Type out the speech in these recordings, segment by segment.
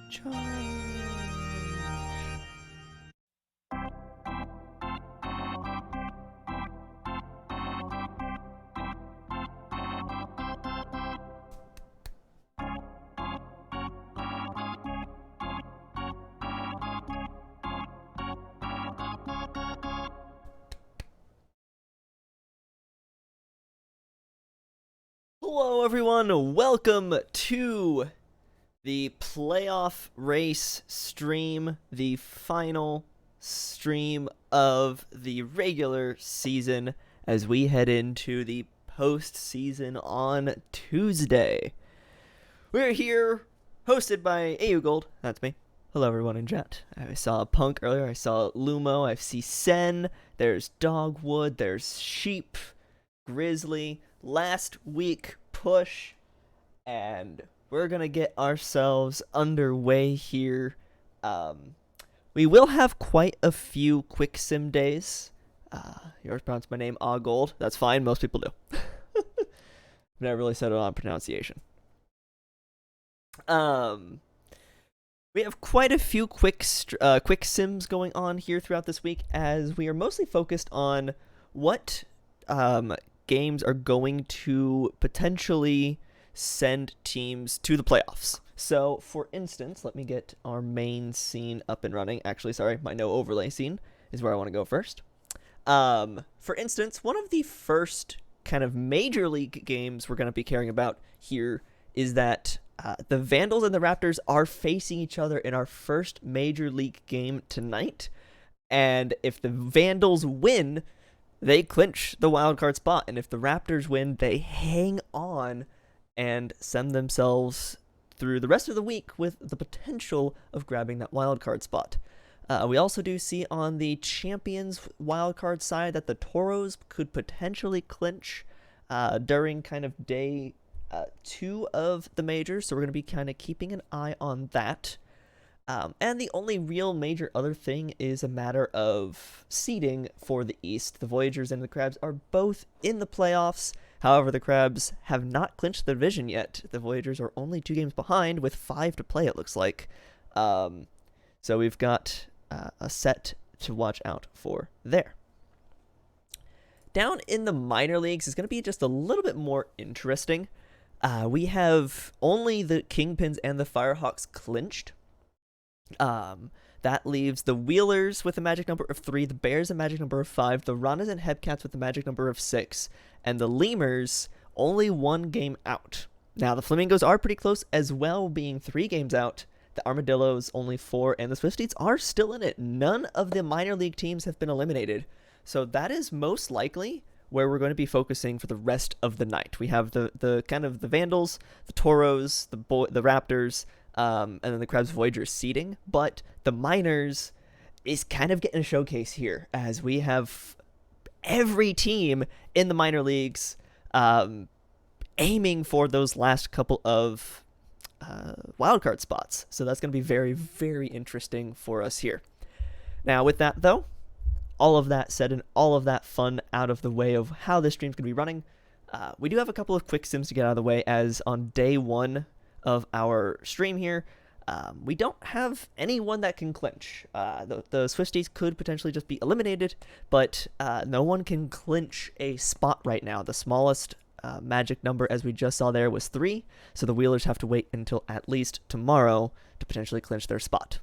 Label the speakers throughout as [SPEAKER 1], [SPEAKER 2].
[SPEAKER 1] Charge. Hello, everyone. Welcome to the playoff race stream, the final stream of the regular season as we head into the postseason on Tuesday. We're here, hosted by AU Gold. That's me. Hello, everyone in chat. I saw Punk earlier. I saw Lumo. I see Sen. There's Dogwood. There's Sheep. Grizzly. Last week push. And we're going to get ourselves underway here. We will have quite a few quick sim days. Yours pronounce my name Gold. That's fine. Most people do. Never really settled on pronunciation. We have quite a few quick sims going on here throughout this week, as we are mostly focused on what games are going to potentially send teams to the playoffs. So, for instance, let me get our main scene up and running. Actually, sorry, my no overlay scene is where I want to go first. For instance, one of the first kind of major league games we're going to be caring about here is that the Vandals and the Raptors are facing each other in our first major league game tonight. And if the Vandals win, they clinch the wildcard spot. And if the Raptors win, they hang on and send themselves through the rest of the week with the potential of grabbing that wildcard spot. We also do see on the Champions wildcard side that the Toros could potentially clinch during kind of day 2 of the majors, so we're going to be kind of keeping an eye on that. And the only real major other thing is a matter of seeding for the East. The Voyagers and the Crabs are both in the playoffs. However, the Crabs have not clinched the division yet. The Voyagers are only 2 games behind with 5 to play, it looks like. So we've got a set to watch out for there. Down in the minor leagues is going to be just a little bit more interesting. We have only the Kingpins and the Firehawks clinched. That leaves the Wheelers with a magic number of 3, the Bears a magic number of 5, the Ranas and Hebcats with a magic number of 6, and the Lemurs only 1 game out. Now, the Flamingos are pretty close as well, being 3 games out. The Armadillos only 4, and the Swifties are still in it. None of the minor league teams have been eliminated. So that is most likely where we're going to be focusing for the rest of the night. We have the kind of the Vandals, the Toros, the Raptors, and then the Crabs Voyagers seeding, but the minors is kind of getting a showcase here, as we have every team in the minor leagues aiming for those last couple of wildcard spots. So that's going to be very, very interesting for us here. Now, with that, though, all of that said and all of that fun out of the way of how this stream's going to be running, we do have a couple of quick sims to get out of the way, as on day 1 of our stream here, we don't have anyone that can clinch. The Swifties could potentially just be eliminated, but no one can clinch a spot right now. The smallest magic number, as we just saw there, was 3, so the Wheelers have to wait until at least tomorrow to potentially clinch their spot.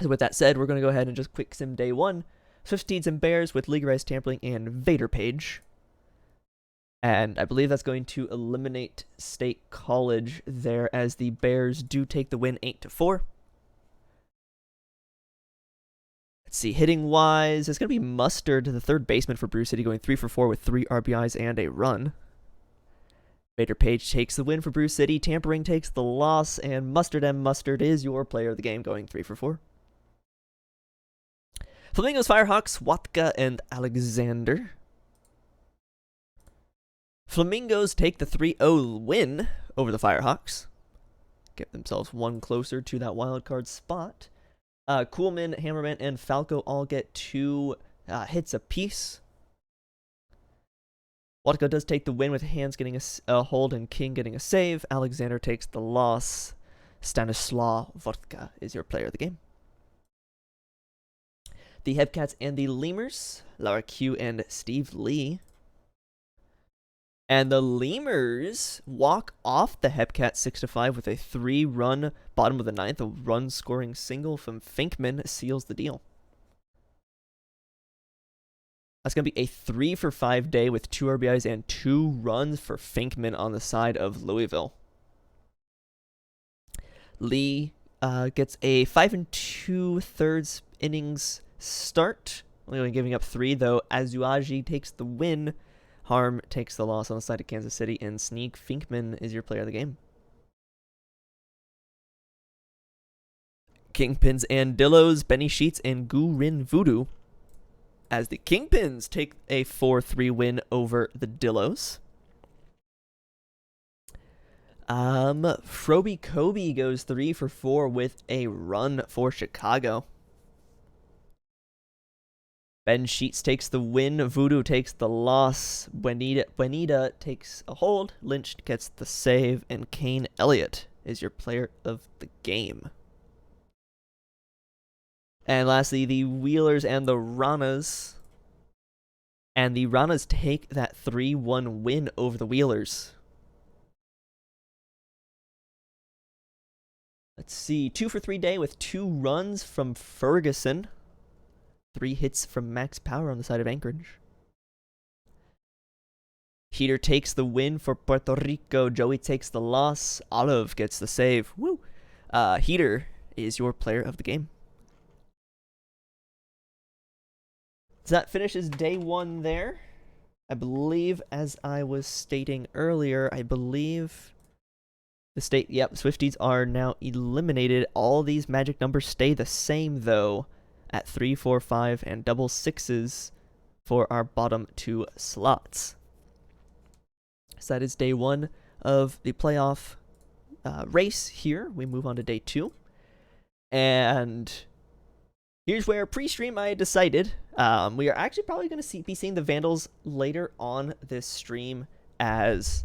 [SPEAKER 1] So with that said, we're going to go ahead and just quick sim day 1. Swifties and Bears with Legalized Tampering and Vader Page. And I believe that's going to eliminate State College there, as the Bears do take the win 8-4. Let's see, hitting-wise, it's going to be Mustard, the third baseman for Brew City, going 3 for 4 with 3 RBIs and a run. Vader Page takes the win for Brew City, Tampering takes the loss, and Mustard M. Mustard is your player of the game, going 3 for 4. Flamingos, Firehawks, Watka, and Alexander. Flamingos take the 3-0 win over the Firehawks. Get themselves 1 closer to that wildcard spot. Coolman, Hammerman, and Falco all get 2 hits apiece. Watka does take the win with Hands getting a hold and King getting a save. Alexander takes the loss. Stanislaw Vodka is your player of the game. The Hebcats and the Lemurs, Lara Q and Steve Lee. And the Lemurs walk off the Hebcats 6-5 with a 3-run bottom of the ninth. A run-scoring single from Finkman seals the deal. That's going to be a 3-for-5 day with 2 RBIs and 2 runs for Finkman on the side of Louisville. Lee gets a 5 2/3 innings start, only giving up 3, though Azuaji takes the win. Harm takes the loss on the side of Kansas City, and Sneak Finkman is your player of the game. Kingpins and Dillos, Benny Sheets and Gurin Voodoo, as the Kingpins take a 4-3 win over the Dillos. Froby Kobe goes 3-for-4 with a run for Chicago. Ben Sheets takes the win. Voodoo takes the loss. Buenita takes a hold. Lynch gets the save. And Kane Elliott is your player of the game. And lastly, the Wheelers and the Ranas. And the Ranas take that 3-1 win over the Wheelers. Let's see. 2-for-3 day with 2 runs from Ferguson. 3 hits from Max Power on the side of Anchorage. Heater takes the win for Puerto Rico. Joey takes the loss. Olive gets the save. Woo! Heater is your player of the game. So that finishes day 1 there. I believe, as I was stating earlier, the Swifties are now eliminated. All these magic numbers stay the same, though, at 3, 4, 5, and double sixes for our bottom 2 slots. So that is day 1 of the playoff race here. We move on to day 2. And here's where pre-stream I decided we are actually probably going to be seeing the Vandals later on this stream, as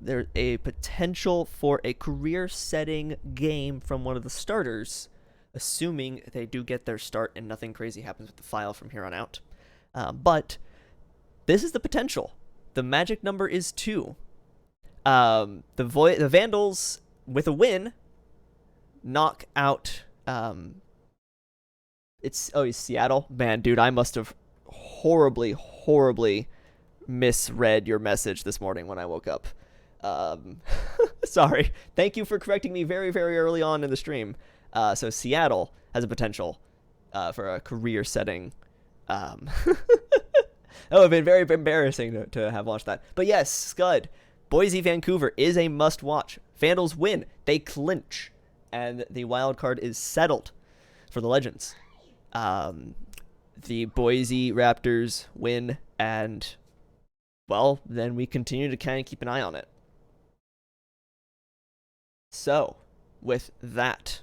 [SPEAKER 1] there's a potential for a career-setting game from one of the starters, assuming they do get their start and nothing crazy happens with the file from here on out. But this is the potential. The magic number is 2. The Vandals, with a win, knock out... it's Seattle. Man, dude, I must have horribly misread your message this morning when I woke up. Sorry. Thank you for correcting me very, very early on in the stream. So Seattle has a potential for a career setting. It would have been very embarrassing to have watched that. But yes, Scud, Boise, Vancouver is a must-watch. Vandals win. They clinch. And the wild card is settled for the Legends. The Boise Raptors win, and, well, then we continue to kind of keep an eye on it. So, with that,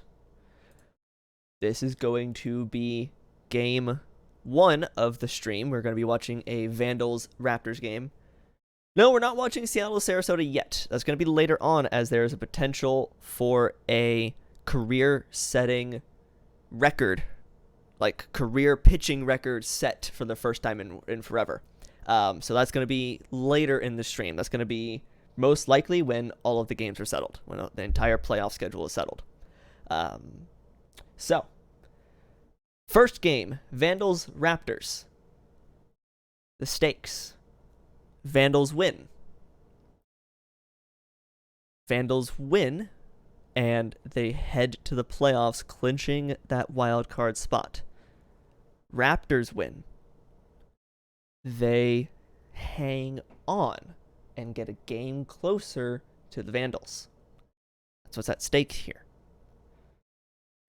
[SPEAKER 1] this is going to be game 1 of the stream. We're going to be watching a Vandals-Raptors game. No, we're not watching Seattle-Sarasota yet. That's going to be later on, as there is a potential for a career-setting record, like career pitching record set for the first time in forever. So that's going to be later in the stream. That's going to be most likely when all of the games are settled, when the entire playoff schedule is settled. So, first game, Vandals Raptors. The stakes. Vandals win. Vandals win, and they head to the playoffs, clinching that wild card spot. Raptors win. They hang on and get a game closer to the Vandals. That's what's at stake here.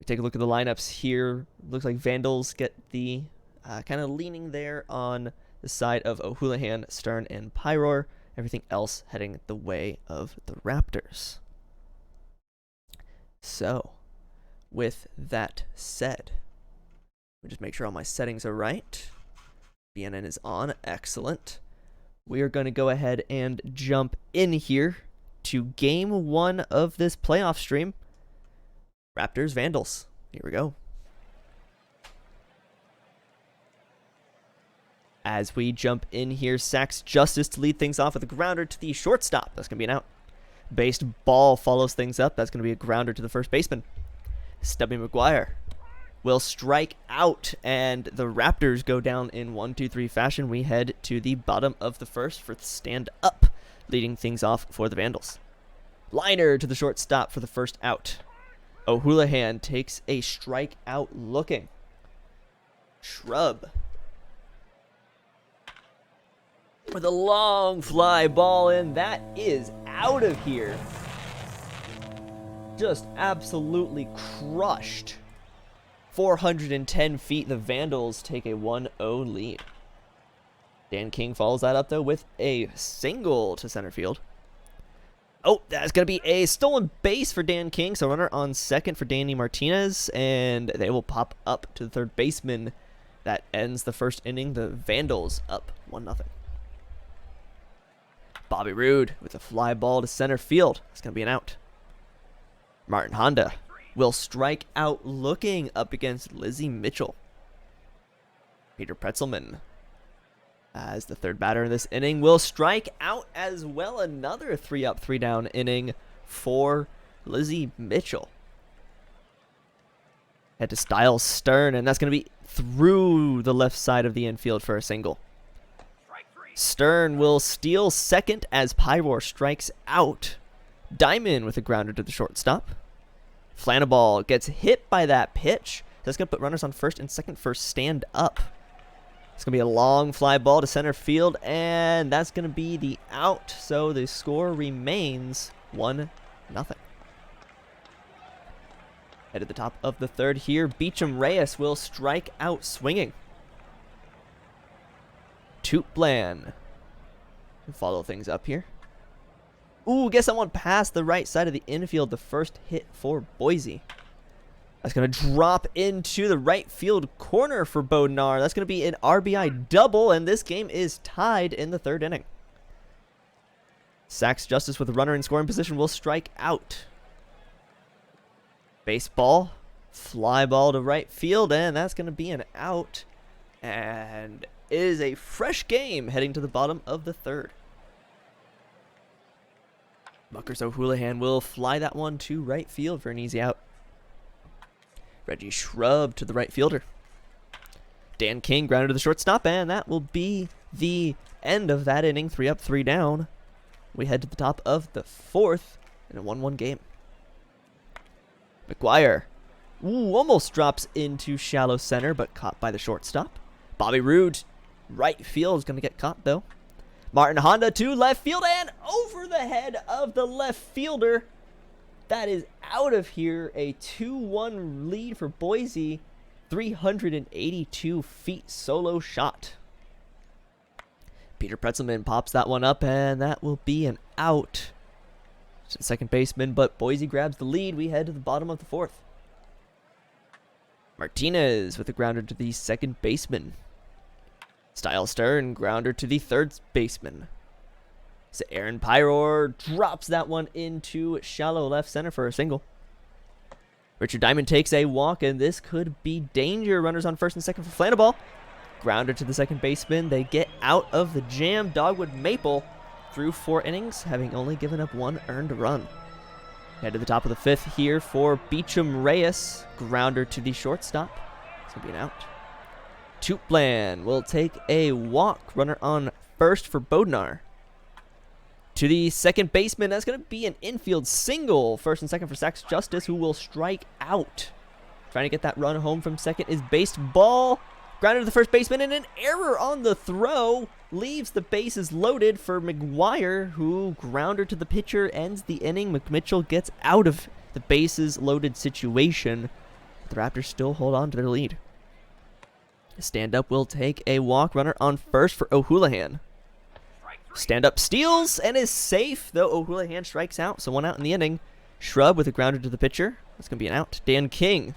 [SPEAKER 1] We take a look at the lineups here. Looks like Vandals get the kind of leaning there on the side of O'Houlihan, Stern, and Pyror. Everything else heading the way of the Raptors. So, with that said, let me just make sure all my settings are right. BNN is on. Excellent. We are going to go ahead and jump in here to game 1 of this playoff stream. Raptors, Vandals. Here we go. As we jump in here, Sacks Justice to lead things off with a grounder to the shortstop. That's going to be an out. Based ball follows things up. That's going to be a grounder to the first baseman. Stubby McGuire will strike out, and the Raptors go down in 1-2-3 fashion. We head to the bottom of the first for the stand up, leading things off for the Vandals. Liner to the shortstop for the first out. O'Houlihan takes a strike out looking. Shrub with a long fly ball in. That is out of here. Just absolutely crushed. 410 feet. The Vandals take a 1-0 lead. Dan King follows that up, though, with a single to center field. Oh, that's going to be a stolen base for Dan King. So runner on second for Danny Martinez, and they will pop up to the third baseman. That ends the first inning. The Vandals up 1-0. Bobby Roode with a fly ball to center field. It's going to be an out. Martin Honda will strike out looking up against Lizzie Mitchell. Peter Pretzelman, as the third batter in this inning, will strike out as well. Another 3-up, 3-down inning for Lizzie Mitchell. Head to Styles Stern, and that's going to be through the left side of the infield for a single. Stern will steal second as Pyroar strikes out. Diamond with a grounder to the shortstop. Flanaball gets hit by that pitch. That's going to put runners on first and second for stand up. It's going to be a long fly ball to center field, and that's going to be the out. So the score remains 1-0. Head to the top of the third here. Beecham Reyes will strike out swinging. Tootblan follow things up here. Ooh, guess that one past the right side of the infield. The first hit for Boise. That's going to drop into the right field corner for Bodnar. That's going to be an RBI double, and this game is tied in the third inning. Sacks Justice with a runner in scoring position will strike out. Baseball, fly ball to right field, and that's going to be an out. And it is a fresh game heading to the bottom of the third. Buckers O'Houlihan will fly that one to right field for an easy out. Reggie Shrub to the right fielder. Dan King grounded to the shortstop, and that will be the end of that inning. 3-up, 3-down. We head to the top of the fourth in a 1-1 game. McGuire, almost drops into shallow center, but caught by the shortstop. Bobby Roode, right field, is going to get caught, though. Martin Honda to left field and over the head of the left fielder. That is out of here. A 2-1 lead for Boise. 382 feet solo shot. Peter Pretzelman pops that one up, and that will be an out to the second baseman, but Boise grabs the lead. We head to the bottom of the fourth. Martinez with a grounder to the second baseman. Styles Stern, grounder to the third baseman. So Aaron Pyroar drops that one into shallow left center for a single. Richard Diamond takes a walk, and this could be danger. Runners on first and second for Flanaball. Grounder to the second baseman. They get out of the jam. Dogwood Maple through 4 innings, having only given up 1 earned run. Head to the top of the fifth here for Beecham Reyes. Grounder to the shortstop. It's going to be an out. Tootblan will take a walk. Runner on first for Bodnar. To the second baseman, that's going to be an infield single. First and second for Sacks Justice, who will strike out. Trying to get that run home from second is based ball. Grounded to the first baseman, and an error on the throw leaves the bases loaded for McGuire, who grounded to the pitcher, ends the inning. McMitchell gets out of the bases loaded situation. The Raptors still hold on to their lead. Stand-up will take a walk. Runner on first for O'Houlihan. Stand-up steals and is safe, though O'Houlihan strikes out, so 1 out in the inning. Shrub with a grounder to the pitcher. That's going to be an out. Dan King,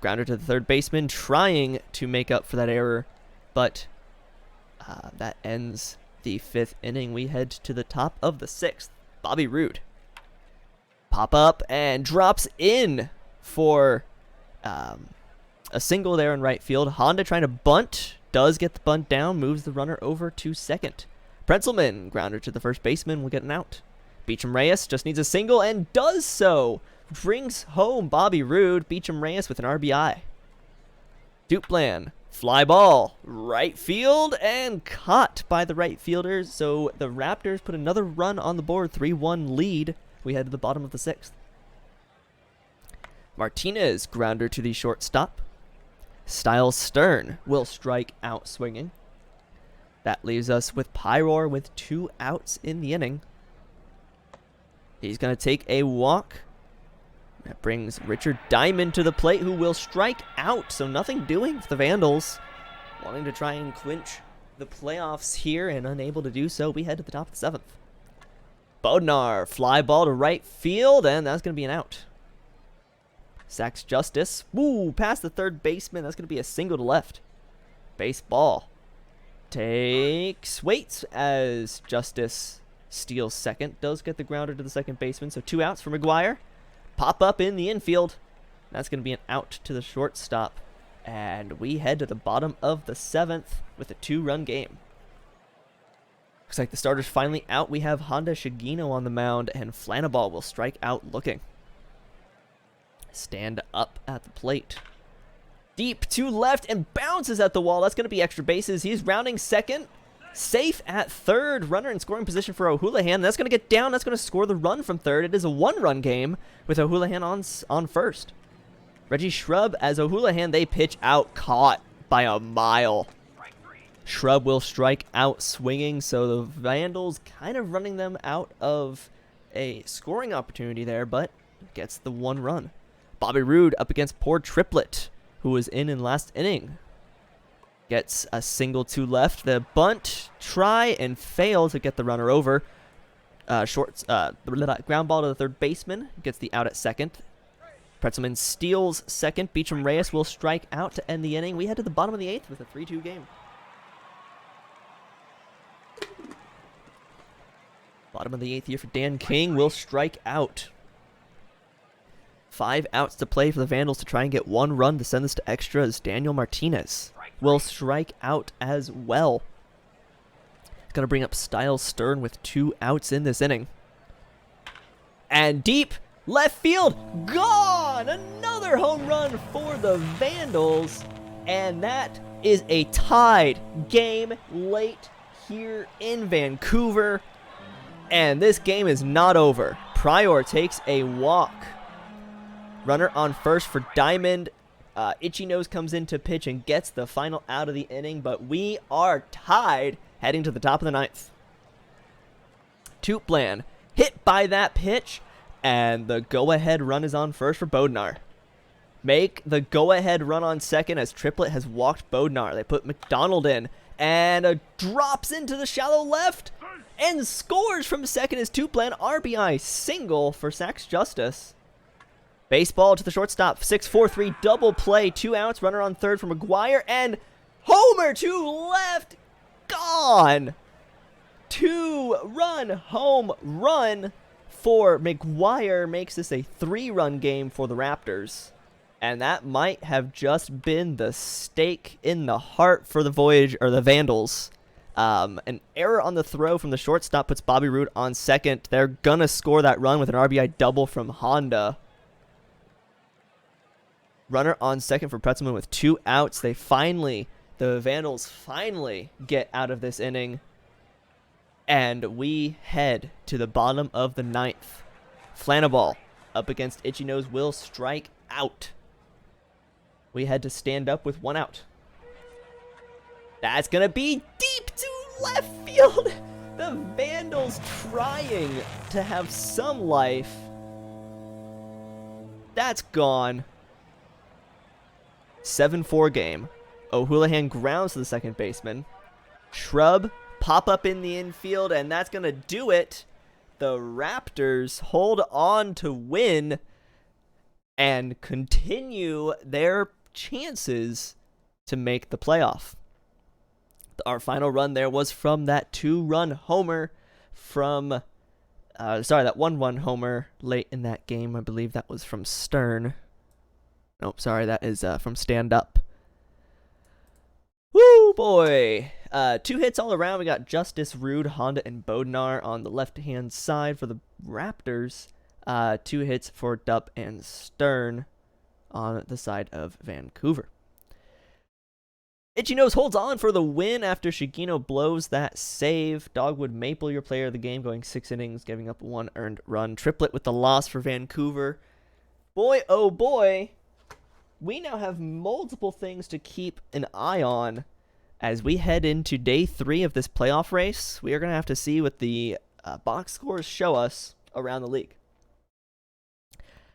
[SPEAKER 1] grounder to the third baseman, trying to make up for that error, but that ends the 5th inning. We head to the top of the 6th. Bobby Roode. Pop up and drops in for a single there in right field. Honda trying to bunt, does get the bunt down, moves the runner over to second. Prenselman, grounder to the first baseman, will get an out. Beecham Reyes just needs a single and does so. Brings home Bobby Roode. Beecham Reyes with an RBI. Duplan, fly ball, right field, and caught by the right fielder. So the Raptors put another run on the board, 3-1 lead. We head to the bottom of the sixth. Martinez, grounder to the shortstop. Styles Stern will strike out swinging. That leaves us with Pyror with 2 outs in the inning. He's going to take a walk. That brings Richard Diamond to the plate, who will strike out. So nothing doing for the Vandals. Wanting to try and clinch the playoffs here and unable to do so. We head to the top of the 7th. Bodnar, fly ball to right field, and that's going to be an out. Sacks Justice. Woo, past the third baseman. That's going to be a single to left. Baseball. Waits as Justice steals second. Does get the grounder to the second baseman. So 2 outs for McGuire. Pop up in the infield. That's going to be an out to the shortstop. And we head to the bottom of the 7th with a 2-run game. Looks like the starter's finally out. We have Honda Shigino on the mound, and Flanaball will strike out looking. Stand up at the plate. Deep to left and bounces at the wall. That's going to be extra bases. He's rounding second. Safe at third. Runner in scoring position for O'Houlihan. That's going to get down. That's going to score the run from third. It is a 1-run game with O'Houlihan on first. Reggie Shrub as O'Houlihan. They pitch out, caught by a mile. Shrub will strike out swinging. So the Vandals kind of running them out of a scoring opportunity there, but gets the 1 run. Bobby Roode up against poor Triplett, who was in last inning. Gets a single to left. The bunt, try and fail to get the runner over. Ground ball to the third baseman. Gets the out at second. Pretzelman steals second. Beecham Reyes will strike out to end the inning. We head to the bottom of the 8th with a 3-2 game. Bottom of the 8th here for Dan King will strike out. 5 outs to play for the Vandals to try and get 1 run to send this to extra as Daniel Martinez will strike out as well. It's going to bring up Styles Stern with 2 outs in this inning. And deep left field, gone! Another home run for the Vandals. And that is a tied game late here in Vancouver. And this game is not over. Pryor takes a walk. Runner on first for Diamond. Itchy Nose comes in to pitch and gets the final out of the inning, but we are tied heading to the top of the 9th. Tuplan hit by that pitch, and the go-ahead run is on first for Bodnar. Make the go-ahead run on second as Triplett has walked Bodnar. They put McDonald in, and drops into the shallow left, and scores from second as Tuplan. RBI single for Sacks Justice. Baseball to the shortstop, 6-4-3 double play, 2 outs, runner on third for McGuire, and homer to left, gone. 2-run home run for McGuire makes this a 3-run game for the Raptors. And that might have just been the stake in the heart for the the Vandals. An error on the throw from the shortstop puts Bobby Roode on second. They're gonna score that run with an RBI double from Honda. Runner on second for Pretzelman with 2 outs. The Vandals finally get out of this inning. And we head to the bottom of the 9th. Flanaball up against Itchy Nose will strike out. We head to stand up with 1 out. That's going to be deep to left field. The Vandals trying to have some life. That's gone. 7-4 game. O'Houlihan grounds to the second baseman. Shrub pop up in the infield, and that's going to do it. The Raptors hold on to win and continue their chances to make the playoff. Our final run there was from that 2-run homer from, that 1-run homer late in that game. I believe that was from Stern. Nope, sorry, that is from Stand Up. Woo, boy. 2 hits all around. We got Justice, Rude, Honda, and Bodnar on the left-hand side for the Raptors. 2 hits for Dupp and Stern on the side of Vancouver. Itchy Nose holds on for the win after Shigino blows that save. Dogwood Maple, your player of the game, going 6 innings, giving up 1 earned run. Triplet with the loss for Vancouver. Boy, oh boy, we now have multiple things to keep an eye on as we head into day 3 of this playoff race. We are going to have to see what the box scores show us around the league.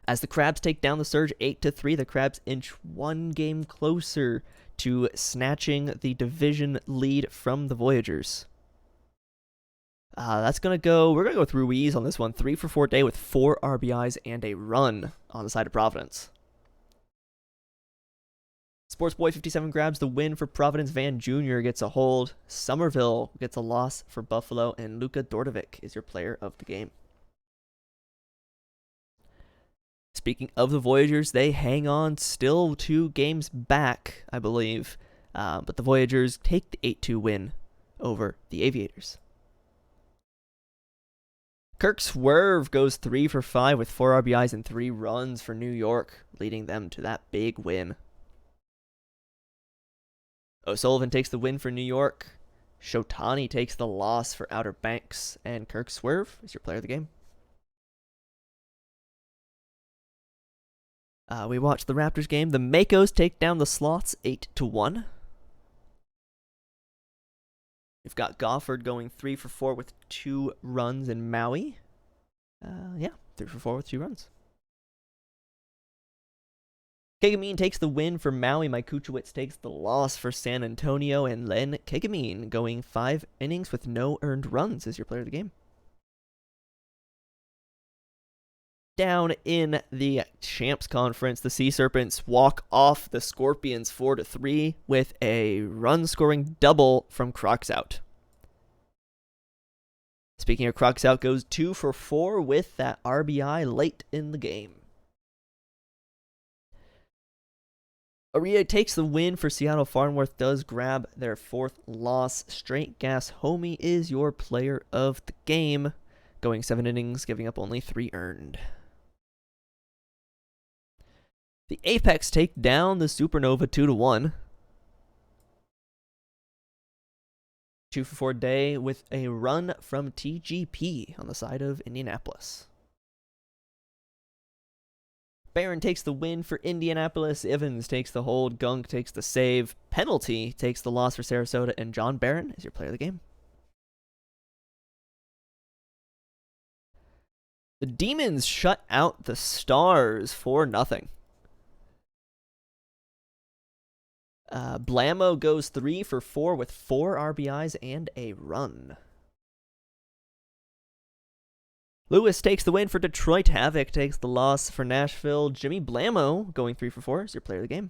[SPEAKER 1] As the Crabs take down the Surge 8-3, the Crabs inch 1 game closer to snatching the division lead from the Voyagers. That's going to go, we're going to go with Ruiz on this one. 3 for 4 day with 4 RBIs and a run on the side of Providence. Sports Boy 57 grabs the win for Providence. Van Jr. gets a hold. Somerville gets a loss for Buffalo. And Luka Dordovic is your player of the game. Speaking of the Voyagers, they hang on still 2 games back, I believe. But the Voyagers take the 8-2 win over the Aviators. Kirk Swerve goes 3 for 5 with 4 RBIs and 3 runs for New York, leading them to that big win. O'Sullivan takes the win for New York. Shotani takes the loss for Outer Banks. And Kirk Swerve is your player of the game. We watched the Raptors game. The Makos take down the Sloths 8-1. We've got Gofford going 3 for 4 with 2 runs in Maui. 3 for 4 with 2 runs. Kegamine takes the win for Maui. Mike Kuchowicz takes the loss for San Antonio. And Len Kegamine going 5 innings with no earned runs is your player of the game. Down in the Champs Conference, the Sea Serpents walk off the Scorpions 4-3 with a run-scoring double from Crocs Out. Speaking of Crocs Out, goes 2 for 4 with that RBI late in the game. Aria takes the win for Seattle. Farnworth does grab their 4th loss. Straight Gas Homie is your player of the game, going 7 innings, giving up only 3 earned. The Apex take down the Supernova 2-1. 2 for 4 day with a run from TGP on the side of Indianapolis. Barron takes the win for Indianapolis. Evans takes the hold. Gunk takes the save. Penalty takes the loss for Sarasota. And John Barron is your player of the game. The Demons shut out the Stars 4-0. Blammo goes 3 for 4 with 4 RBIs and a run. Lewis takes the win for Detroit. Havoc takes the loss for Nashville. Jimmy Blammo going 3 for 4 is your player of the game.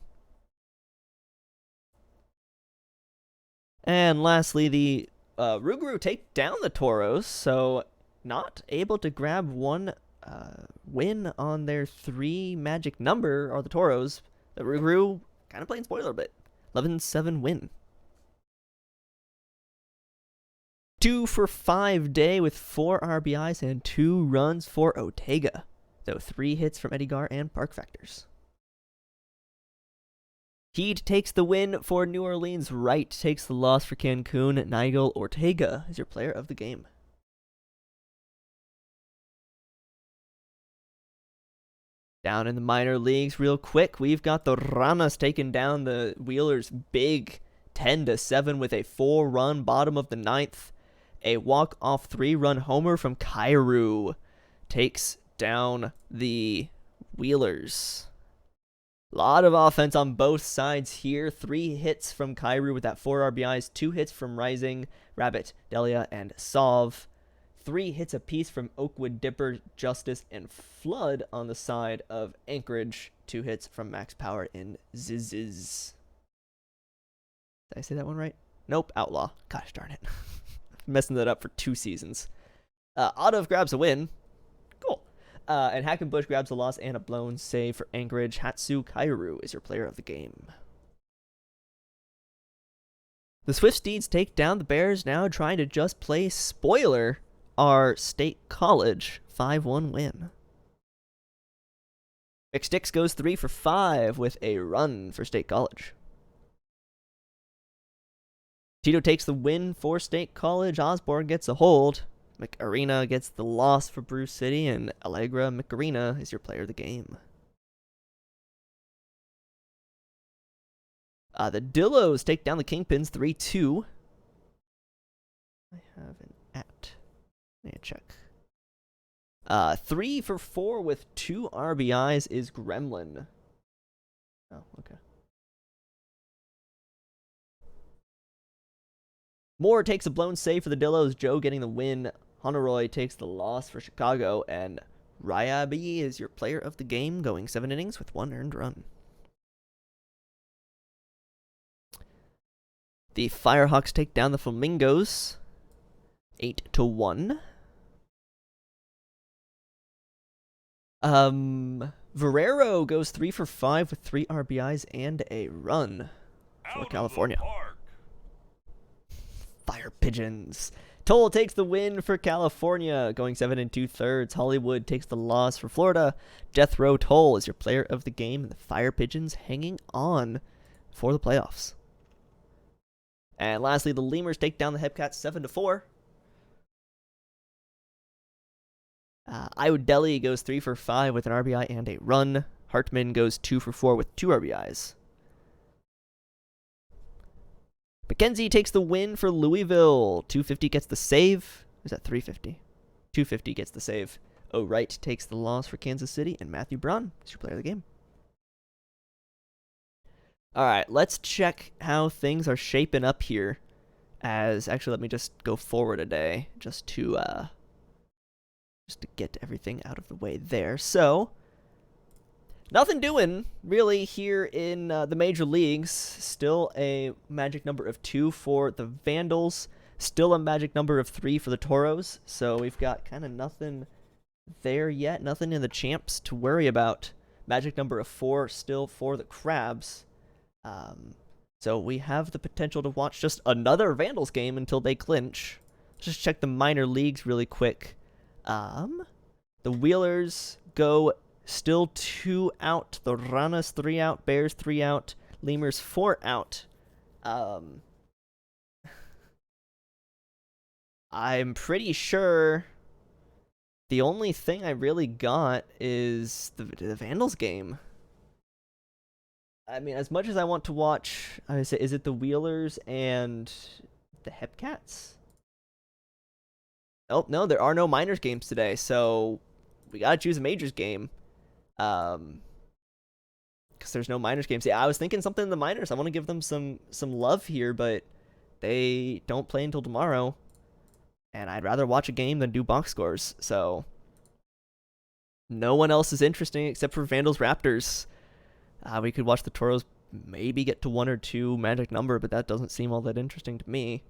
[SPEAKER 1] And lastly, the Rougarou take down the Toros, so not able to grab one win on their 3 magic number are the Toros. The Rougarou kind of playing spoiler a bit. 11-7 win. 2 for 5 day with 4 RBIs and 2 runs for Ortega, though 3 hits from Eddie Gar and Park Factors. Heat takes the win for New Orleans. Wright takes the loss for Cancun. Nigel Ortega is your player of the game. Down in the minor leagues real quick, we've got the Ranas taking down the Wheelers big 10-7 with a 4-run bottom of the 9th. A walk-off 3-run homer from Kairu takes down the Wheelers. A lot of offense on both sides here. 3 hits from Kairu with that 4 RBIs, 2 hits from Rising, Rabbit, Delia, and Sov. 3 hits apiece from Oakwood, Dipper, Justice, and Flood on the side of Anchorage. 2 hits from Max Power and Ziziz. Did I say that one right? Nope, Outlaw. Gosh darn it. Messing that up for 2 seasons. Otto grabs a win. Cool. And Hackenbush grabs a loss and a blown save for Anchorage. Hatsu Kairu is your player of the game. The Swift Steeds take down the Bears, now trying to just play spoiler our State College 5-1 win. McSticks goes 3 for 5 with a run for State College. Tito takes the win for State College. Osborne gets a hold. McArena gets the loss for Bruce City, and Allegra McArena is your player of the game. The Dillos take down the Kingpins 3-2. I have an at. Let me check. 3 for 4 with 2 RBIs is Gremlin. Oh, okay. Moore takes a blown save for the Dillos. Joe getting the win. Honoroi takes the loss for Chicago. And Ryabi is your player of the game, going 7 innings with 1 earned run. The Firehawks take down the Flamingos 8-1. Valero goes 3 for 5 with 3 RBIs and a run for California. Fire Pigeons. Toll takes the win for California, going 7 2/3. Hollywood takes the loss for Florida. Death Row Toll is your player of the game, and the Fire Pigeons hanging on for the playoffs. And lastly, the Lemurs take down the Hepcats 7-4. Iodeli goes 3 for 5 with an RBI and a run. Hartman goes 2 for 4 with 2 RBIs. McKenzie takes the win for Louisville. 250 gets the save. Is that 350? 250 gets the save. O'Wright takes the loss for Kansas City, and Matthew Braun is your player of the game. All right, let's check how things are shaping up here. Actually, let me just go forward a day just to get everything out of the way there. So, nothing doing really here in the major leagues. Still a magic number of 2 for the Vandals. Still a magic number of 3 for the Toros. So we've got kind of nothing there yet. Nothing in the champs to worry about. Magic number of 4 still for the Crabs. So we have the potential to watch just another Vandals game until they clinch. Just check the minor leagues really quick. The Wheelers go still 2 out. The Ranas 3 out. Bears 3 out. Lemurs 4 out. I'm pretty sure the only thing I really got is the Vandals game. I mean, as much as I want to watch, I would say, is it the Wheelers and the Hepcats? Oh, no, there are no minors games today, so we gotta choose a majors game. Because there's no minors games. Yeah, I was thinking something in the minors. I want to give them some love here, but they don't play until tomorrow. And I'd rather watch a game than do box scores, so no one else is interesting except for Vandals Raptors. We could watch the Toros maybe get to 1 or 2 magic number, but that doesn't seem all that interesting to me.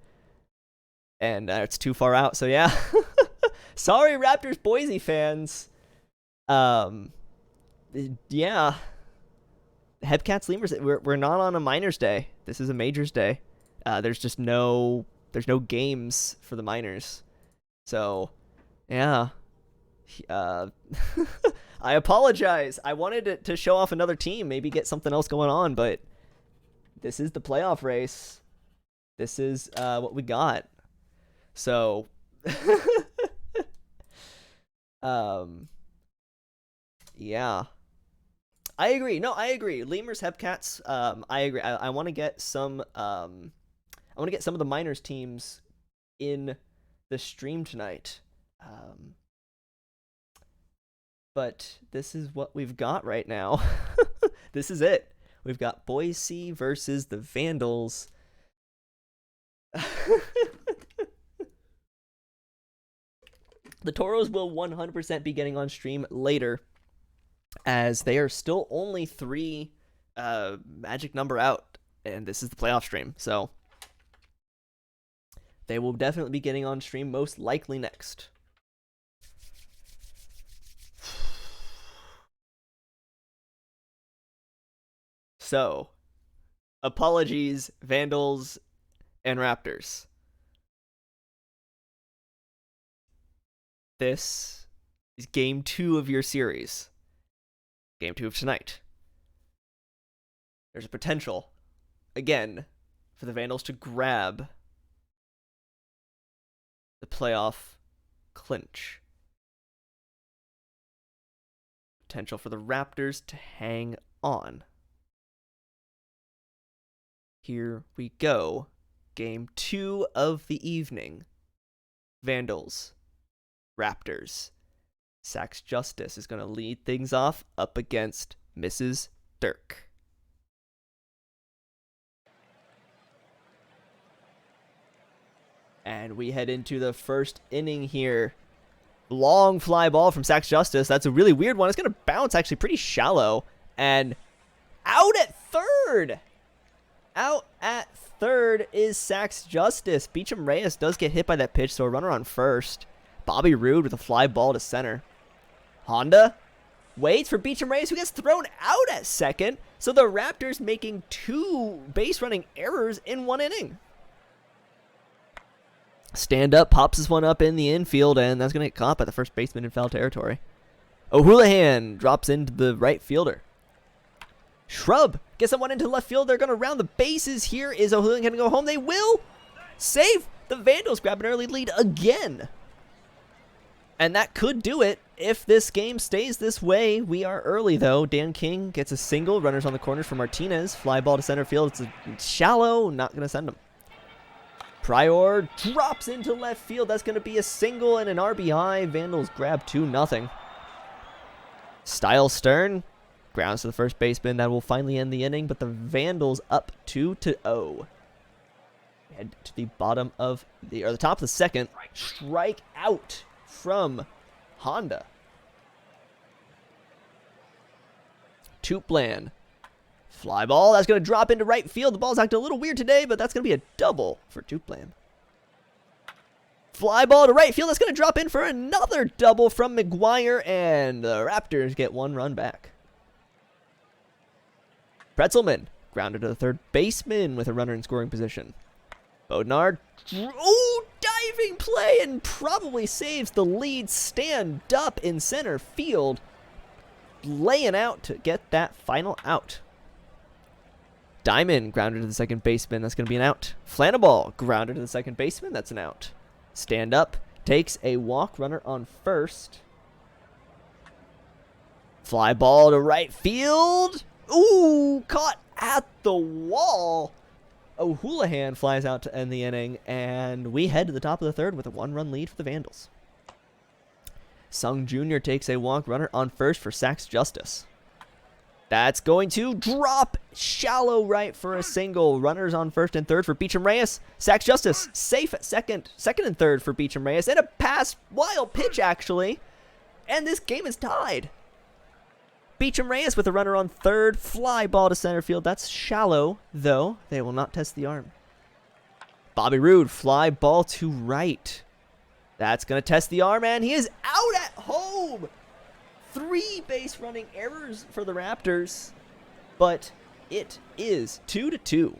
[SPEAKER 1] And it's too far out, so yeah. Sorry, Raptors Boise fans. Yeah. Hepcats Lemurs, we're not on a minors day. This is a majors day. There's no games for the minors. So, yeah. I apologize. I wanted to show off another team, maybe get something else going on, but this is the playoff race. This is what we got. So, yeah. I agree. No, I agree. Lemurs, Hepcats, I agree. I want to get some I want to get some of the minors teams in the stream tonight. But this is what we've got right now. This is it. We've got Boise versus the Vandals. The Toros will 100% be getting on stream later, as they are still only 3 magic number out, and this is the playoff stream. So they will definitely be getting on stream most likely next. So, apologies, Vandals and Raptors. This is game 2 of your series. Game 2 of tonight. There's a potential, again, for the Vandals to grab the playoff clinch. Potential for the Raptors to hang on. Here we go. Game 2 of the evening. Vandals. Raptors. Sax Justice is going to lead things off up against Mrs. Dirk. And we head into the first inning here. Long fly ball from Sax Justice. That's a really weird one. It's going to bounce actually pretty shallow. And out at third. Out at third is Sax Justice. Beecham Reyes does get hit by that pitch, so a runner on first. Bobby Roode with a fly ball to center. Honda waits for Beecham Reyes, who gets thrown out at second. So the Raptors making 2 base running errors in 1 inning. Stand up, pops this one up in the infield, and that's going to get caught by the first baseman in foul territory. O'Houlihan drops into the right fielder. Shrub gets someone into left field. They're going to round the bases. Here is O'Houlihan going to go home. They will save. The Vandals grab an early lead again. And that could do it if this game stays this way. We are early, though. Dan King gets a single. Runners on the corners for Martinez. Fly ball to center field. It's shallow. Not going to send him. Pryor drops into left field. That's going to be a single and an RBI. Vandals grab 2-0. Style grounds to the first baseman. That will finally end the inning, but the Vandals up 2-0. Head to the bottom of the top of the second. Strike out from Honda. Tuplan. Fly ball, that's going to drop into right field. The ball's acting a little weird today, but that's going to be a double for Tuplan. Fly ball to right field, that's going to drop in for another double from McGuire, and the Raptors get 1 run back. Pretzelman grounded to the third baseman with a runner in scoring position. Bodnar, diving play, and probably saves the lead. Stand up in center field, laying out to get that final out. Diamond grounded to the second baseman. That's going to be an out. Flannaball grounded to the second baseman. That's an out. Stand up. Takes a walk. Runner on first. Fly ball to right field. Ooh, caught at the wall. O'Houlihan flies out to end the inning. And we head to the top of the third with a 1-run lead for the Vandals. Sung Jr. takes a walk. Runner on first for Sax Justice. That's going to drop shallow right for a single. Runners on first and third for Beecham Reyes. Sax Justice safe at second. Second and third for Beecham Reyes. And a pass, wild pitch actually. And this game is tied. Beecham Reyes with a runner on third. Fly ball to center field. That's shallow, though. They will not test the arm. Bobby Roode, fly ball to right. That's going to test the arm, and he is out at home. 3 base running errors for the Raptors, but it is 2-2.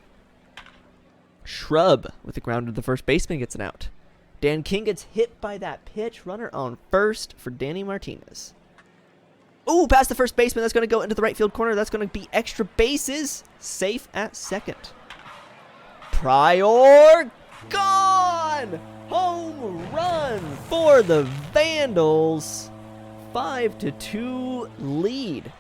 [SPEAKER 1] Shrub with the ground to the first baseman gets an out. Dan King gets hit by that pitch. Runner on first for Danny Martinez. Ooh, past the first baseman. That's going to go into the right field corner. That's going to be extra bases. Safe at second. Pryor gone. Home run for the Vandals. 5-2 lead.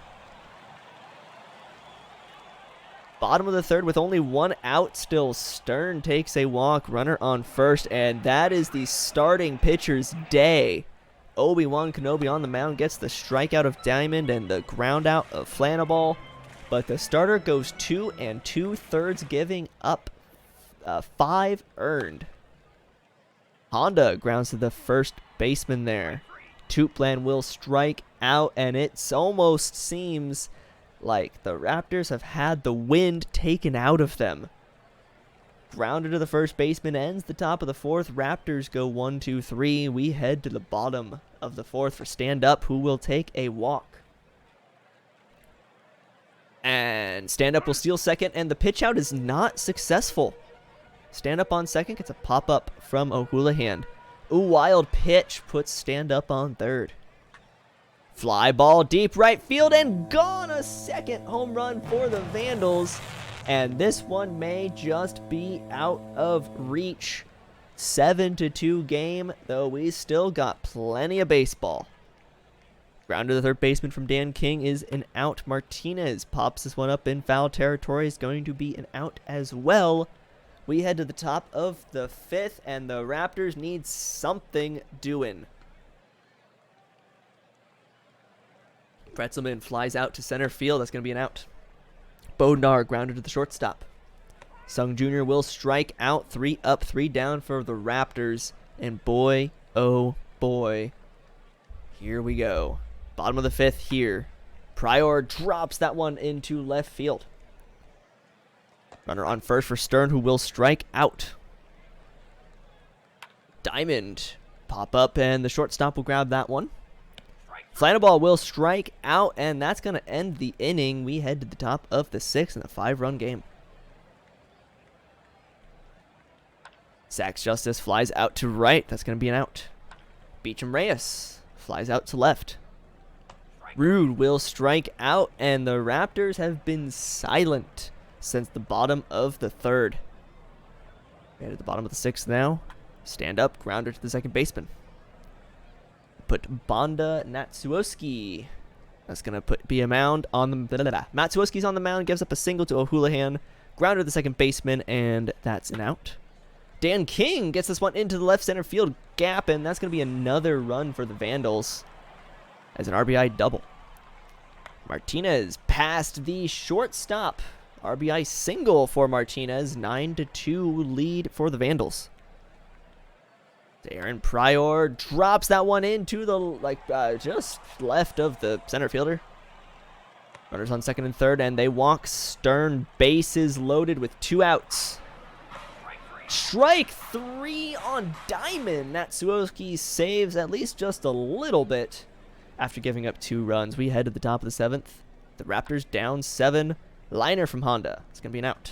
[SPEAKER 1] Bottom of the third with only 1 out still. Stern takes a walk. Runner on first. And that is the starting pitcher's day. Obi-Wan Kenobi on the mound gets the strikeout of Diamond and the ground out of Flannaball. But the starter goes 2 2/3, giving up 5 earned. Honda grounds to the first baseman there. Tuplan will strike out, and it almost seems like the Raptors have had the wind taken out of them. Grounded to the first baseman, ends the top of the fourth. Raptors go 1-2-3. We head to the bottom of the fourth for Stand Up, who will take a walk. And And stand up will steal second, and the pitch out is not successful. Stand up on second gets a pop up from O'Houlihan. Ooh, wild pitch puts stand up on third. Fly ball deep right field and gone. A second home run for the Vandals. And this one may just be out of reach. 7-2 game, though we still got plenty of baseball. Ground to the third baseman from Dan King is an out. Martinez pops this one up in foul territory. Is going to be an out as well. We head to the top of the fifth, and the Raptors need something doing. Pretzelman flies out to center field. That's going to be an out. Bodnar grounded to the shortstop. Sung Jr. will strike out. 3 up, 3 down for the Raptors. And boy, oh boy, here we go. Bottom of the fifth here. Pryor drops that one into left field. Runner on first for Stern, who will strike out. Diamond pop up, and the shortstop will grab that one. Flannerball will strike out, and that's going to end the inning. We head to the top of the sixth in a 5-run game. Sax Justice flies out to right. That's going to be an out. Beecham Reyes flies out to left. Rude will strike out, and the Raptors have been silent since the bottom of the third. We're at the bottom of the sixth now. Stand up, grounder to the second baseman. Put Bonda Natsuoski. That's going to be a mound on the... Matsuoski's on the mound, gives up a single to O'Houlihan. Grounder to the second baseman, and that's an out. Dan King gets this one into the left center field gap, and that's going to be another run for the Vandals as an RBI double. Martinez past the shortstop. RBI single for Martinez. 9-2 lead for the Vandals. Aaron Pryor drops that one into the just left of the center fielder. Runners on second and third, and they walk Stern. Bases loaded with 2 outs. Strike 3 on Diamond. Natsuoski saves at least just a little bit after giving up 2 runs. We head to the top of the 7th. The Raptors down 7. Liner from Honda. It's going to be an out.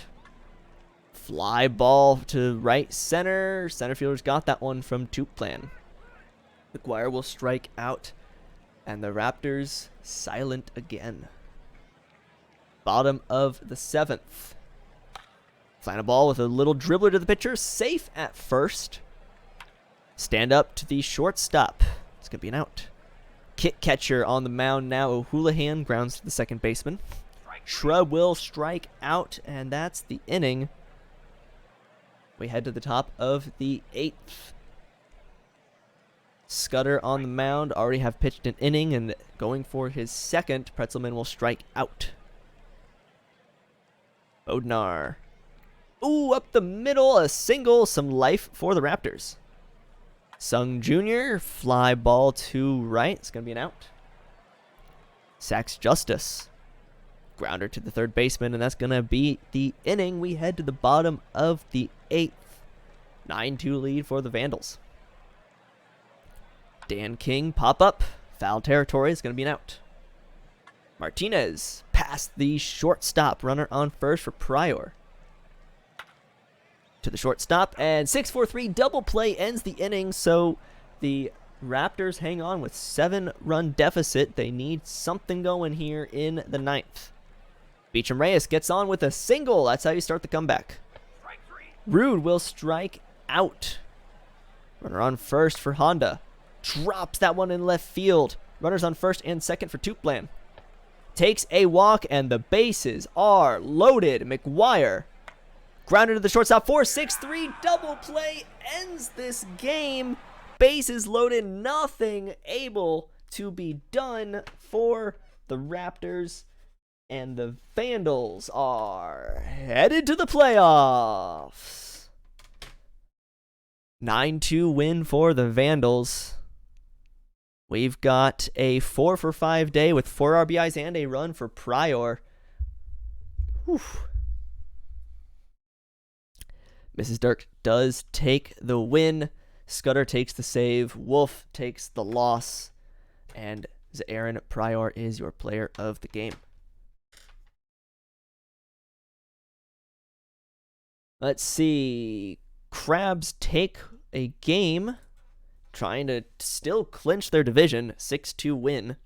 [SPEAKER 1] Fly ball to right center. Center fielder's got that one from Tuplan. McGuire will strike out, and the Raptors silent again. Bottom of the 7th. Flying ball with a little dribbler to the pitcher. Safe at first. Stand up to the shortstop. It's going to be an out. Kit catcher on the mound now. O'Houlihan grounds to the second baseman. Shrub will strike out, and that's the inning. We head to the top of the 8th. Scudder on the mound. Already have pitched an inning, and going for his second. Pretzelman will strike out. Bodnar. Ooh, up the middle, a single, some life for the Raptors. Sung Jr., fly ball to right. It's going to be an out. Sax Justice. Grounder to the third baseman, and that's going to be the inning. We head to the bottom of the 8th. 9-2 lead for the Vandals. Dan King, pop up. Foul territory. It's going to be an out. Martinez past the shortstop. Runner on first for Pryor. To the shortstop, and 6-4-3 double play ends the inning, so the Raptors hang on with 7-run deficit. They need something going here in the 9th. Beecham Reyes gets on with a single. That's how you start the comeback. Rude will strike out. Runner on first for Honda. Drops that one in left field. Runners on first and second for Tuplan. Takes a walk, and the bases are loaded. McGuire. Grounded to the shortstop. 4-6-3 double play ends this game. Bases loaded. Nothing able to be done for the Raptors. And the Vandals are headed to the playoffs. 9-2 win for the Vandals. We've got a 4-for-5 day with 4 RBIs and a run for Pryor. Whew. Mrs. Dirk does take the win. Scudder takes the save. Wolf takes the loss. And Aaron Pryor is your player of the game. Let's see. Crabs take a game, trying to still clinch their division. 6-2 win.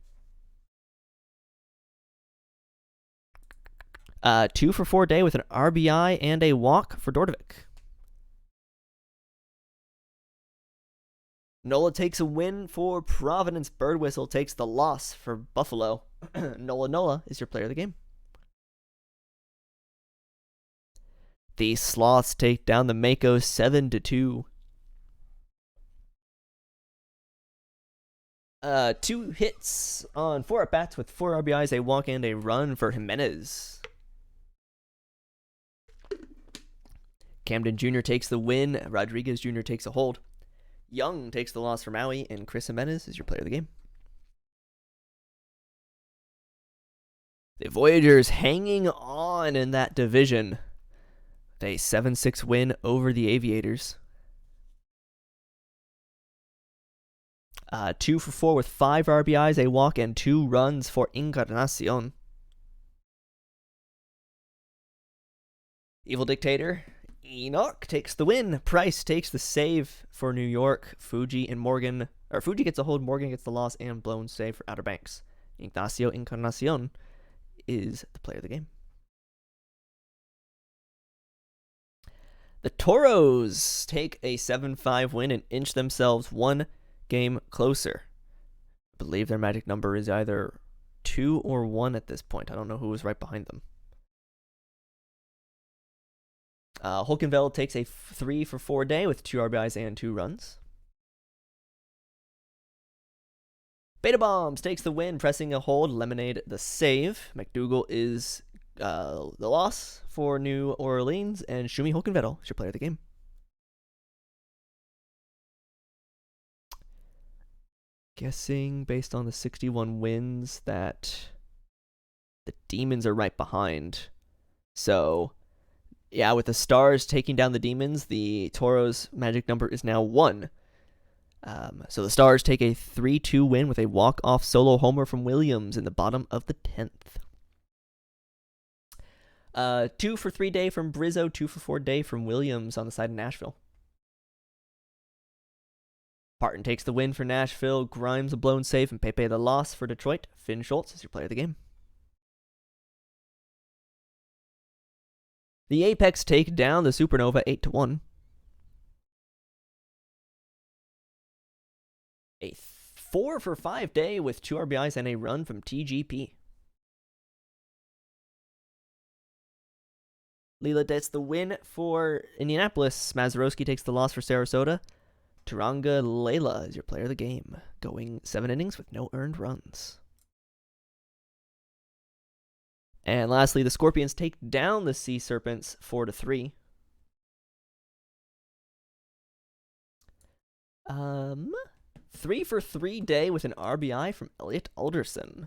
[SPEAKER 1] 2 for 4 day with an RBI and a walk for Dordovic. Nola takes a win for Providence. Birdwhistle takes the loss for Buffalo. Nola is your player of the game. The Sloths take down the Mako 7-2. 2 hits on 4 at-bats with 4 RBIs, a walk, and a run for Jimenez. Camden Jr. takes the win. Rodriguez Jr. takes a hold. Young takes the loss for Maui, and Chris Jimenez is your player of the game. The Voyagers hanging on in that division. A 7-6 win over the Aviators. 2 for 4 with 5 RBIs, a walk, and 2 runs for Encarnacion. Evil Dictator Enoch takes the win. Price takes the save for New York. Fuji gets a hold, Morgan gets the loss, and blown save for Outer Banks. Ignacio Encarnacion is the player of the game. The Toros take a 7-5 win and inch themselves 1 game closer. I believe their magic number is either 2 or 1 at this point. I don't know who was right behind them. Hulkenveld takes a 3 for 4 day with 2 RBIs and 2 runs. Beta Bombs takes the win, pressing a hold. Lemonade the save. McDougal is the loss for New Orleans, and Shumi Hulkenveld is your player of the game. Guessing based on the 61 wins that the Demons are right behind. So yeah, with the Stars taking down the Demons, the Toros' magic number is now 1. So the Stars take a 3-2 win with a walk-off solo homer from Williams in the bottom of the 10th. 2 for 3 day from Brizzo, 2 for 4 day from Williams on the side of Nashville. Parton takes the win for Nashville, Grimes a blown save, and Pepe the loss for Detroit. Finn Schultz is your player of the game. The Apex take down the Supernova 8-1. A 4 for 5 day with 2 RBIs and a run from TGP. Leela gets the win for Indianapolis. Mazeroski takes the loss for Sarasota. Turanga Layla is your player of the game, going 7 innings with no earned runs. And lastly, the Scorpions take down the Sea Serpents 4-3. 3 for 3 day with an RBI from Elliot Alderson.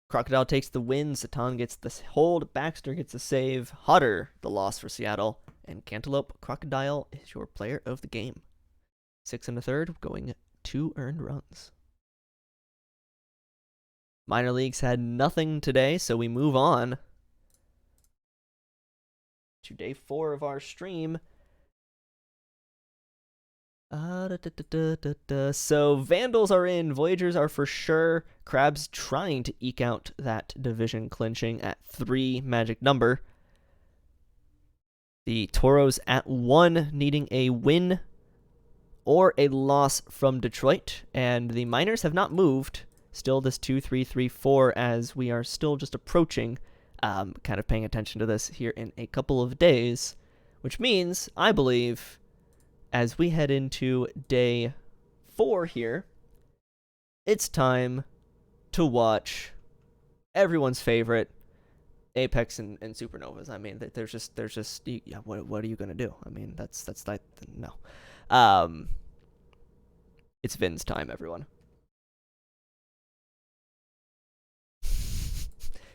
[SPEAKER 1] Crocodile takes the win. Satan gets the hold. Baxter gets the save. Hodder the loss for Seattle. And Cantaloupe Crocodile is your player of the game. 6 1/3, going 2 earned runs. Minor leagues had nothing today, so we move on to day 4 of our stream. So Vandals are in, Voyagers are for sure. Crabs trying to eke out that division clinching at 3 magic number. The Toros at 1, needing a win or a loss from Detroit. And the Miners have not moved. Still this 2-3-3-4 as we are still just approaching, kind of paying attention to this here in a couple of days. Which means, I believe, as we head into day 4 here, it's time to watch everyone's favorite Apex and Supernovas. I mean, there's just yeah, what are you gonna do? I mean, that's like, no. It's Vin's time, everyone.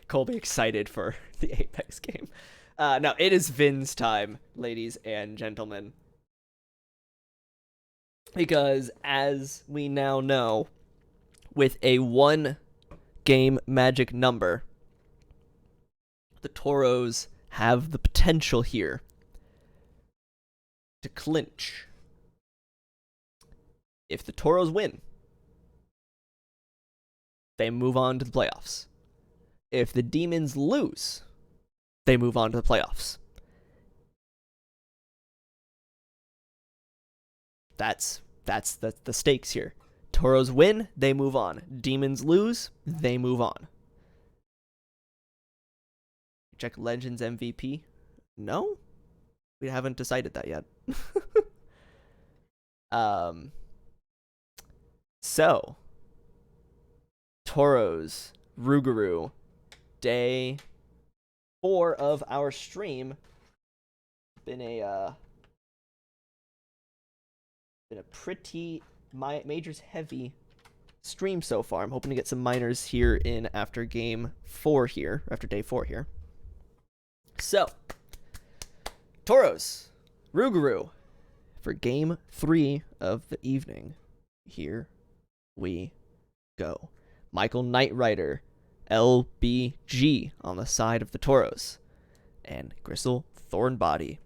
[SPEAKER 1] Colby excited for the Apex game. No, it is Vin's time, ladies and gentlemen. Because, as we now know, with a 1 game magic number, the Toros have the potential here to clinch. If the Toros win, they move on to the playoffs. If the Demons lose, they move on to the playoffs. That's the stakes here. Toros win, they move on. Demons lose, they move on. Check Legends MVP. No? We haven't decided that yet. So, Toros, Rougarou, day 4 of our stream. Been a pretty majors heavy stream so far. I'm hoping to get some minors here in after game 4 here, after day 4 here. So, Toros, Rougarou for game 3 of the evening. Here we go. Michael Knightrider, LBG on the side of the Toros, and Gristle Thornbody.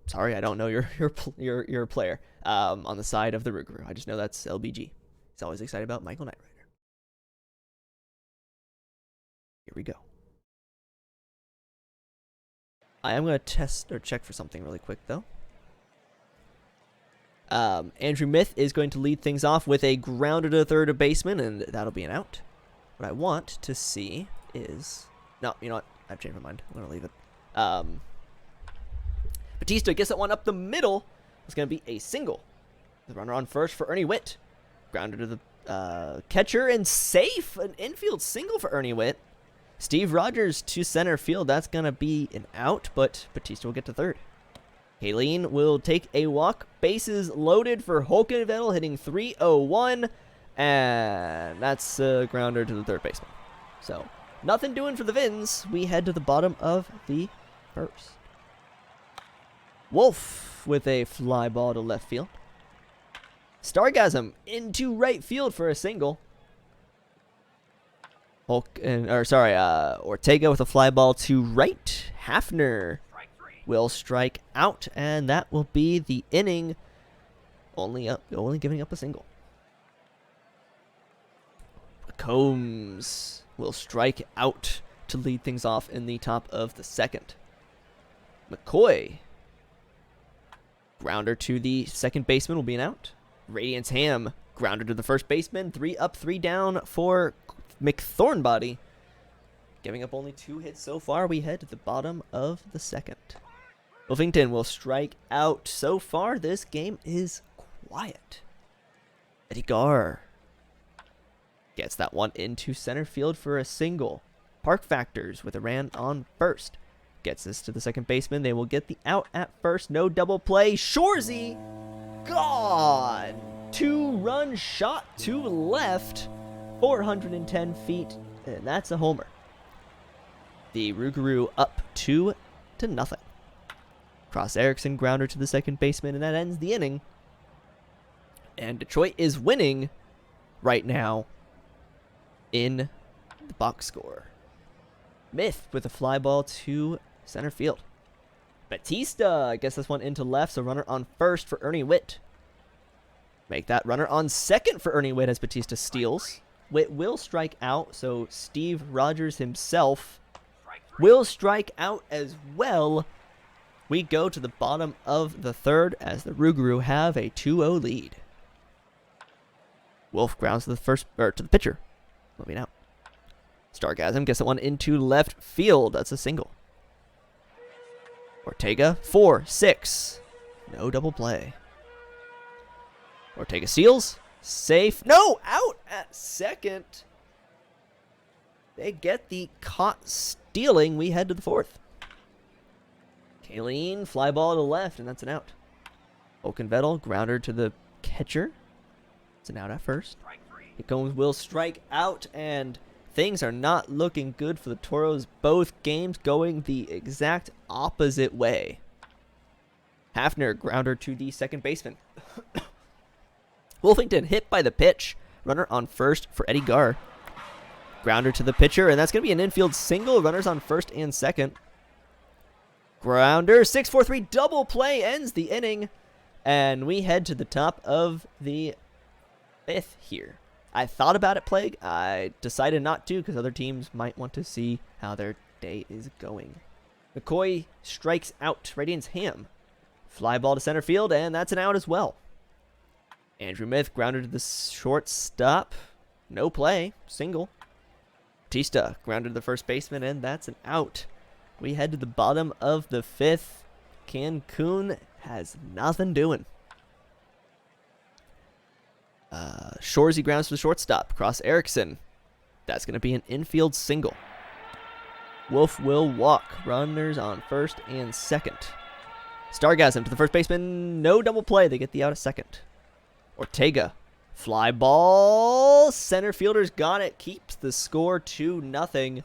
[SPEAKER 1] Sorry, I don't know your player. On the side of the Rougarou. I just know that's LBG. He's always excited about Michael Knightrider. Here we go. I am going to test or check for something really quick, though. Andrew Myth is going to lead things off with a grounder to third baseman, and that'll be an out. What I want to see is... No, you know what? I've changed my mind. I'm going to leave it. Batista gets that one up the middle. It's going to be a single. The runner on first for Ernie Whitt. Grounder to the catcher, and safe. An infield single for Ernie Whitt. Steve Rogers to center field. That's going to be an out, but Batista will get to third. Kayleen will take a walk. Bases loaded for Holkenvettel, hitting .301. And that's a grounder to the third baseman. So, nothing doing for the Vins. We head to the bottom of the first. Wolf with a fly ball to left field. Stargasm into right field for a single. Ortega with a fly ball to right. Hafner will strike out, and that will be the inning. Only giving up a single. Combs will strike out to lead things off in the top of the second. McCoy, grounder to the second baseman, will be an out. Radiance Ham, grounder to the first baseman. 3 up, 3 down for McThornbody. Giving up only 2 hits so far, we head to the bottom of the second. Wolfington will strike out. So far, this game is quiet. Eddie Garr gets that one into center field for a single. Park Factors with a ran on first. Gets this to the second baseman. They will get the out at first. No double play. Shorzy gone. 2-run shot to left. 410 feet. And that's a homer. The Rougarou up 2-0. Cross Erickson grounder to the second baseman, and that ends the inning. And Detroit is winning right now in the box score. Myth with a fly ball to center field. Batista gets this one into left, so runner on first for Ernie Whitt. Make that runner on second for Ernie Whitt as Batista steals. Whitt will strike out, so Steve Rogers himself will strike out as well. We go to the bottom of the third as the Rougarou have a 2-0 lead. Wolf grounds to the pitcher. Moving out. Stargasm gets that one into left field. That's a single. Ortega 4-6. No double play. Ortega steals. Safe. No, out at second. They get the caught stealing. We head to the fourth. Kayleen, fly ball to left, and that's an out. Holkenvettel, grounder to the catcher. It's an out at first. Combs will strike out, and things are not looking good for the Toros. Both games going the exact opposite way. Hafner, grounder to the second baseman. Wolfington hit by the pitch. Runner on first for Eddie Garr. Grounder to the pitcher, and that's going to be an infield single. Runners on first and second. Grounder, 6-4-3 double play ends the inning. And we head to the top of the 5th here. I thought about it, Plague. I decided not to because other teams might want to see how their day is going. McCoy strikes out. Radiance Ham. Fly ball to center field, and that's an out as well. Andrew Myth grounded to the shortstop. No play. Single. Batista grounded to the first baseman, and that's an out. We head to the bottom of the 5th. Cancun has nothing doing. Shorzy grounds to the shortstop. Cross Erickson. That's going to be an infield single. Wolf will walk. Runners on first and second. Stargasm to the first baseman. No double play. They get the out of second. Ortega. Fly ball. Center fielder's got it. Keeps the score 2-0.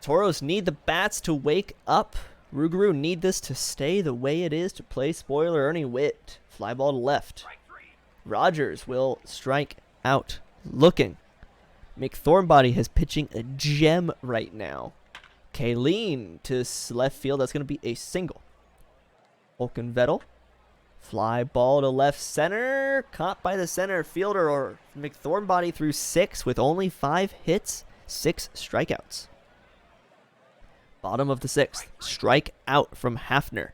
[SPEAKER 1] Toros need the bats to wake up. Rougarou need this to stay the way it is to play spoiler. Ernie Witt. Fly ball to left. Rogers will strike out. Looking. McThornbody is pitching a gem right now. Kayleen to left field. That's going to be a single. Olkenvettel. Fly ball to left center. Caught by the center fielder, or McThornbody through 6 with only 5 hits, 6 strikeouts. Bottom of the 6th. Strike out from Hafner.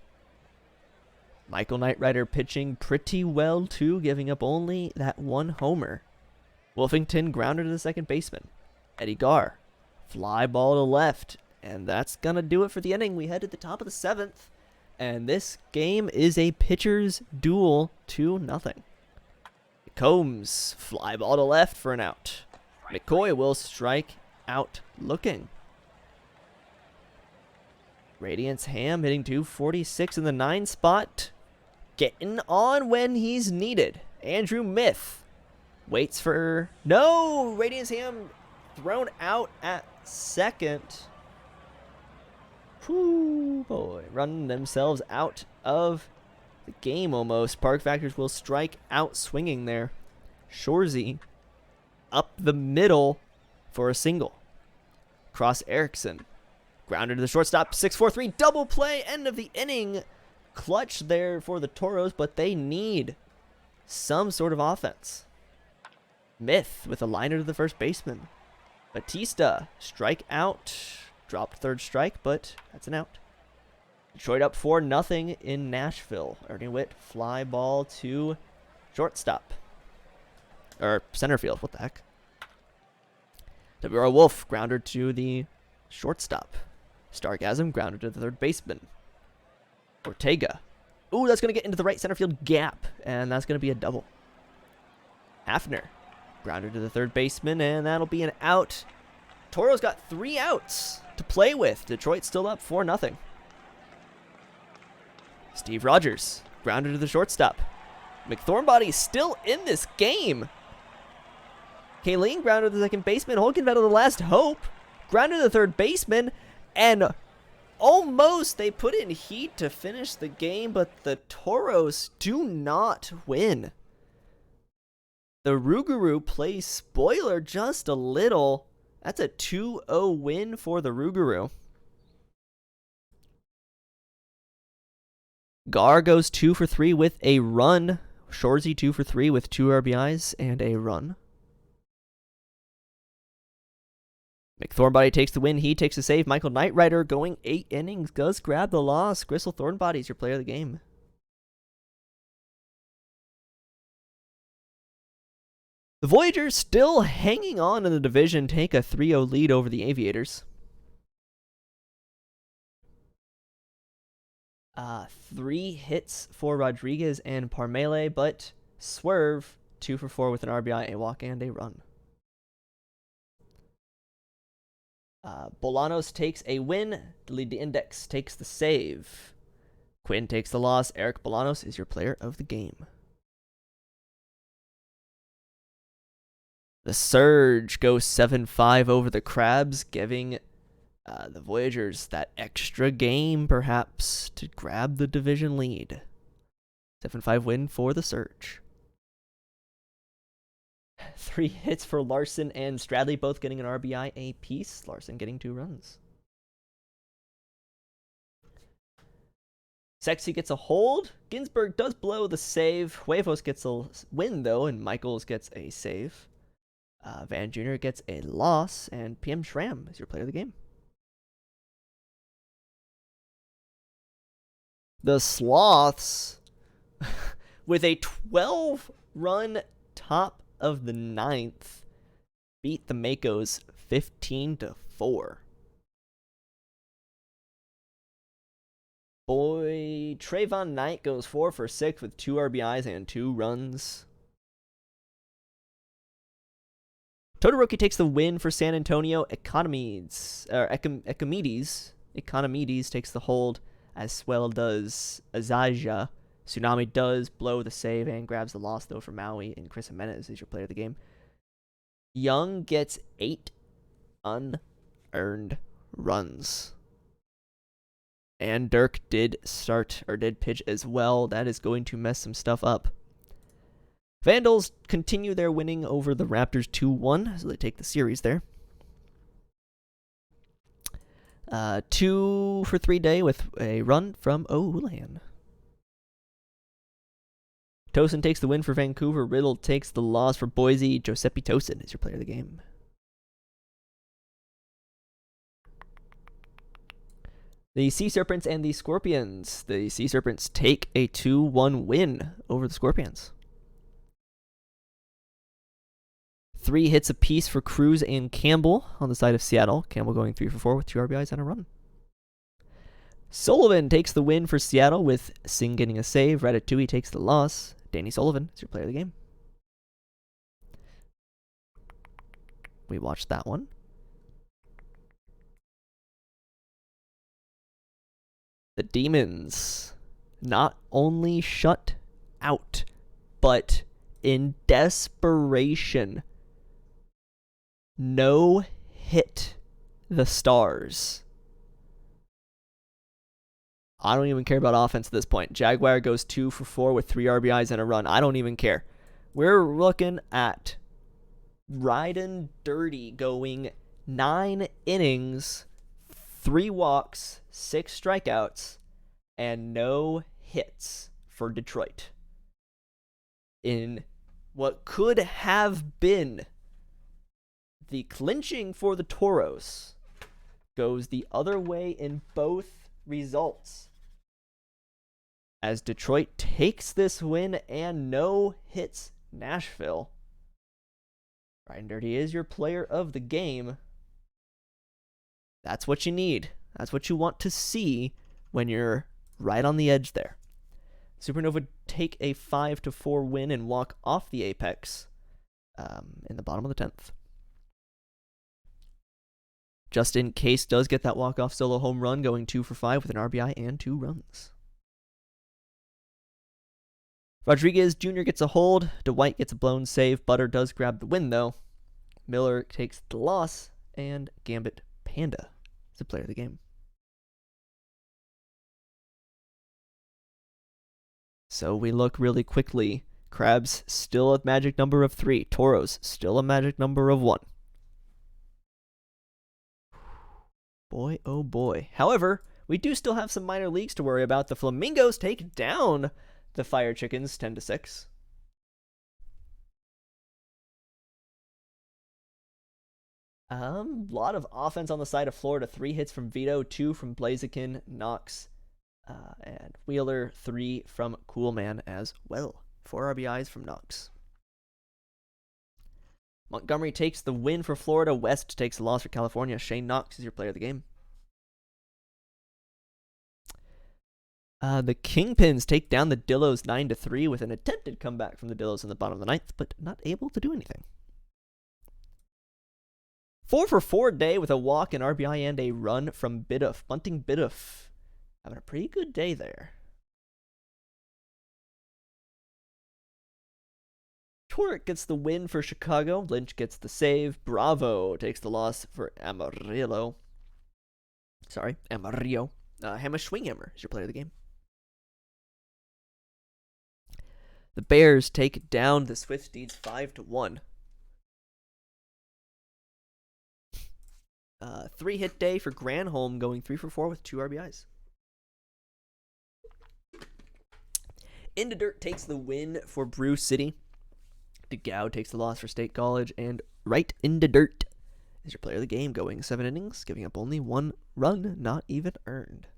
[SPEAKER 1] Michael Knightrider pitching pretty well too, giving up only that 1 homer. Wolfington grounded to the second baseman. Eddie Garr. Fly ball to left. And that's going to do it for the inning. We head to the top of the 7th. And this game is a pitcher's duel, 2-0. Combs. Fly ball to left for an out. McCoy will strike out looking. Radiance Ham hitting 246 in the 9 spot. Getting on when he's needed. Andrew Myth waits for... No! Radiance Ham thrown out at second. Whoo, boy. Running themselves out of the game almost. Park Factors will strike out swinging there. Shorzy up the middle for a single. Cross Erickson. Grounded to the shortstop. 6-4-3 double play. End of the inning. Clutch there for the Toros, but they need some sort of offense. Myth with a liner to the first baseman. Batista, strike out. Dropped third strike, but that's an out. Detroit up 4-0 in Nashville. Ernie Witt, fly ball to shortstop. Or center field, what the heck. W.R. Wolf, grounder to the shortstop. Stargasm, grounded to the third baseman. Ortega. Ooh, that's going to get into the right center field gap, and that's going to be a double. Hafner, grounded to the third baseman, and that'll be an out. Toros got 3 outs to play with. Detroit still up 4-0. Steve Rogers, grounded to the shortstop. McThornbody still in this game. Kayleen grounded to the second baseman. Holkenvettel the last hope. Grounded to the third baseman. And almost they put in heat to finish the game, but the Toros do not win. The Rougarou plays spoiler just a little. That's a 2-0 win for the Rougarou. Gar goes 2 for 3 with a run. Shorzy 2 for 3 with 2 RBIs and a run. McThornbody takes the win. He takes the save. Michael Knightrider going 8 innings does grab the loss. Gristle Thornbody is your player of the game. The Voyagers still hanging on in the division, take a 3-0 lead over the Aviators. 3 hits for Rodriguez and Parmele, but Swerve 2 for 4 with an RBI, a walk, and a run. Bolanos takes a win. Lead the index takes the save. Quinn takes the loss. Eric Bolanos is your player of the game. The Surge goes 7-5 over the Crabs, giving the Voyagers that extra game, perhaps, to grab the division lead. 7-5 win for the Surge. 3 hits for Larson and Stradley, both getting an RBI apiece. Larson getting 2 runs. Sexy gets a hold. Ginsburg does blow the save. Huevos gets a win, though, and Michaels gets a save. Van Jr. gets a loss, and PM Shram is your player of the game. The Sloths, with a 12-run top of the 9th, beat the Makos 15-4. Boy, Trayvon Knight goes 4 for 6 with 2 RBIs and 2 runs. Todoroki takes the win for San Antonio. Economides takes the hold, as well does Azaja. Tsunami does blow the save and grabs the loss, though, for Maui, and Chris Jimenez is your player of the game. Young gets 8 unearned runs. And Dirk did pitch as well. That is going to mess some stuff up. Vandals continue their winning over the Raptors 2-1, so they take the series there. 2 for 3 day with a run from O'Houlihan. Tosin takes the win for Vancouver. Riddle takes the loss for Boise. Giuseppe Tosin is your player of the game. The Sea Serpents and the Scorpions. The Sea Serpents take a 2-1 win over the Scorpions. 3 hits apiece for Cruz and Campbell on the side of Seattle. Campbell going 3 for 4 with 2 RBIs and a run. Sullivan takes the win for Seattle with Singh getting a save. Ratatouille takes the loss. Danny Sullivan is your player of the game. We watched that one. The Demons not only shut out, but in desperation, no hit the Stars. I don't even care about offense at this point. Jaguar goes 2 for 4 with 3 RBIs and a run. I don't even care. We're looking at Riding Dirty going 9 innings, 3 walks, 6 strikeouts, and no hits for Detroit. In what could have been the clinching for the Toros, goes the other way in both results, as Detroit takes this win and no hits Nashville. Riding Dirty is your player of the game. That's what you need. That's what you want to see when you're right on the edge there. Supernova take a 5-4 win and walk off the Apex in the bottom of the 10th. Justin Case does get that walk-off solo home run, going 2 for 5 with an RBI and 2 runs. Rodriguez Jr. gets a hold. Dwight gets a blown save. Butter does grab the win, though. Miller takes the loss, and Gambit Panda is the player of the game. So we look really quickly. Crabs still a magic number of 3. Toros still a magic number of 1. Boy, oh boy. However, we do still have some minor leagues to worry about. The Flamingos take down the Fire Chickens 10-6. Lot of offense on the side of Florida. 3 hits from Vito, 2 from Blaziken, Knox, and Wheeler, 3 from Coolman as well. 4 RBIs from Knox. Montgomery takes the win for Florida. West takes the loss for California. Shane Knox is your player of the game. The Kingpins take down the Dillos 9-3 with an attempted comeback from the Dillos in the bottom of the 9th, but not able to do anything. 4 for 4 day with a walk, an RBI, and a run from Biddulph. Bunting Biddulph having a pretty good day there. Torek gets the win for Chicago. Lynch gets the save. Bravo takes the loss for Amarillo. Amarillo. Hamish Swinghammer is your player of the game. The Bears take down the Swifties 5-1. 3-hit day for Granholm, going 3 for 4 with 2 RBIs. In the Dirt takes the win for Brew City. DeGao takes the loss for State College. And Right in the Dirt is your player of the game, going 7 innings, giving up only 1 run, not even earned.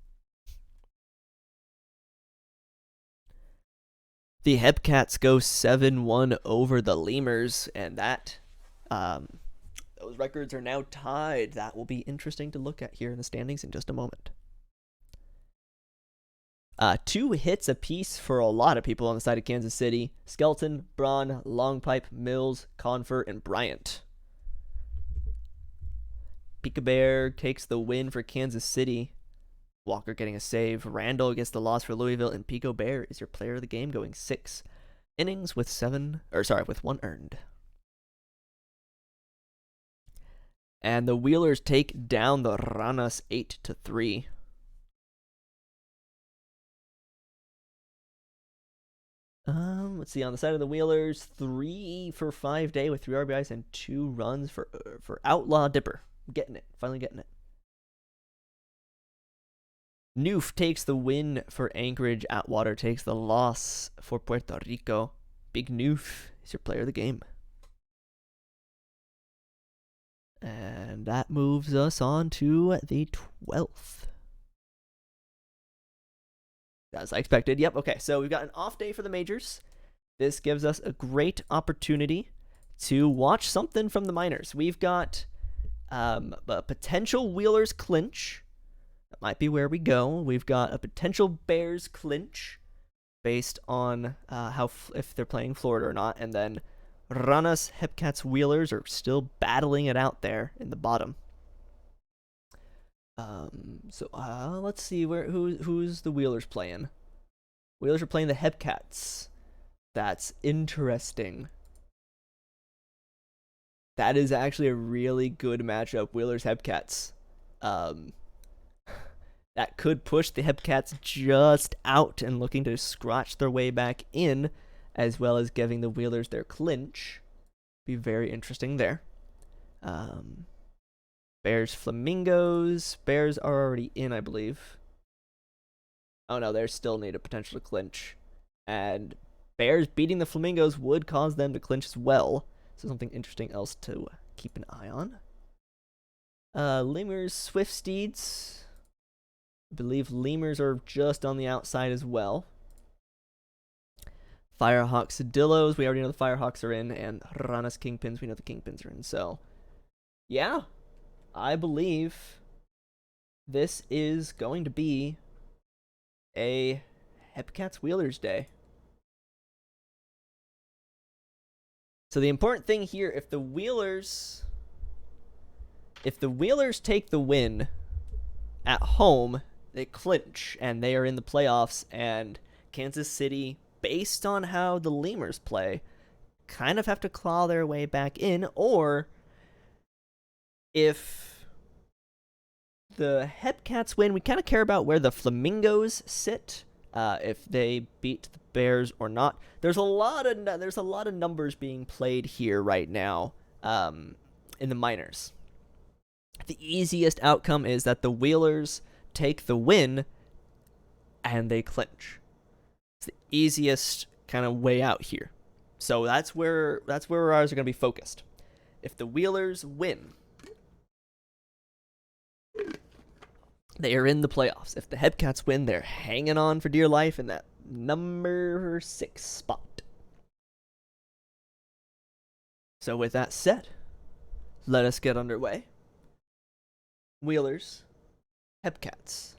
[SPEAKER 1] The Hebcats go 7-1 over the Lemurs, and that those records are now tied. That will be interesting to look at here in the standings in just a moment. 2 hits apiece for a lot of people on the side of Kansas City. Skelton, Braun, Longpipe, Mills, Confer, and Bryant. Peekabare takes the win for Kansas City. Walker getting a save. Randall gets the loss for Louisville, and Pico Bear is your player of the game, going 6 innings with 1 earned. And the Wheelers take down the Ranas 8-3. Let's see, on the side of the Wheelers, 3 for 5 day with 3 RBIs and 2 runs for Outlaw Dipper. Getting it, finally getting it. Noof takes the win for Anchorage. Atwater takes the loss for Puerto Rico. Big Noof is your player of the game. And that moves us on to the 12th. As I expected. Yep, okay. So we've got an off day for the majors. This gives us a great opportunity to watch something from the minors. We've got a potential Wheelers clinch. That might be where we go. We've got a potential Bears clinch based on if they're playing Florida or not. And then Ranas, Hebcats, Wheelers are still battling it out there in the bottom. Let's see who's the Wheelers playing. Wheelers are playing the Hebcats. That's interesting. That is actually a really good matchup, Wheelers Hebcats. That could push the Hebcats just out and looking to scratch their way back in, as well as giving the Wheelers their clinch. Be very interesting there. Bears Flamingos. Bears are already in, I believe. Oh no, they still need a potential to clinch. And Bears beating the Flamingos would cause them to clinch as well. So something interesting else to keep an eye on. Lemurs, Swift Steeds. I believe Lemurs are just on the outside as well. Firehawks, Sedillos. We already know the Firehawks are in. And Ranas Kingpins. We know the Kingpins are in. So, yeah. I believe this is going to be a Hebcats Wheelers day. So the important thing here, if the Wheelers take the win at home, they clinch and they are in the playoffs, and Kansas City, based on how the Lemurs play, kind of have to claw their way back in. Or if the Hebcats win, we kind of care about where the Flamingos sit, if they beat the Bears or not. There's a lot of numbers being played here right now in the minors. The easiest outcome is that the Wheelers take the win and they clinch. It's the easiest kind of way out here. So that's where our eyes are going to be focused. If the Wheelers win, they are in the playoffs. If the Hebcats win, they're hanging on for dear life in that number 6 spot. So with that said, let us get underway. Wheelers, Hebcats.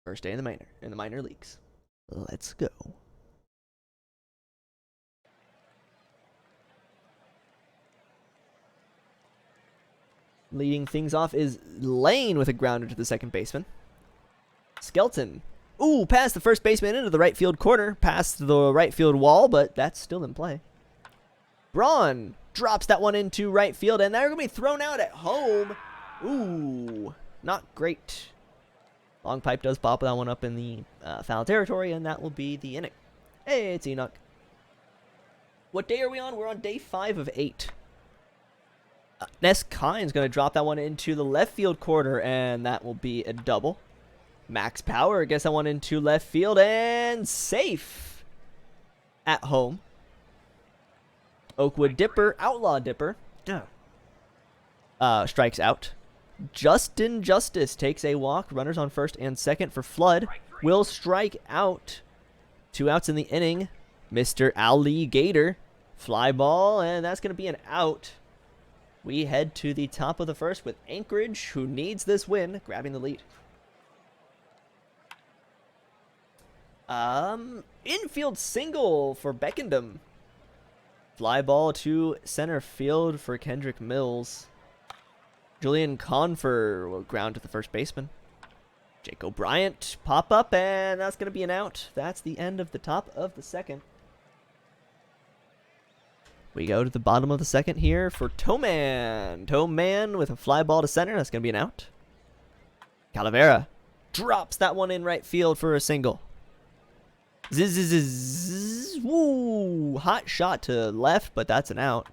[SPEAKER 1] First day in the minor leagues. Let's go. Leading things off is Lane with a grounder to the second baseman. Skelton. Ooh, past the first baseman into the right field corner. Past the right field wall, but that's still in play. Braun drops that one into right field, and they're going to be thrown out at home. Ooh, not great. Long Pipe does pop that one up in the foul territory, and that will be the inning. Hey, it's Enoch. What day are we on? We're on day 5 of 8. Ness Kine's going to drop that one into the left field corner, and that will be a double. Max Power gets that one into left field and safe at home. Oakwood Dipper, Outlaw Dipper, strikes out. Justin Justice takes a walk. Runners on first and second for Flood. Will strike out. 2 outs in the inning. Mr. Alligator. Fly ball, and that's going to be an out. We head to the top of the first with Anchorage, who needs this win, grabbing the lead. Infield single for Beckendam. Fly ball to center field for Kendrick Mills. Julian Confer will ground to the first baseman. Jake O'Bryant pop up, and that's going to be an out. That's the end of the top of the second. We go to the bottom of the second here for Toman. Toman with a fly ball to center. That's going to be an out. Calavera drops that one in right field for a single. Zzz, woo, hot shot to left, but that's an out.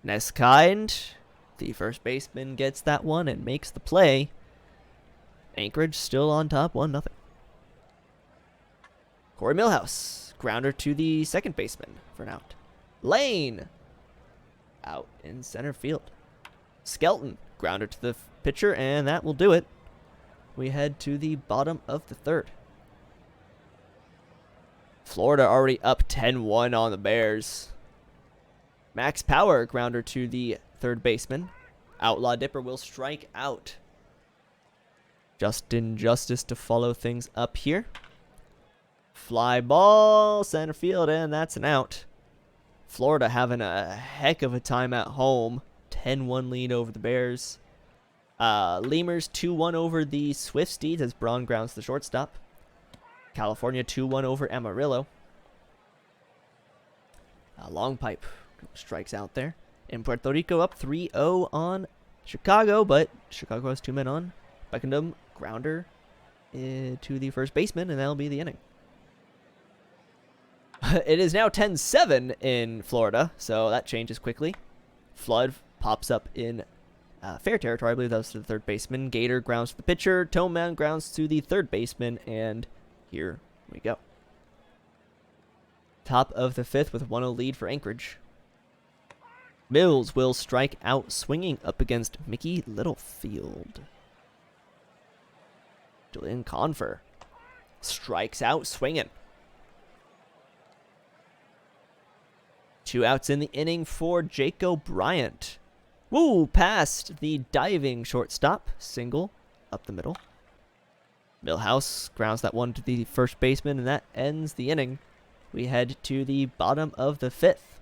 [SPEAKER 1] Neskind, the first baseman, gets that one and makes the play. Anchorage still on top, 1-0. Corey Millhouse, grounder to the second baseman for an out. Lane, out in center field. Skelton, grounder to the pitcher, and that will do it. We head to the bottom of the third. Florida already up 10-1 on the Bears. Max Power, grounder to the third baseman. Outlaw Dipper will strike out. Justin Justice to follow things up here. Fly ball, center field, and that's an out. Florida having a heck of a time at home. 10-1 lead over the Bears. Lemurs 2-1 over the Swift Steeds as Braun grounds the shortstop. California 2-1 over Amarillo. Long pipe strikes out there. In Puerto Rico up 3-0 on Chicago, but Chicago has 2 men on. Beckendam grounder to the first baseman, and that'll be the inning. It is now 10-7 in Florida, so that changes quickly. Flood pops up in fair territory. I believe that was to the third baseman. Gator grounds to the pitcher. Toman grounds to the third baseman, and here we go. Top of the fifth with 1-0 lead for Anchorage. Mills will strike out swinging up against Mickey Littlefield. Julian Confer strikes out swinging. 2 outs in the inning for Jake O'Bryant. Woo, past the diving shortstop. Single up the middle. Millhouse grounds that one to the first baseman, and that ends the inning. We head to the bottom of the fifth.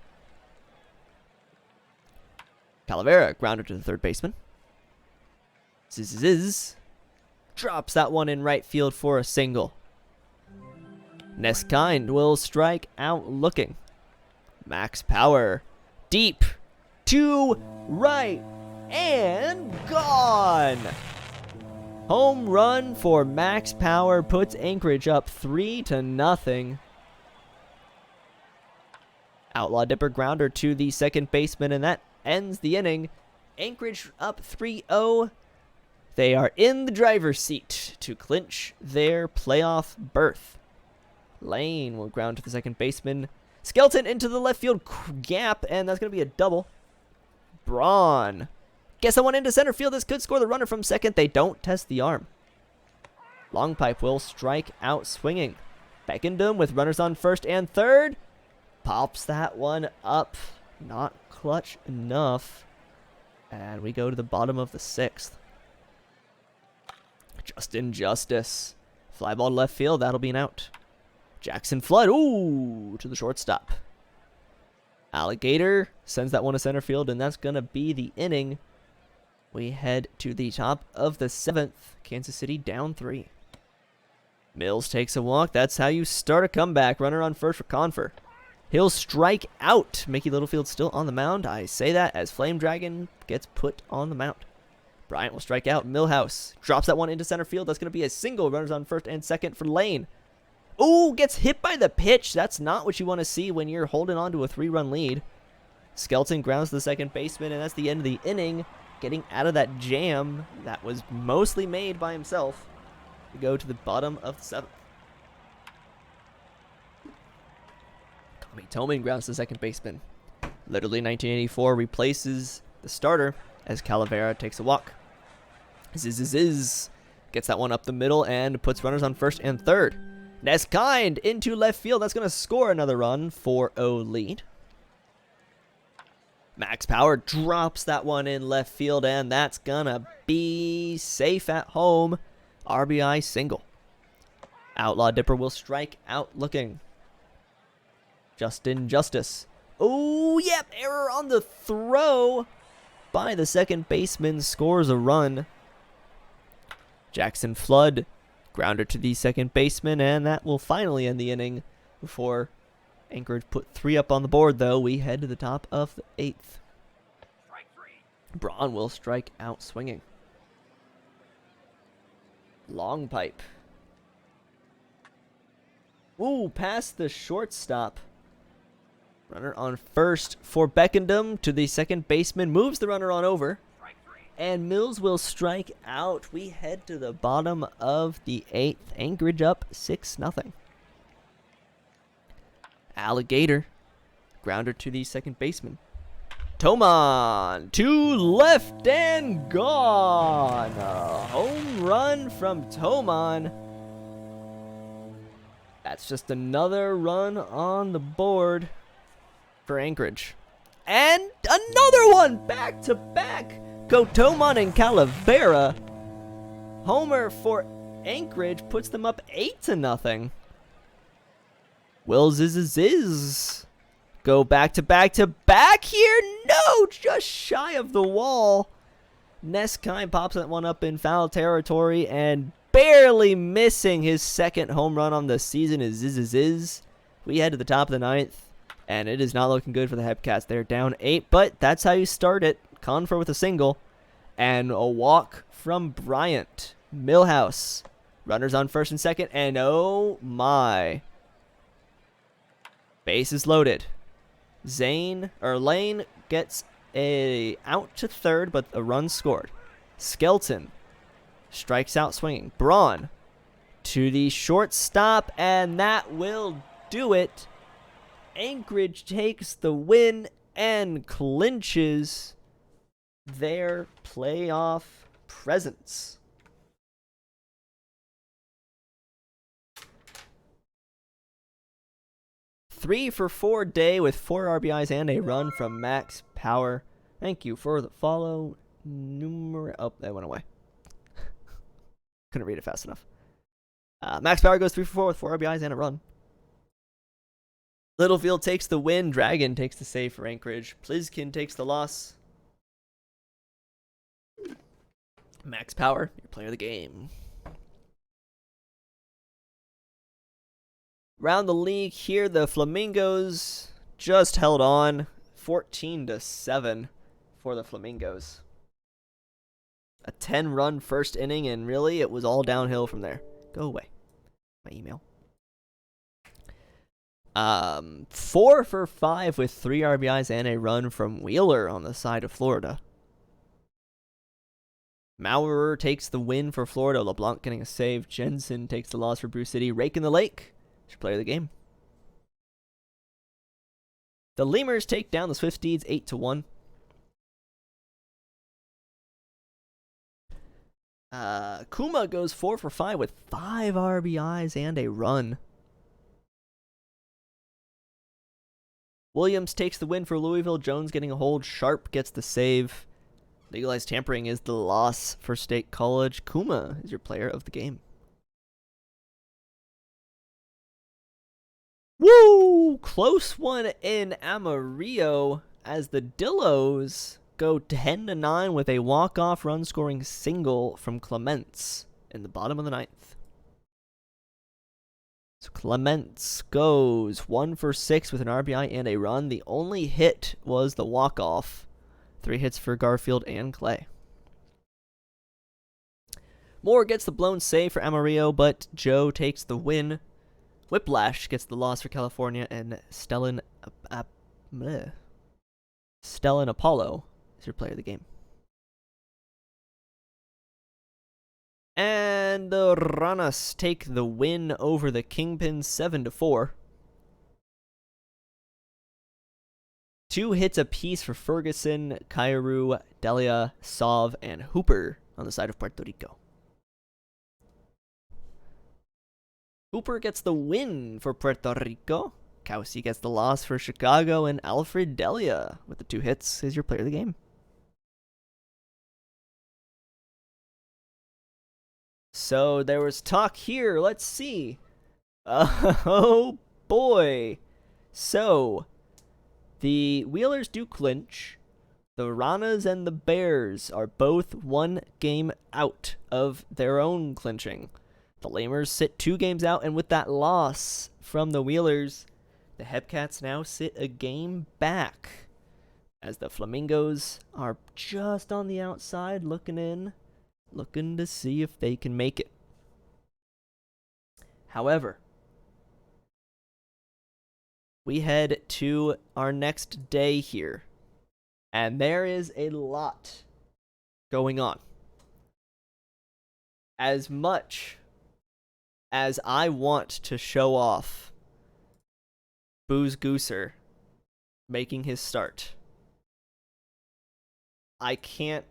[SPEAKER 1] Calavera grounded to the third baseman. Zzz, drops that one in right field for a single. Neskind will strike out looking. Max Power deep to right and gone. Home run for Max Power puts Anchorage up 3-0. Outlaw Dipper grounder to the second baseman, and that ends the inning. Anchorage up 3-0. They are in the driver's seat to clinch their playoff berth. Lane will ground to the second baseman. Skelton into the left field gap, and that's going to be a double. Braun gets someone into center field. This could score the runner from second. They don't test the arm. Long pipe will strike out swinging. Beckendam with runners on first and third. Pops that one up. Not clutch enough. And we go to the bottom of the sixth. Justin Justice. Fly ball to left field. That'll be an out. Jackson Flood. Ooh, to the shortstop. Alligator sends that one to center field, and that's going to be the inning. We head to the top of the seventh. Kansas City down 3. Mills takes a walk. That's how you start a comeback. Runner on first for Confer. He'll strike out. Mickey Littlefield still on the mound. I say that as Flame Dragon gets put on the mound. Bryant will strike out. Millhouse drops that one into center field. That's going to be a single. Runners on first and second for Lane. Ooh, gets hit by the pitch. That's not what you want to see when you're holding on to a 3-run lead. Skelton grounds the second baseman, and that's the end of the inning. Getting out of that jam that was mostly made by himself. We go to the bottom of the 7th. Tommy Tillman grounds the second baseman. Literally 1984 replaces the starter as Calavera takes a walk. Ziz gets that one up the middle and puts runners on first and third. Neskind into left field. That's going to score another run, 4-0 lead. Max Power drops that one in left field, and that's going to be safe at home. RBI single. Outlaw Dipper will strike out looking. Justin Justice. Oh, yep, error on the throw by the second baseman, scores a run. Jackson Flood, grounder to the second baseman, and that will finally end the inning before Anchorage put 3 up on the board, though. We head to the top of the 8th. Braun will strike out swinging. Long pipe. Ooh, past the shortstop. Runner on first for Beckendom to the second baseman. Moves the runner on over. And Mills will strike out. We head to the bottom of the 8th. Anchorage up 6-0. Alligator. Grounder to the second baseman. Toman to left and gone. A home run from Toman. That's just another run on the board for Anchorage. And another one back to back. Go Toman and Calavera. Homer for Anchorage puts them up 8-0. Will Ziz go back to back to back here? No, just shy of the wall. Neskind pops that one up in foul territory, and barely missing his second home run on the season is Ziz. We head to the top of the 9th, and it is not looking good for the Hepcats. They're down 8, but that's how you start it. Confer with a single, and a walk from Bryant. Millhouse, runners on first and second, and oh my. Bases loaded. Lane gets a out to third, but a run scored. Skelton strikes out swinging. Braun to the shortstop, and that will do it. Anchorage takes the win and clinches their playoff presence. Three for 4 day with 4 RBIs and a run from Max Power. Thank you for the follow. Oh, that went away. Couldn't read it fast enough. Max Power goes 3 for 4 with 4 RBIs and a run. Littlefield takes the win. Dragon takes the save for Anchorage. Plizkin takes the loss. Max Power, your player of the game. Round the league here, the Flamingos just held on 14-7 for the Flamingos. A 10-run first inning, and really it was all downhill from there. Go away. My email. 4 for 5 with 3 RBIs and a run from Wheeler on the side of Florida. Maurer takes the win for Florida. LeBlanc getting a save. Jensen takes the loss for Brew City. Rake in the Lake. Player of the game. The Lemurs take down the Swift Steeds 8-1. Kuma goes 4 for 5 with 5 RBIs and a run. Williams takes the win for Louisville. Jones getting a hold. Sharp gets the save. Legalized tampering is the loss for State College. Kuma is your player of the game. Woo! Close one in Amarillo as the Dillos go 10-9 with a walk-off run-scoring single from Clements in the bottom of the 9th. So Clements goes 1 for 6 with an RBI and a run. The only hit was the walk-off. 3 hits for Garfield and Clay. Moore gets the blown save for Amarillo, but Joe takes the win. Whiplash gets the loss for California, and Stellan Apollo is your player of the game. And And the Ranas take the win over the Kingpins 7-4. 2 hits apiece for Ferguson, Kairu, Delia, Sov, and Hooper on the side of Puerto Rico. Hooper gets the win for Puerto Rico. Kausi gets the loss for Chicago, and Alfred Delia with the 2 hits is your player of the game. So there was talk here. Let's see. Oh boy. So the Wheelers do clinch. The Ranas and the Bears are both 1 game out of their own clinching. The Lamers sit 2 games out, and with that loss from the Wheelers, the Hepcats now sit a game back, as the Flamingos are just on the outside looking in, looking to see if they can make it. However, we head to our next day here, and there is a lot going on. As much as I want to show off Booze Gooser making his start, I can't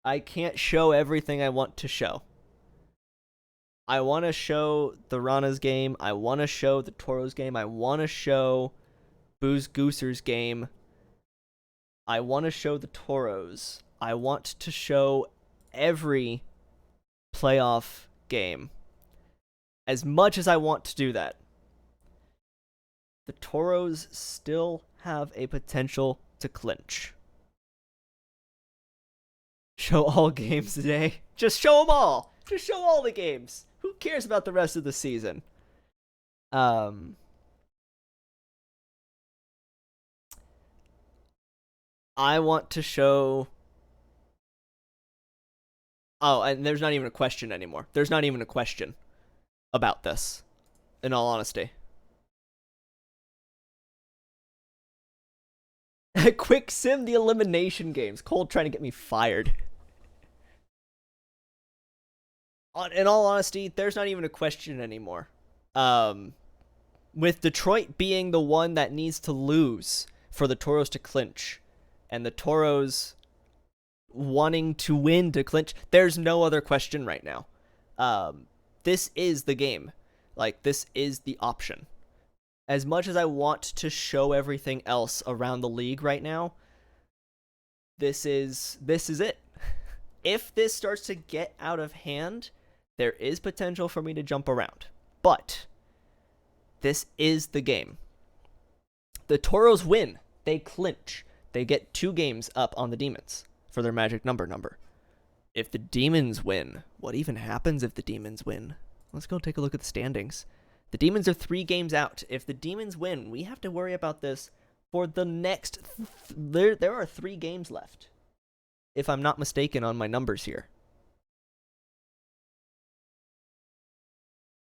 [SPEAKER 1] I can't show everything I want to show. I want to show the Ranas game. I want to show the Toros game. I want to show Booze Gooser's game. I want to show the Toros. I want to show every playoff game. As much as I want to do that, the Toros still have a potential to clinch. Show all games today. Just show them all. Just show all the games. Who cares about the rest of the season? I want to show... Oh, and there's not even a question anymore. There's not even a question about this, in all honesty. Quick sim the elimination games. Cole trying to get me fired. In all honesty, there's not even a question anymore. With Detroit being the one that needs to lose for the Toros to clinch, and the Toros wanting to win to clinch, there's no other question right now. This is the game. Like, this is the option. As much as I want to show everything else around the league right now, this is it. If this starts to get out of hand, there is potential for me to jump around. But this is the game. The Toros win. They clinch. They get 2 games up on the Demons for their magic number. If the Demons win, what even happens if the Demons win? Let's go take a look at the standings. The Demons are 3 games out. If the Demons win, we have to worry about this for the next... There are 3 games left, if I'm not mistaken on my numbers here.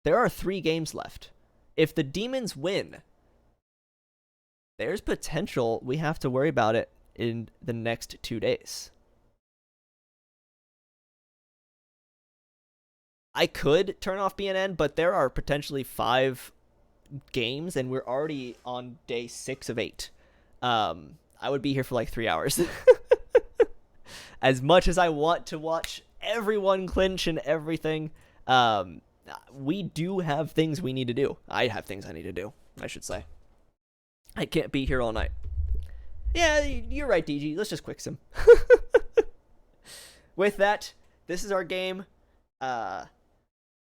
[SPEAKER 1] There are 3 games left. If the Demons win, there's potential we have to worry about it in the next 2 days. I could turn off BNN, but there are potentially 5 games, and we're already on day 6 of 8. I would be here for like 3 hours. As much as I want to watch everyone clinch and everything, we do have things we need to do. I have things I need to do, I should say. I can't be here all night. Yeah, you're right, DG. Let's just quick sim. With that, this is our game.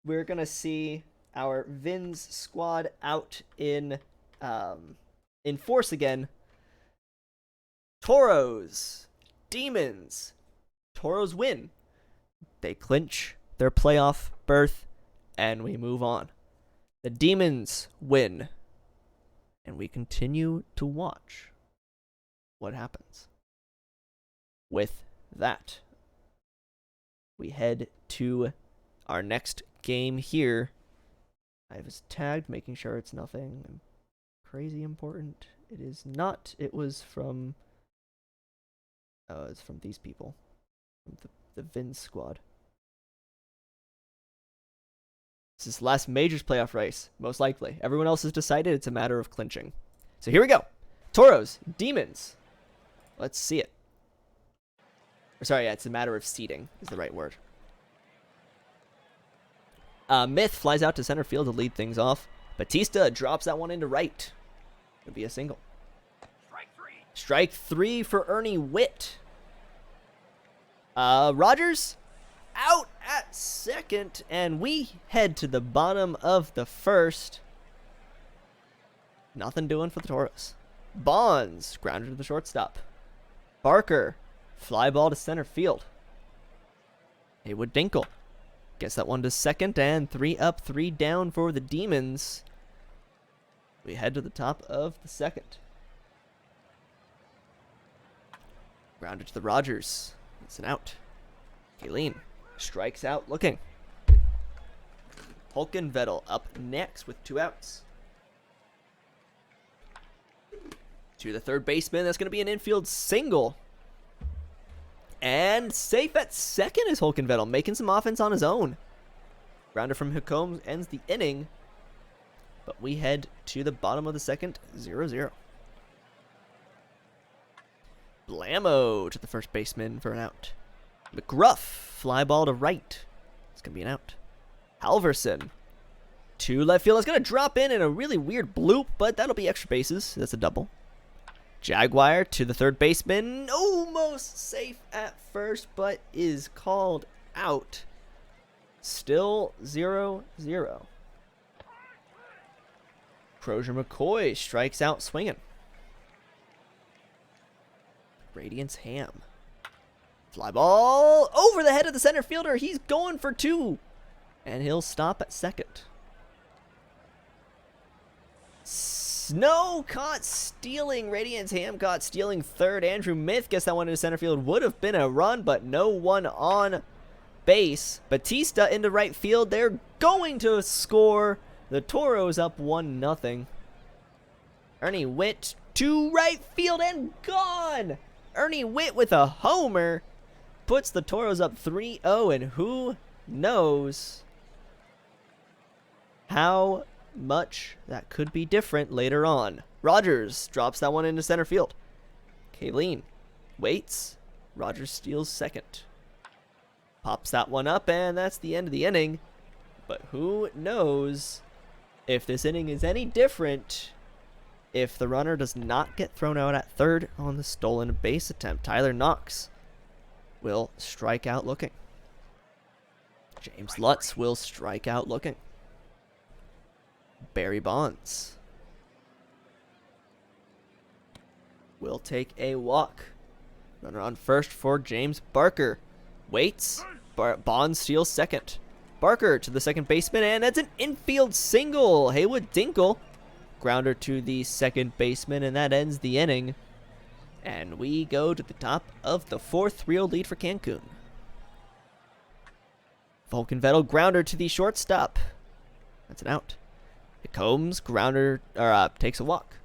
[SPEAKER 1] We're going to see our Vins squad out in force again. Toros, Demons. Toros win. They clinch their playoff berth, and we move on. The Demons win, and we continue to watch what happens. With that, we head to our next game here. I was tagged, making sure it's nothing crazy important. It is not. It was from... it's from these people. From the Vins squad. This is the last Majors playoff race, most likely. Everyone else has decided it's a matter of clinching. So here we go. Toros, Demons. Let's see it. Or sorry, yeah, it's a matter of seeding is the right word. Myth flies out to center field to lead things off. Batista drops that one into right. It'll be a single. Strike three for Ernie Whitt. Rogers out at second, and we head to the bottom of the first. Nothing doing for the Toros. Bonds grounded to the shortstop. Barker, fly ball to center field. Haywood Dinkle gets that one to second, and 3 up, 3 down for the Demons. We head to the top of the second. Grounded to the Rogers. It's an out. Kaline strikes out looking. Hulkenvettel up next with 2 outs. To the third baseman. That's going to be an infield single. And safe at second is Hulkenvettel, making some offense on his own. Grounder from Hickomes ends the inning. But we head to the bottom of the second, 0-0. Blammo to the first baseman for an out. McGruff, fly ball to right. It's going to be an out. Halverson to left field. It's going to drop in a really weird bloop, but that'll be extra bases. That's a double. Jaguar to the third baseman. Almost safe at first, but is called out. Still 0-0. Crozier McCoy strikes out swinging. Radiance Ham. Fly ball over the head of the center fielder. He's going for 2. And he'll stop at second. Snow caught stealing. Radiance Ham caught stealing third. Andrew Myth gets that one into center field. Would have been a run, but no one on base. Batista into right field. They're going to score. The Toros up 1-0. Ernie Whitt to right field and gone. Ernie Whitt with a homer puts the Toros up 3-0, and who knows how much that could be different later on. Rogers drops that one into center field. Kaline waits. Rogers steals second. Pops that one up, and that's the end of the inning. But who knows if this inning is any different if the runner does not get thrown out at third on the stolen base attempt. Tyler Knox will strike out looking. James Lutz will strike out looking. Barry Bonds will take a walk. Runner on first for James Barker. Waits. Bonds steals second. Barker to the second baseman, and that's an infield single. Haywood Dinkle. Grounder to the second baseman, and that ends the inning. And we go to the top of the fourth. 3-0 lead for Cancun. Hulkenvettel grounder to the shortstop. That's an out. Combs grounder takes a walk.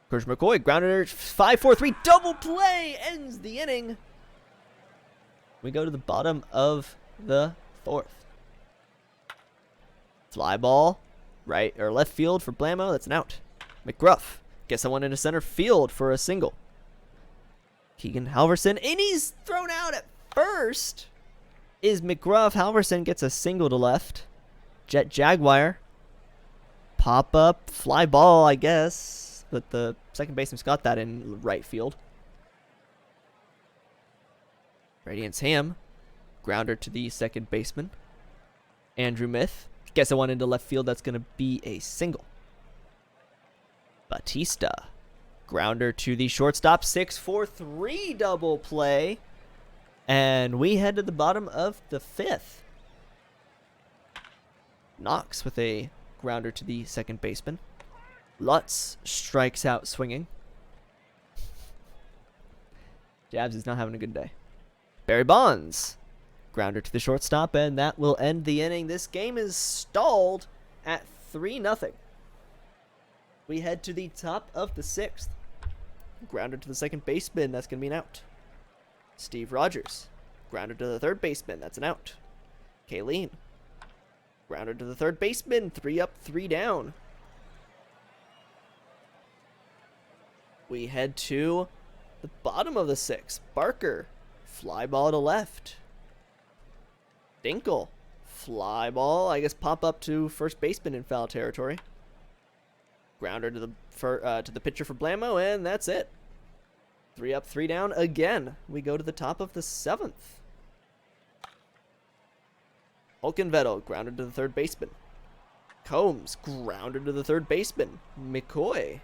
[SPEAKER 1] Crozier McCoy grounder 5-4-3 double play ends the inning. We go to the bottom of the fourth. Fly ball right or left field for Blammo. That's an out. McGruff gets someone into center field for a single. Keegan Halverson, and he's thrown out at first. Is McGruff. Halverson gets a single to left. Jet Jaguar. Pop up, fly ball, I guess. But the second baseman's got that in right field. Radiance Ham. Grounder to the second baseman. Andrew Myth gets the one into left field. That's going to be a single. Batista. Grounder to the shortstop. 6-4-3 double play. And we head to the bottom of the fifth. Knox with a grounder to the second baseman. Lutz strikes out swinging. Jabs is not having a good day. Barry Bonds. Grounder to the shortstop, and that will end the inning. This game is stalled at 3-0. We head to the top of the sixth. Grounder to the second baseman. That's going to be an out. Steve Rogers. Grounder to the third baseman. That's an out. Kaline. Grounded to the third baseman. 3 up, 3 down. We head to the bottom of the 6th. Barker. Fly ball to left. Dinkle. Fly ball. I guess pop up to first baseman in foul territory. Grounder to the pitcher for Blammo, and that's it. 3 up, 3 down again. We go to the top of the 7th. Hulkenvettel, grounded to the third baseman. Combs, grounded to the third baseman. McCoy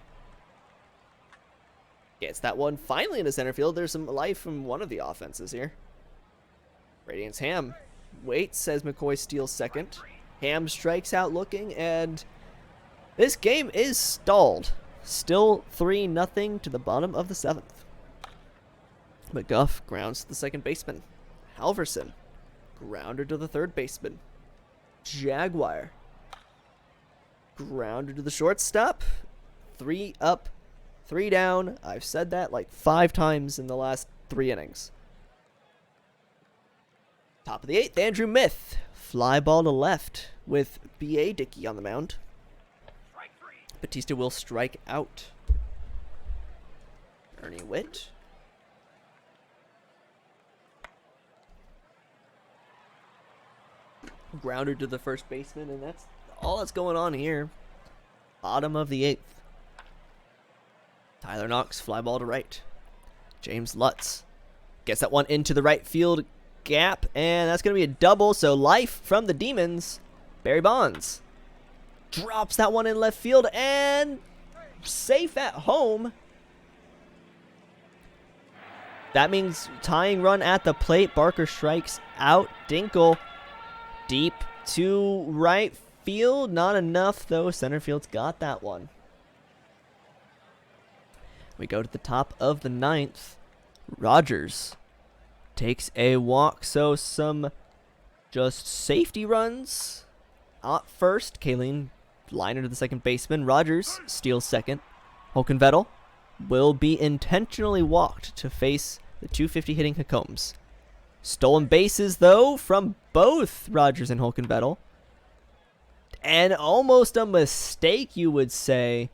[SPEAKER 1] gets that one finally into center field. There's some life from one of the offenses here. Radiance Ham waits as McCoy steals second. Ham strikes out looking, and this game is stalled. Still 3-0 to the bottom of the 7th. McGuff grounds to the second baseman. Halverson, grounder to the third baseman. Jaguar, grounder to the shortstop. 3 up, 3 down. I've said that like 5 times in the last 3 innings. Top of the 8th, Andrew Myth. Fly ball to left with B.A. Dickey on the mound. Batista will strike out. Ernie Witt. Grounded to the first baseman, and that's all that's going on here. Bottom of the 8th. Tyler Knox, fly ball to right. James Lutz gets that one into the right field gap, and that's going to be a double, so life from the Demons. Barry Bonds drops that one in left field, and safe at home. That means tying run at the plate. Barker strikes out. Dinkle deep to right field. Not enough, though. Center field's got that one. We go to the top of the 9th. Rogers takes a walk, so some just safety runs. At first, Kayleen liner to the second baseman. Rogers steals second. Hulkenvettel will be intentionally walked to face the 250 hitting Combs. Stolen bases, though, from both Rogers and Hulkenvettel. And almost a mistake, you would say,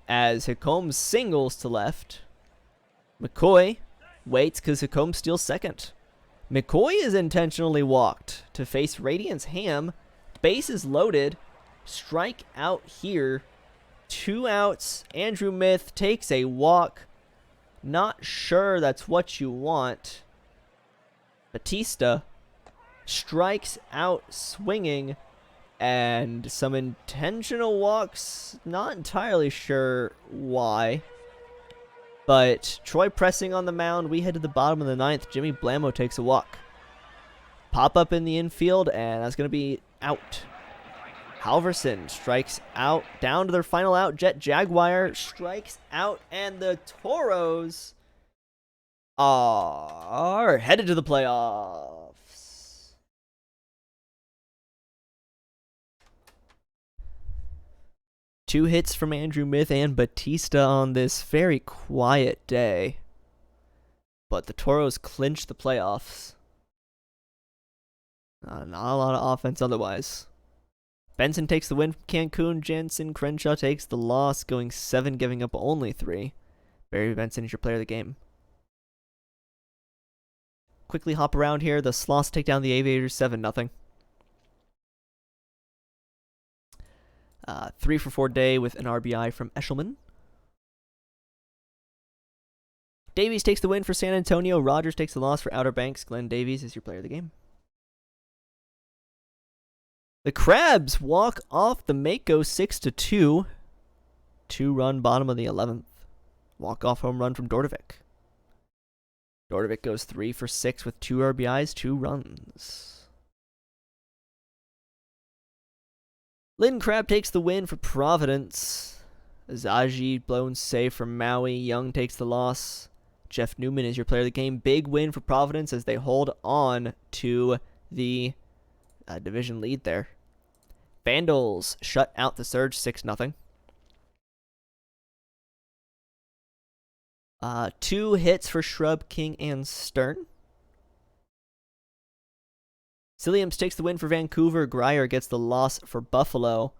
[SPEAKER 1] as Combs singles to left. McCoy waits because Combs steals second. McCoy is intentionally walked to face Radiance Ham. Bases loaded. Strike out here. 2 outs. Andrew Myth takes a walk. Not sure that's what you want. Batista strikes out swinging, and some intentional walks. Not entirely sure why. But Troy pressing on the mound. We head to the bottom of the 9th. Jimmy Blammo takes a walk. Pop up in the infield, and that's going to be out. Halverson strikes out. Down to their final out. Jet Jaguar strikes out, and the Toros are headed to the playoffs. Two hits from Andrew Myth and Batista on this very quiet day. But the Toros clinch the playoffs. Not a lot of offense otherwise. Benson takes the win from Cancun. Jansen Crenshaw takes the loss, going 7, giving up only 3. Barry Benson is your player of the game. Quickly hop around here. The Sloths take down the Aviators 7-0. 3 for 4 day with an RBI from Eshelman. Davies takes the win for San Antonio. Rogers takes the loss for Outer Banks. Glenn Davies is your player of the game. The Crabs walk off the Mako 6-2. 2-run bottom of the 11th. Walk-off home run from Dordovic. Dordovic goes 3 for 6 with 2 RBIs, 2 runs. Lynn Crab takes the win for Providence. Azaji blown save from Maui. Young takes the loss. Jeff Newman is your player of the game. Big win for Providence as they hold on to the division lead there. Vandals shut out the Surge 6-0. 2 hits for Shrub, King, and Stern. Silliams takes the win for Vancouver. Grier gets the loss for Buffalo.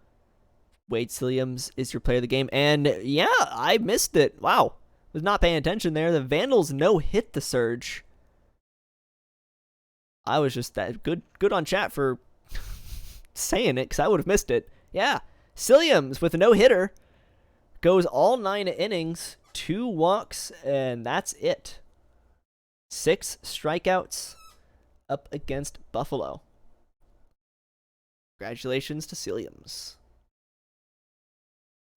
[SPEAKER 1] Wade Silliams is your player of the game. And yeah, I missed it. Wow. Was not paying attention there. The Vandals no-hit the Surge. I was just that good on chat for saying it, because I would have missed it. Yeah. Silliams with a no-hitter. Goes all 9 innings, 2 walks, and that's it. 6 strikeouts up against Buffalo. Congratulations to Silliams.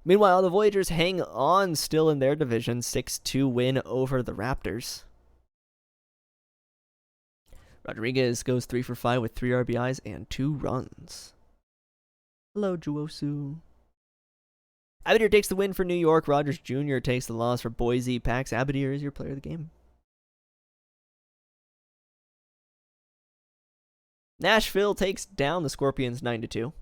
[SPEAKER 1] Meanwhile, the Voyagers hang on still in their division, 6-2 win over the Raptors. Rodriguez goes 3 for 5 with 3 RBIs and 2 runs. Hello, Juosu. Abadir takes the win for New York. Rogers Jr. takes the loss for Boise. Pax Abadir is your player of the game. Nashville takes down the Scorpions 9-2.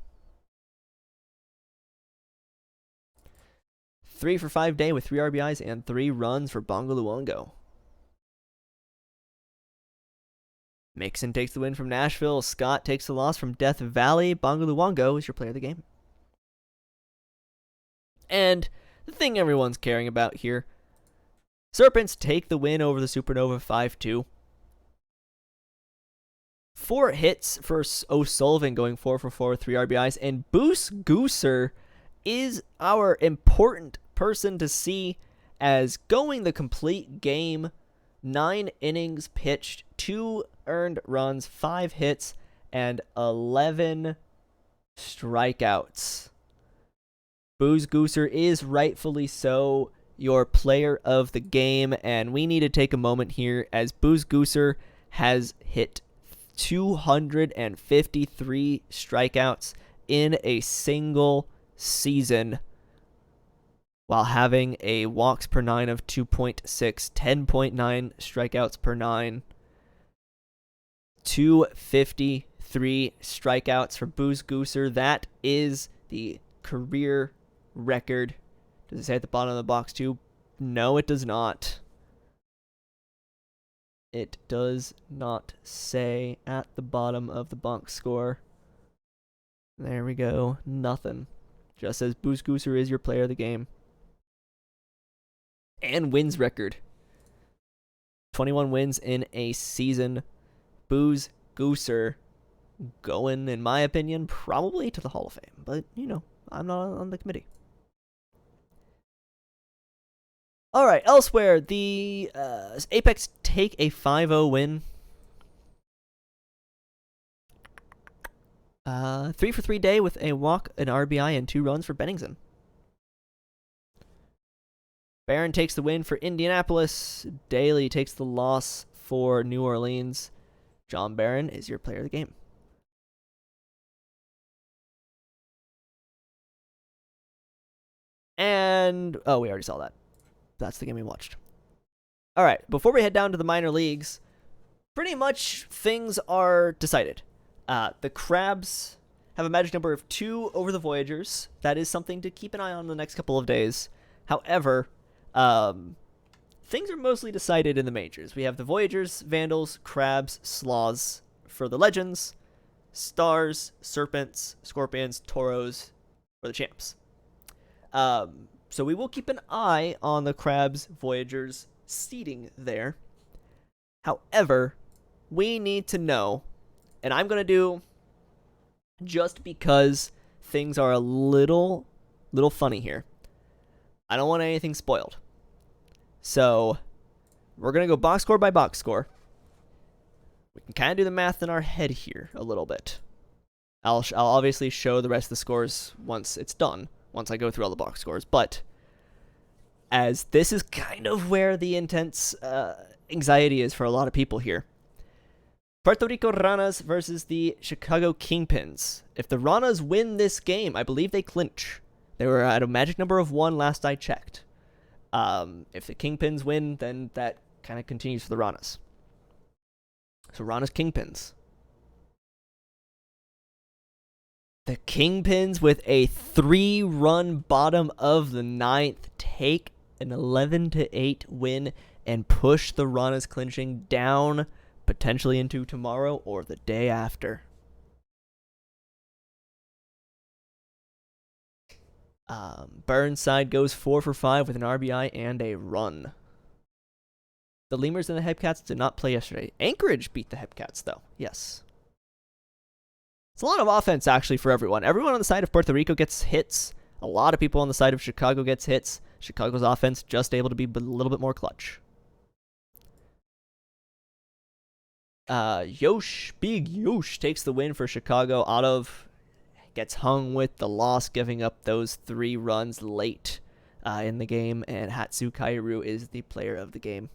[SPEAKER 1] 3 for 5 day with 3 RBIs and 3 runs for Bongo Luongo. Mixon takes the win from Nashville. Scott takes the loss from Death Valley. Bongo Luongo is your player of the game. And the thing everyone's caring about here, Serpents take the win over the Supernova 5-2. 4 hits for O'Sullivan, going 4 for 4 with 3 RBIs. And Boos Gooser is our important person to see, as going the complete game, 9 innings pitched, 2 earned runs, 5 hits, and 11 strikeouts. Boos Gooser is rightfully so your player of the game, and we need to take a moment here, as Boos Gooser has hit 253 strikeouts in a single season, while having a walks per 9 of 2.6, 10.9 strikeouts per 9, 253 strikeouts for Boos Gooser. That is the career record. Does it say at the bottom of the box too? No, it does not. It does not say at the bottom of the box score. There we go. Nothing. Just says Boos Gooser is your player of the game. And wins record. 21 wins in a season. Boos Gooser going, in my opinion, probably to the Hall of Fame. But, you know, I'm not on the committee. All right, elsewhere, the Apex take a 5-0 win. 3 for 3 day with a walk, an RBI, and 2 runs for Bennington. Barron takes the win for Indianapolis. Daly takes the loss for New Orleans. John Barron is your player of the game. And, oh, we already saw that. That's the game we watched. All right, before we head down to the minor leagues, pretty much things are decided. The Crabs have a magic number of 2 over the Voyagers. That is something to keep an eye on the next couple of days. However, things are mostly decided in the majors. We have the Voyagers, Vandals, Crabs, Sloths for the Legends, Stars, Serpents, Scorpions, Toros for the champs. So we will keep an eye on the Crabs, Voyagers seeding there. However, we need to know, and I'm going to do, just because things are a little funny here, I don't want anything spoiled. So we're going to go box score by box score. We can kind of do the math in our head here a little bit. I'll obviously show the rest of the scores once it's done, once I go through all the box scores. But as this is kind of where the intense anxiety is for a lot of people here. Puerto Rico Ranas versus the Chicago Kingpins. If the Ranas win this game, I believe they clinch. They were at a magic number of 1 last I checked. If the Kingpins win, then that kind of continues for the Ranas. So Ranas Kingpins. The Kingpins, with a 3-run bottom of the 9th, take an 11-8 win and push the Ranas clinching down, potentially into tomorrow or the day after. Burnside goes 4 for 5 with an RBI and a run. The Lemurs and the Hepcats did not play yesterday. Anchorage beat the Hepcats, though. Yes. It's a lot of offense, actually, for everyone. Everyone on the side of Puerto Rico gets hits. A lot of people on the side of Chicago gets hits. Chicago's offense just able to be a little bit more clutch. Big Yosh takes the win for Chicago. Ottov gets hung with the loss, giving up those 3 runs late in the game, and Hatsu Kairu is the player of the game.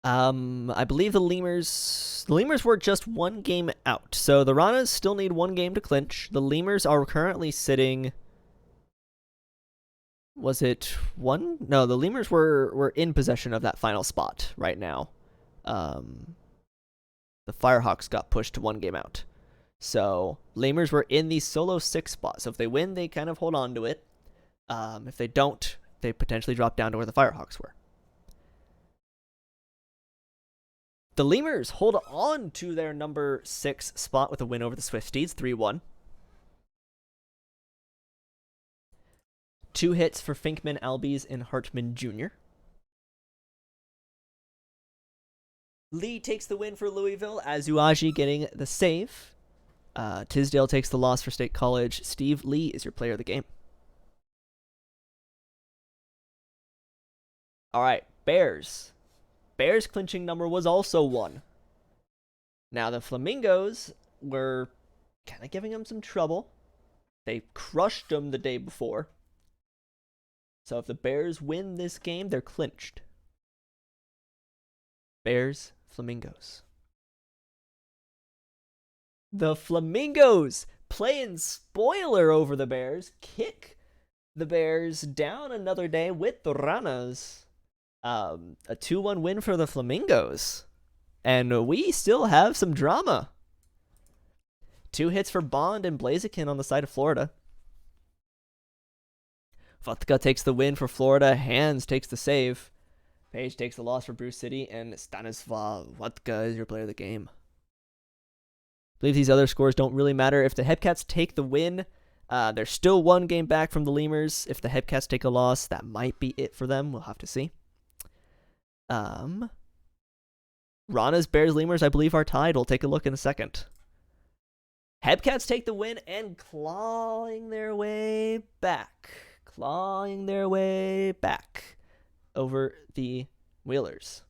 [SPEAKER 1] I believe the Lemurs were just 1 game out, so the Ranas still need 1 game to clinch. The Lemurs are currently sitting. Was it 1? No, the Lemurs were in possession of that final spot right now. The Firehawks got pushed to 1 game out. So Lemurs were in the solo 6 spot. So if they win, they kind of hold on to it. If they don't, they potentially drop down to where the Firehawks were. The Lemurs hold on to their number 6 spot with a win over the Swifties, 3-1. 2 hits for Finkman, Albies, and Hartman Jr. Lee takes the win for Louisville, Azuaji getting the save. Tisdale takes the loss for State College. Steve Lee is your player of the game. All right, Bears. Bears' clinching number was also 1. Now, the Flamingos were kind of giving them some trouble. They crushed them the day before. So if the Bears win this game, they're clinched. Bears, Flamingos. The Flamingos, playing spoiler over the Bears, kick the Bears down another day with the Ranas. A 2-1 win for the Flamingos. And we still have some drama. 2 hits for Bond and Blaziken on the side of Florida. Vodka takes the win for Florida. Hands takes the save. Page takes the loss for Bruce City. And Stanislav Vodka is your player of the game. I believe these other scores don't really matter. If the Hepcats take the win, they're still 1 game back from the Lemurs. If the Hepcats take a loss, that might be it for them. We'll have to see. Rana's, Bears, Lemurs, I believe, are tied. We'll take a look in a second. Hepcats take the win and clawing their way back. Over the Whalers.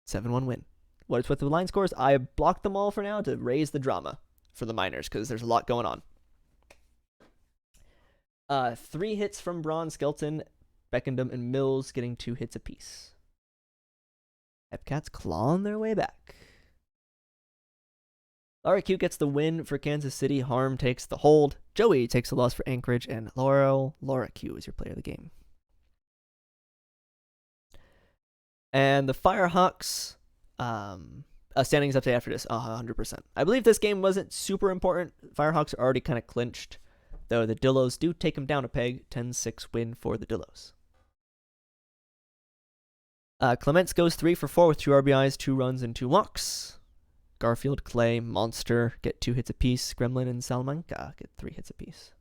[SPEAKER 1] 7-1 win. What is with the line scores? I blocked them all for now to raise the drama for the Miners because there's a lot going on. 3 hits from Braun, Skelton, Beckendam, and Mills getting 2 hits apiece. Hepcats clawing their way back. Laura Q gets the win for Kansas City. Harm takes the hold. Joey takes the loss for Anchorage. And Laura Q is your player of the game. And the Firehawks, standings update after this, 100%. I believe this game wasn't super important. Firehawks are already kind of clinched, though the Dillos do take them down a peg. 10-6 win for the Dillos. Clements goes 3 for 4 with 2 RBIs, 2 runs, and 2 walks. Garfield, Clay, Monster get 2 hits apiece. Gremlin and Salamanca get 3 hits apiece.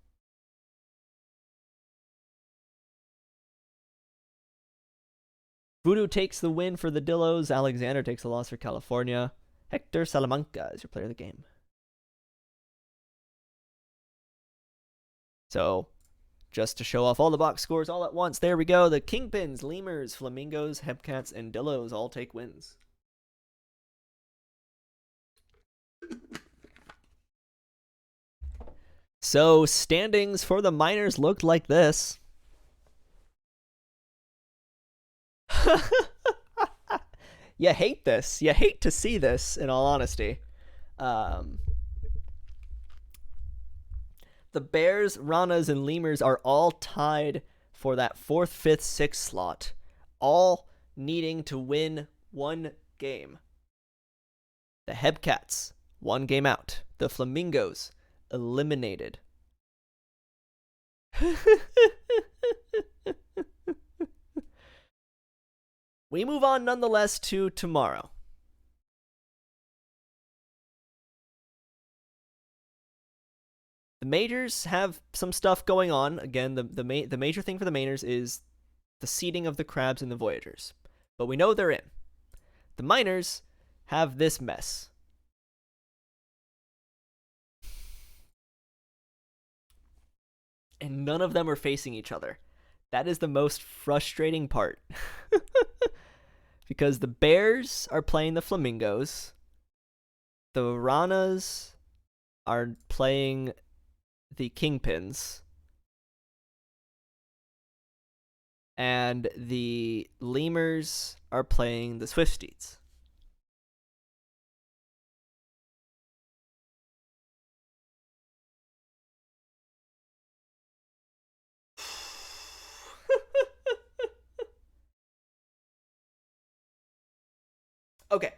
[SPEAKER 1] Voodoo takes the win for the Dillos. Alexander takes the loss for California. Hector Salamanca is your player of the game. So, just to show off all the box scores all at once, there we go. The Kingpins, Lemurs, Flamingos, Hepcats, and Dillos all take wins. So, standings for the Miners looked like this. You hate this. You hate to see this, in all honesty. The Bears, Ranas, and Lemurs are all tied for that 4th, 5th, 6th slot, all needing to win 1 game. The Hepcats, 1 game out. The Flamingos, eliminated. We move on nonetheless to tomorrow. The majors have some stuff going on. Again, the major thing for the mainers is the seeding of the crabs and the voyagers. But we know they're in. The minors have this mess. And none of them are facing each other. That is the most frustrating part. Because the Bears are playing the Flamingos. The Ranas are playing the Kingpins. And the Lemurs are playing the Swifties. Okay.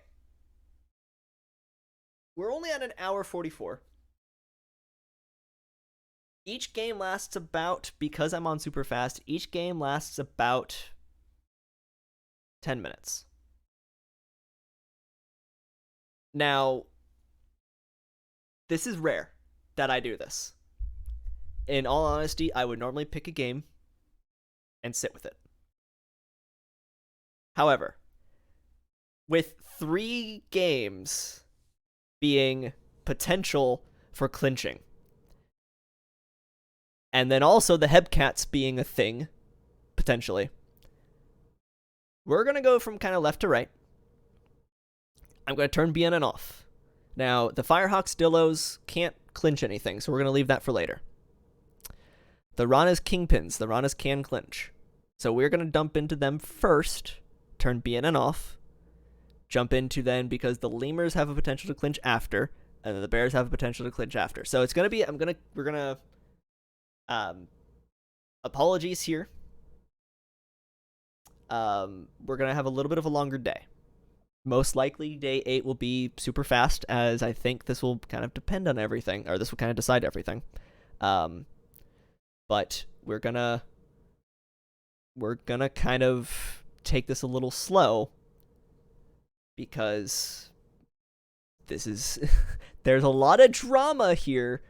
[SPEAKER 1] We're only at an hour 44. Each game lasts about, because I'm on super fast, each game lasts about 10 minutes. Now, this is rare that I do this. In all honesty, I would normally pick a game and sit with it. However, with 3 games being potential for clinching, and then also the Hebcats being a thing, potentially, we're going to go from kind of left to right. I'm going to turn BNN off. Now, the Firehawks Dillos can't clinch anything, so we're going to leave that for later. The Rana's Kingpins, the Ranas can clinch. So we're going to dump into them first, turn BNN off, jump into then because the Lemurs have a potential to clinch after, and then the Bears have a potential to clinch after. So it's going to be, we're going to, apologies here. We're going to have a little bit of a longer day. Most likely day 8 will be super fast, as I think this will kind of depend on everything, or this will kind of decide everything. But we're gonna kind of take this a little slow, because this is there's a lot of drama here,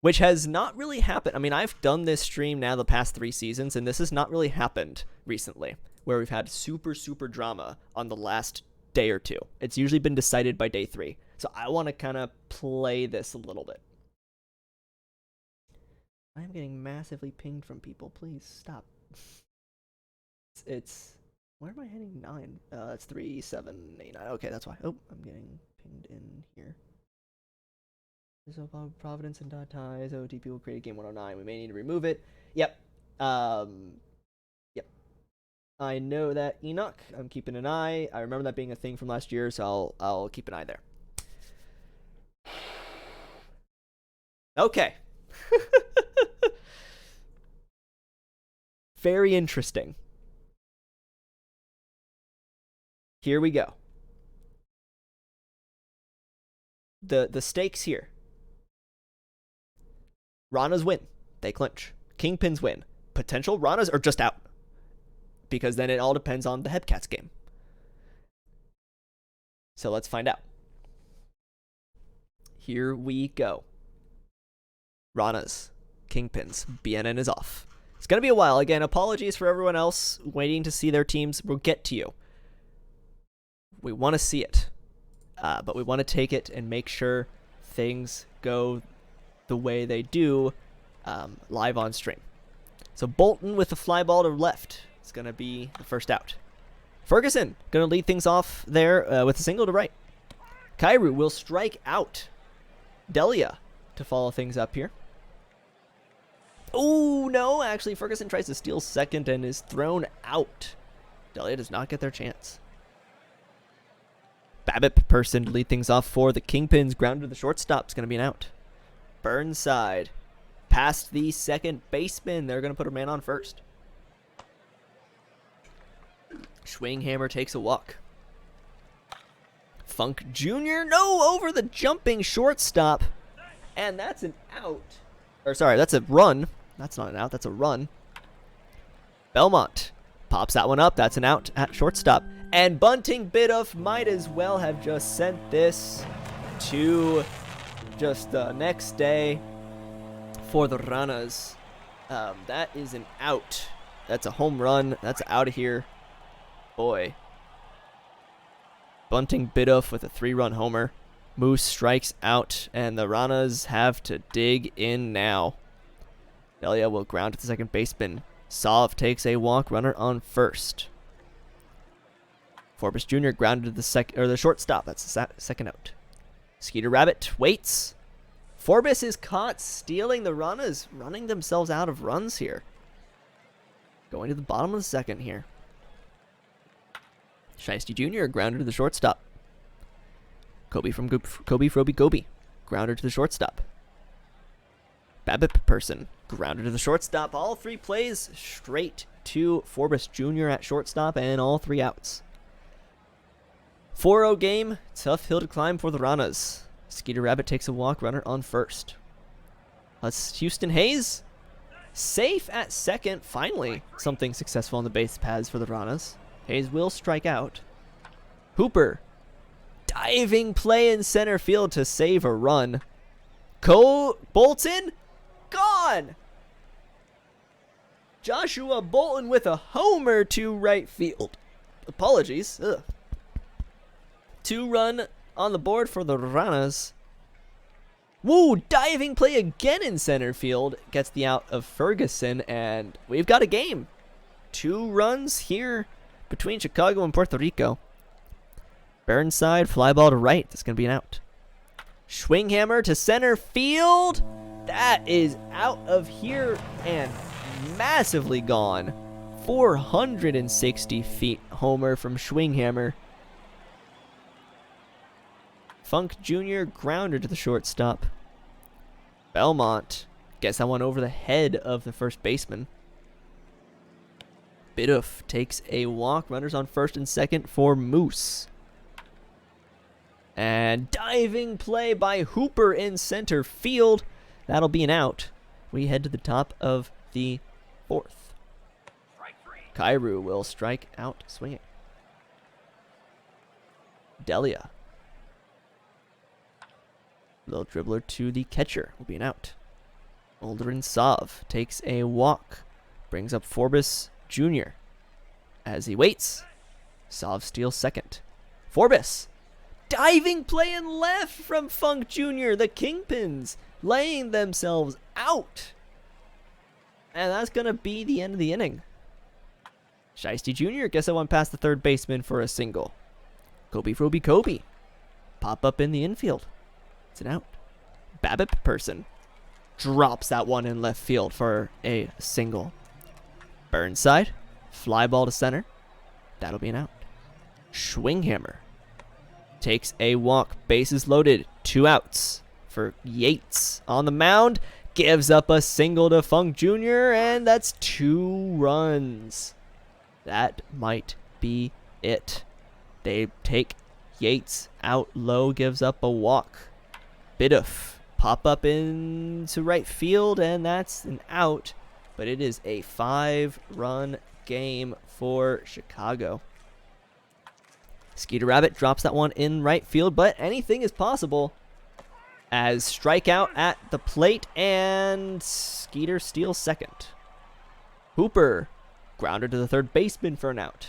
[SPEAKER 1] which has not really happened. I mean, I've done this stream now the past 3 seasons, and this has not really happened recently, where we've had super drama on the last day or 2. It's usually been decided by day 3. So I want to kind of play this a little bit. I am getting massively pinged from people. Please stop. It's where am I hitting 9? That's 3, 7, 8, 9. Okay, that's why. Oh, I'm getting pinged in here. So Providence and ties. OTP will create a game 109. We may need to remove it. Yep. Yep. I know that, Enoch. I'm keeping an eye. I remember that being a thing from last year, so I'll keep an eye there. Okay. Very interesting. Here we go. The stakes here. Ranas win. They clinch. Kingpins win. Potential Ranas are just out, because then it all depends on the Hebcats game. So let's find out. Here we go. Ranas, Kingpins, BNN is off. It's going to be a while. Again, apologies for everyone else waiting to see their teams. We'll get to you. We want to see it. But we want to take it and make sure things go the way they do live on stream. So Bolton with the fly ball to left. It's going to be the first out. Ferguson going to lead things off there with a single to right. Kairu will strike out. Delia to follow things up here. Oh, no. Actually, Ferguson tries to steal second and is thrown out. Delia does not get their chance. Babbitt person to lead things off for the Kingpins. Ground to the shortstop. It's going to be an out. Burnside past the second baseman. They're going to put a man on first. Schwinghammer takes a walk. Funk Jr. No, over the jumping shortstop. And that's an out. Or sorry, that's a run. That's not an out, that's a run. Belmont pops that one up. That's an out at shortstop. And Bunting Biddulph might as well have just sent this to just the next day. for the Ranas. That is an out. That's a home run. That's out of here. Boy. Bunting Biddulph with a 3-run homer. Moose strikes out, and the Ranas have to dig in now. Delia will ground to the second baseman. Sov takes a walk, runner on first. Forbes Jr. grounded to the shortstop. That's the second out. Skeeter Rabbit waits. Forbes is caught stealing. The Ranas running themselves out of runs here. Going to the bottom of the second here. Shiesty Jr. grounded to the shortstop. Kobe Froby Gobi. Grounder to the shortstop. Babip Person. Grounder to the shortstop. All 3 plays straight to Forbes Jr. at shortstop and all 3 outs. 4-0 game. Tough hill to climb for the Ranas. Skeeter Rabbit takes a walk. Runner on first. That's Houston Hayes. Safe at second. Finally, something successful on the base paths for the Ranas. Hayes will strike out. Hooper. Diving play in center field to save a run. Bolton. Gone. Joshua Bolton with a homer to right field. Apologies. 2-run on the board for the Ranas. Woo! Diving play again in center field. Gets the out of Ferguson, and we've got a game. 2 runs here between Chicago and Puerto Rico. Burnside, fly ball to right. That's going to be an out. Schwinghammer to center field. That is out of here and massively gone. 460 feet homer from Schwinghammer. Funk Jr. grounded to the shortstop. Belmont gets that one over the head of the first baseman. Biddulph takes a walk. Runners on first and second for Moose. And diving play by Hooper in center field. That'll be an out. We head to the top of the 4th. Kairu will strike out swinging. Delia. Little dribbler to the catcher. Will be an out. Olderin Sov takes a walk. Brings up Forbes Jr. As he waits. Sov steals second. Forbes. Diving play in left from Funk Jr. The Kingpins laying themselves out. And that's going to be the end of the inning. Shiesty Jr. gets that one past the third baseman for a single. Kobe Froby Kobe. Pop up in the infield. It's an out. Babip Person drops that one in left field for a single. Burnside. Fly ball to center. That'll be an out. Schwinghammer takes a walk. Bases loaded. 2 outs for Yates on the mound. Gives up a single to Funk Jr. And that's 2 runs. That might be it. They take Yates out low. Gives up a walk. Biddulph pop up into right field, and that's an out. But it is a 5-run game for Chicago. Skeeter Rabbit drops that one in right field, but anything is possible. As strikeout at the plate, and Skeeter steals second. Hooper grounded to the third baseman for an out.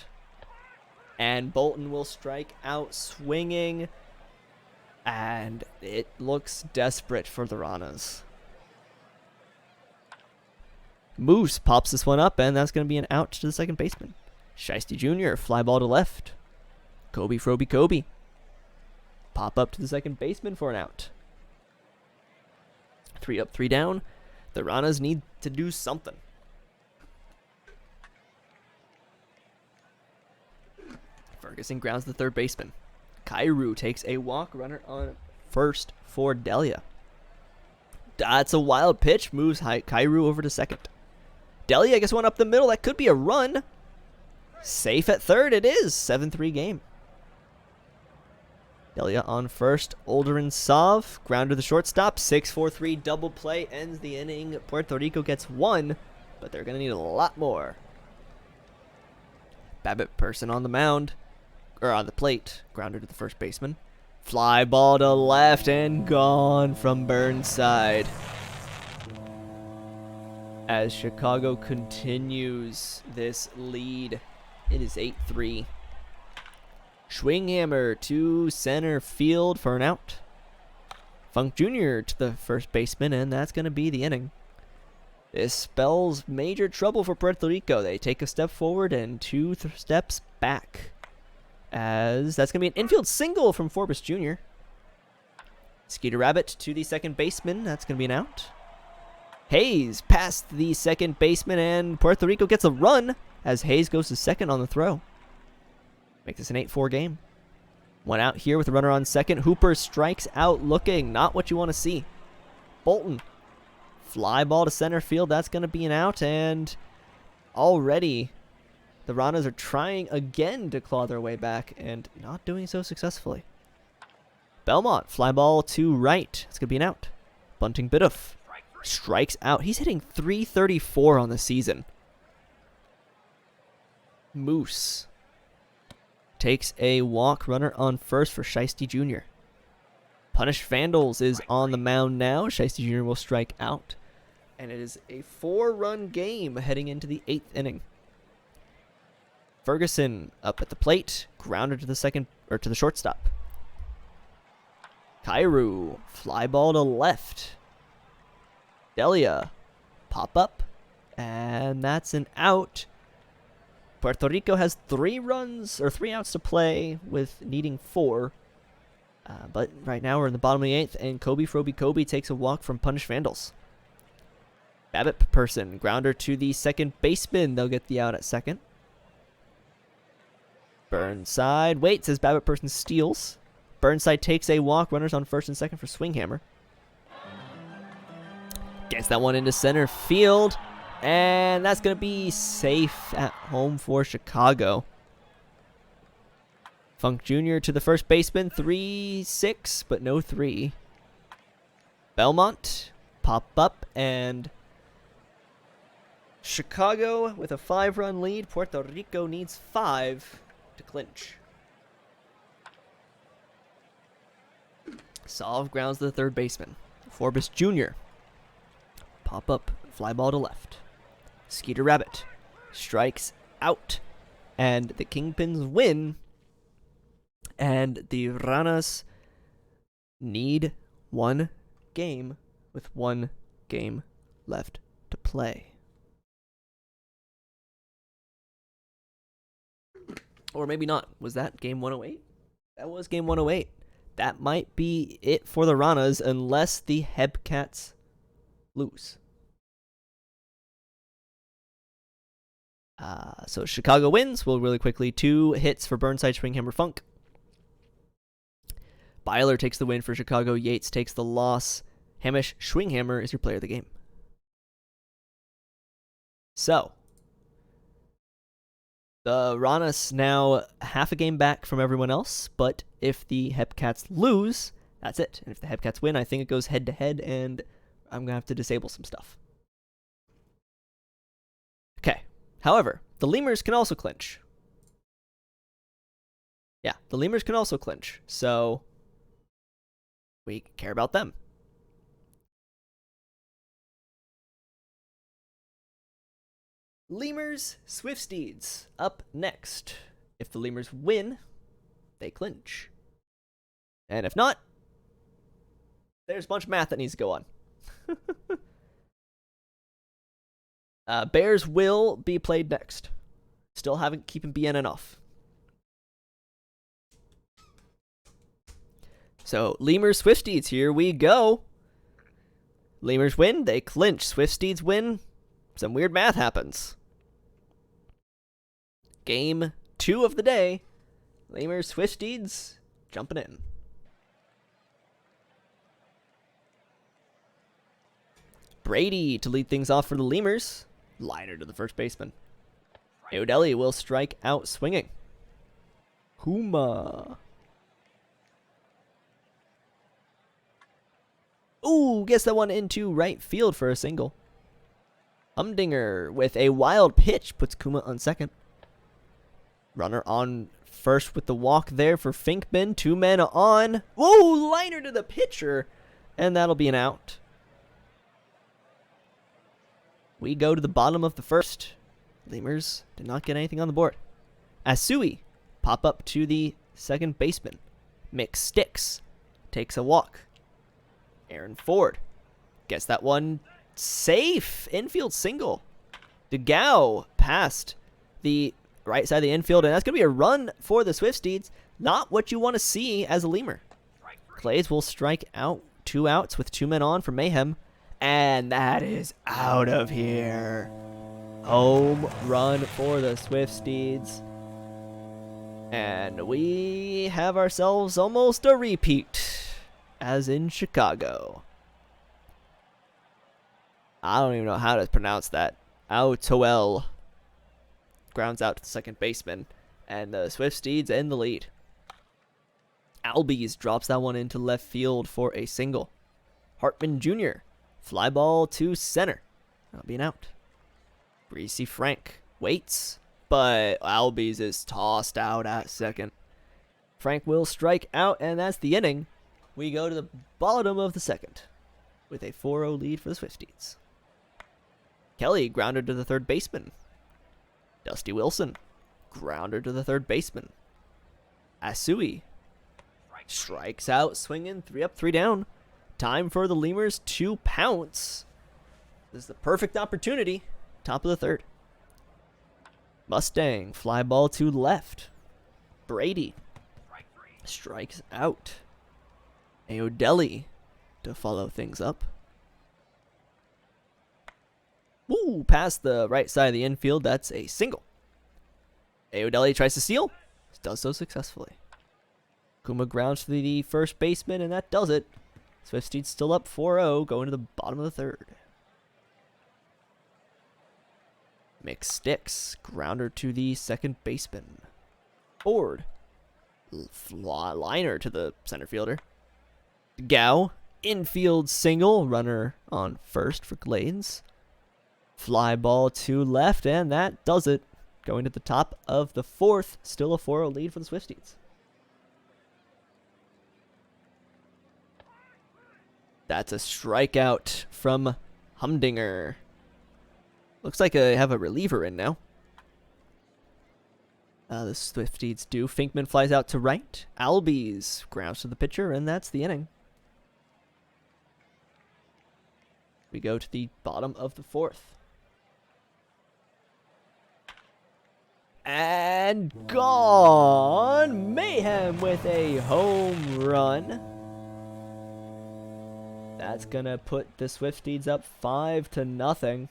[SPEAKER 1] And Bolton will strike out swinging. And it looks desperate for the Ranas. Moose pops this one up, and that's going to be an out to the second baseman. Shiesty Jr. fly ball to left. Kobe Froby Kobe. Pop up to the second baseman for an out. 3 up, 3 down. The Ranas need to do something. Ferguson grounds the third baseman. Kairu takes a walk. Runner on first for Delia. That's a wild pitch. Moves Kairu over to second. Delia gets one up the middle. That could be a run. Safe at third. It is. 7-3 game. Delia on first. Olderin Sov. Ground to the shortstop. 6-4-3 double play ends the inning. Puerto Rico gets 1, but they're going to need a lot more. Babip Person on the mound. Or on the plate. Grounded to the first baseman. Fly ball to left and gone from Burnside. as Chicago continues this lead. It is 8-3. Schwinghammer to center field for an out. Funk Jr. to the first baseman, and that's going to be the inning. This spells major trouble for Puerto Rico. They take a step forward and two steps back, as that's going to be an infield single from Forbes Jr. Skeeter Rabbit to the second baseman. That's going to be an out. Hayes past the second baseman, and Puerto Rico gets a run as Hayes goes to second on the throw. Make this an 8-4 game. One out here with a runner on second. Hooper strikes out looking. Not what you want to see. Bolton. Fly ball to center field. That's going to be an out. And already the Ranas are trying again to claw their way back and not doing so successfully. Belmont. Fly ball to right. It's going to be an out. Bunting Biddulph strikes out. He's hitting .334 on the season. Moose takes a walk, runner on first for Shiesty Jr. Punish Vandals is on the mound now. Shiesty Jr. will strike out. And it is a 4-run game heading into the 8th inning. Ferguson up at the plate. Grounded to the second, or to the shortstop. Kairu, fly ball to left. Delia, pop up. And that's an out. Puerto Rico has 3 outs to play with needing 4. But right now we're in the bottom of the 8th, and Kobe takes a walk from Punish Vandals. Babbitt Person, grounder to the second baseman. They'll get the out at second. Burnside waits as Babbitt Person steals. Burnside takes a walk, runners on first and second for Swinghammer. Gets that one into center field. And that's going to be safe at home for Chicago. Funk Jr. to the first baseman. 3-6, but no 3. Belmont, pop up, and Chicago with a 5-run lead. Puerto Rico needs 5 to clinch. Solve grounds to the third baseman. Forbes Jr. Pop up, fly ball to left. Skeeter Rabbit strikes out, and the Kingpins win, and the Ranas need 1 game with 1 game left to play. Or maybe not. Was that game 108? That was game 108. That might be it for the Ranas unless the Hebcats lose. So Chicago wins. Well, really quickly, 2 hits for Burnside, Schwinghammer, Funk. Byler takes the win for Chicago. Yates takes the loss. Hamish Schwinghammer is your player of the game. So the Ranas now half a game back from everyone else, but if the Hebcats lose, that's it. And if the Hebcats win, I think it goes head-to-head, and I'm going to have to disable some stuff. Okay. However, the Lemurs can also clinch. Yeah, the Lemurs can also clinch, so we care about them. Lemurs, Swifsteeds, up next. If the Lemurs win, they clinch. And if not, there's a bunch of math that needs to go on. Bears will be played next. Still haven't keeping BNN off. So, Lemurs, Swifsteeds, here we go. Lemurs win, they clinch. Swifsteeds win, some weird math happens. Game 2 of the day. Lemurs, Swifsteeds, jumping in. Brady to lead things off for the Lemurs. Liner to the first baseman. O'Delly will strike out swinging. Huma. Ooh, gets that one into right field for a single. Humdinger with a wild pitch puts Kuma on second. Runner on first with the walk there for Finkman. 2 men on. Whoa, liner to the pitcher. And that'll be an out. We go to the bottom of the first. Lemurs did not get anything on the board. Asui pop up to the second baseman. Mick Sticks takes a walk. Aaron Ford gets that one safe. Infield single. DeGao past the right side of the infield, and that's going to be a run for the Swifties. Not what you want to see as a Lemur. Clays will strike out. 2 outs with 2 men on for Mayhem. And that is out of here. Home run for the Swifties. And we have ourselves almost a repeat, as in Chicago. I don't even know how to pronounce that. Autoel grounds out to the second baseman, and the Swifties in the lead. Albies drops that one into left field for a single. Hartman Jr. fly ball to center. That'll be an out. Greasy Frank waits, but Albies is tossed out at second. Frank will strike out, and that's the inning. We go to the bottom of the second with a 4-0 lead for the Swifties. Kelly grounded to the third baseman. Dusty Wilson grounded to the third baseman. Asui strikes out, swinging 3 up, 3 down. Time for the Lemurs to pounce. This is the perfect opportunity. Top of the third. Mustang fly ball to left. Brady strikes out. Aodeli to follow things up. Ooh, past the right side of the infield. That's a single. Aodeli tries to steal. Does so successfully. Kuma grounds to the first baseman, and that does it. Swifties still up 4-0, going to the bottom of the third. Mick Sticks, grounder to the second baseman. Ford, liner to the center fielder. Gao, infield single, runner on first for Glades. Fly ball to left, and that does it. Going to the top of the fourth, still a 4-0 lead for the Swifties. That's a strikeout from Humdinger. Looks like I have a reliever in now. The Swifties do. Finkman flies out to right. Albies grounds to the pitcher, and that's the inning. We go to the bottom of the fourth. And gone! Mayhem with a home run. That's gonna put the Swifties up 5-0.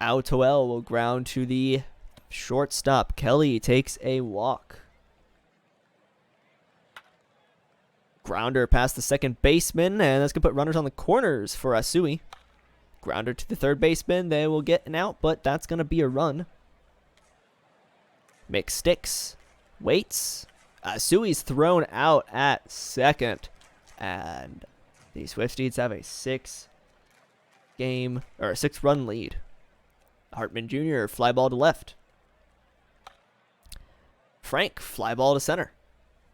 [SPEAKER 1] Autoel will ground to the shortstop. Kelly takes a walk. Grounder past the second baseman, and that's gonna put runners on the corners for Asui. Grounder to the third baseman. They will get an out, but that's gonna be a run. Mick Sticks waits. Asui's thrown out at second. And the Swifties have a 6-run lead. Hartman Jr. fly ball to left. Frank fly ball to center.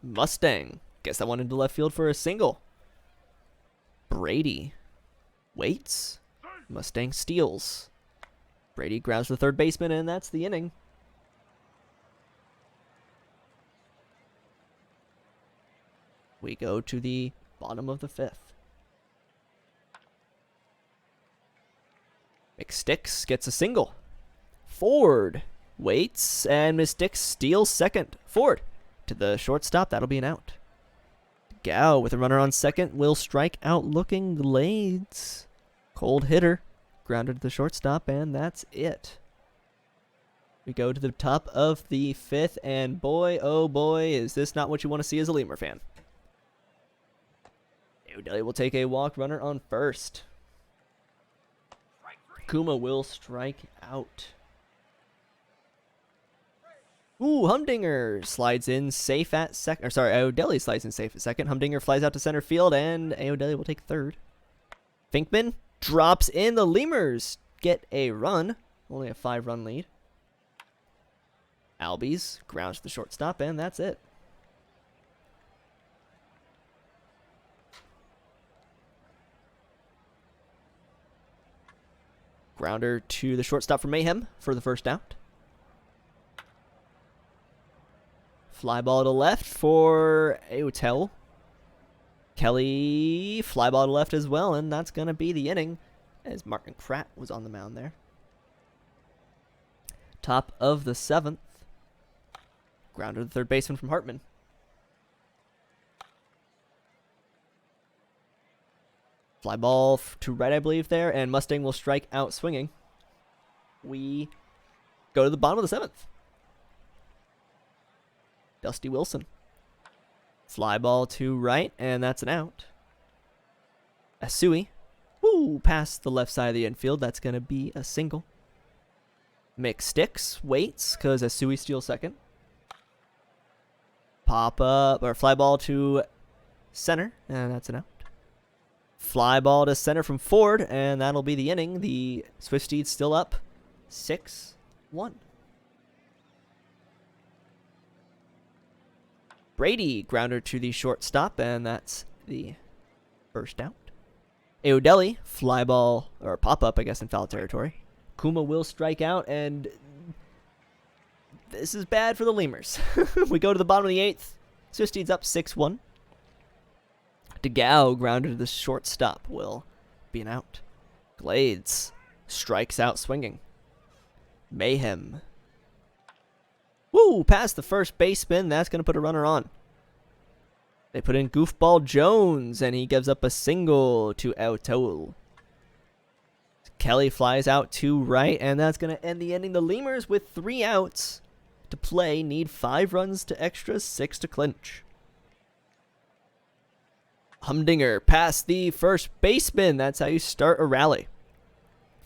[SPEAKER 1] Mustang gets that one into left field for a single. Brady waits. Mustang steals. Brady grabs the third baseman, and that's the inning. We go to the bottom of the fifth. McSticks gets a single. Ford waits, and McSticks steals second. Ford to the shortstop. That'll be an out. Gao with a runner on second will strike out looking Glades. Cold hitter. Grounded to the shortstop, and that's it. We go to the top of the fifth, and boy, oh boy, is this not what you want to see as a Lemur fan. Aodeli will take a walk, runner on first. Kuma will strike out. Ooh, Humdinger slides in safe at second. Or sorry, Aodeli slides in safe at second. Humdinger flies out to center field, and Aodeli will take third. Finkman drops in. The Lemurs get a run. Only a 5-run lead. Albies grounds to the shortstop, and that's it. Grounder to the shortstop for Mayhem for the first out. Fly ball to left for Aotel. Kelly, fly ball to left as well, and that's going to be the inning as Martin Kratt was on the mound there. Top of the 7th. Grounder to the third baseman from Hartman. Fly ball to right, I believe, there, and Mustang will strike out swinging. We go to the bottom of the 7th. Dusty Wilson. Fly ball to right, and that's an out. Asui. Woo! Past the left side of the infield. That's going to be a single. Mick Sticks waits because Asui steals second. Pop up, or fly ball to center, and that's an out. Fly ball to center from Ford, and that'll be the inning. The Swifties still up 6-1. Brady, grounder to the shortstop, and that's the first out. Aodeli, fly ball, or pop up, I guess, in foul territory. Kuma will strike out, and this is bad for the Lemurs. We go to the bottom of the 8th. Swifties up 6-1. DeGao, grounder to the shortstop, will be an out. Glades strikes out swinging. Mayhem. Woo! Past the first baseman. That's going to put a runner on. They put in Goofball Jones, and he gives up a single to Autol. Kelly flies out to right, and that's going to end the inning. The Lemurs, with 3 outs to play, need 5 runs to extra, 6 to clinch. Humdinger past the first baseman. That's how you start a rally.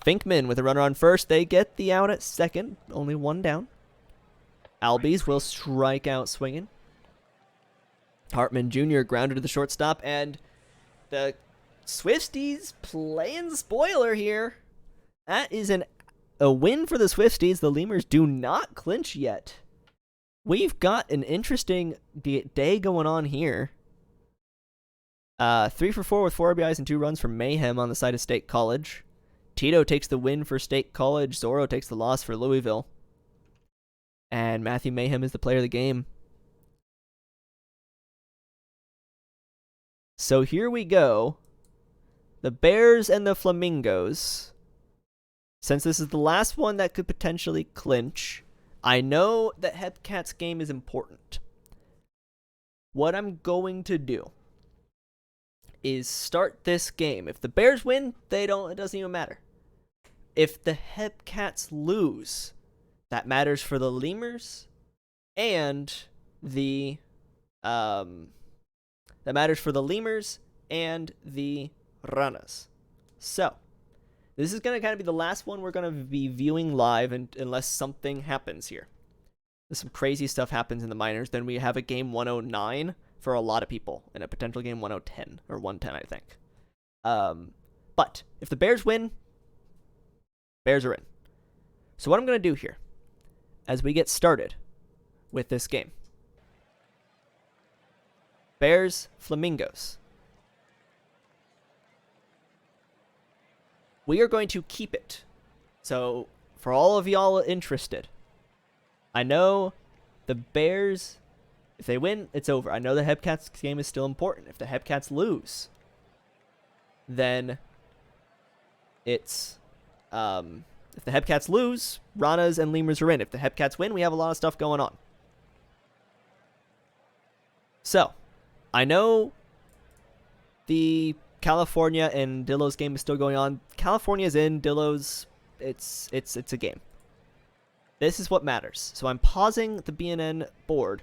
[SPEAKER 1] Finkman with a runner on first. They get the out at second. Only 1 down. Albies will strike out swinging. Hartman Jr. grounded to the shortstop, and the Swifties playing spoiler here. That is a win for the Swifties. The Lemurs do not clinch yet. We've got an interesting day going on here. 3 for 4 with 4 RBIs and 2 runs from Mayhem on the side of State College. Tito takes the win for State College. Zorro takes the loss for Louisville. And Matthew Mayhem is the player of the game. So here we go. The Bears and the Flamingos. Since this is the last one that could potentially clinch, I know that Hepcat's game is important. What I'm going to do is start this game. If the Bears win, it doesn't even matter. If the Hepcats lose, that matters for the Lemurs and the Ranas. So, this is going to kind of be the last one we're going to be viewing live, unless something happens here. If some crazy stuff happens in the minors, then we have a game 109 for a lot of people, and a potential game 110, or 110, I think. But, if the Bears win, Bears are in. So what I'm going to do here, as we get started with this game. Bears, Flamingos. We are going to keep it. So, for all of y'all interested, I know the Bears, if they win, it's over. I know the Hepcats game is still important. If the Hepcats lose, then it's, if the Hepcats lose, Ranas and Lemurs are in. If the Hepcats win, we have a lot of stuff going on. So, I know the California and Dillo's game is still going on. California's in, Dillo's, it's a game. This is what matters. So I'm pausing the BNN board.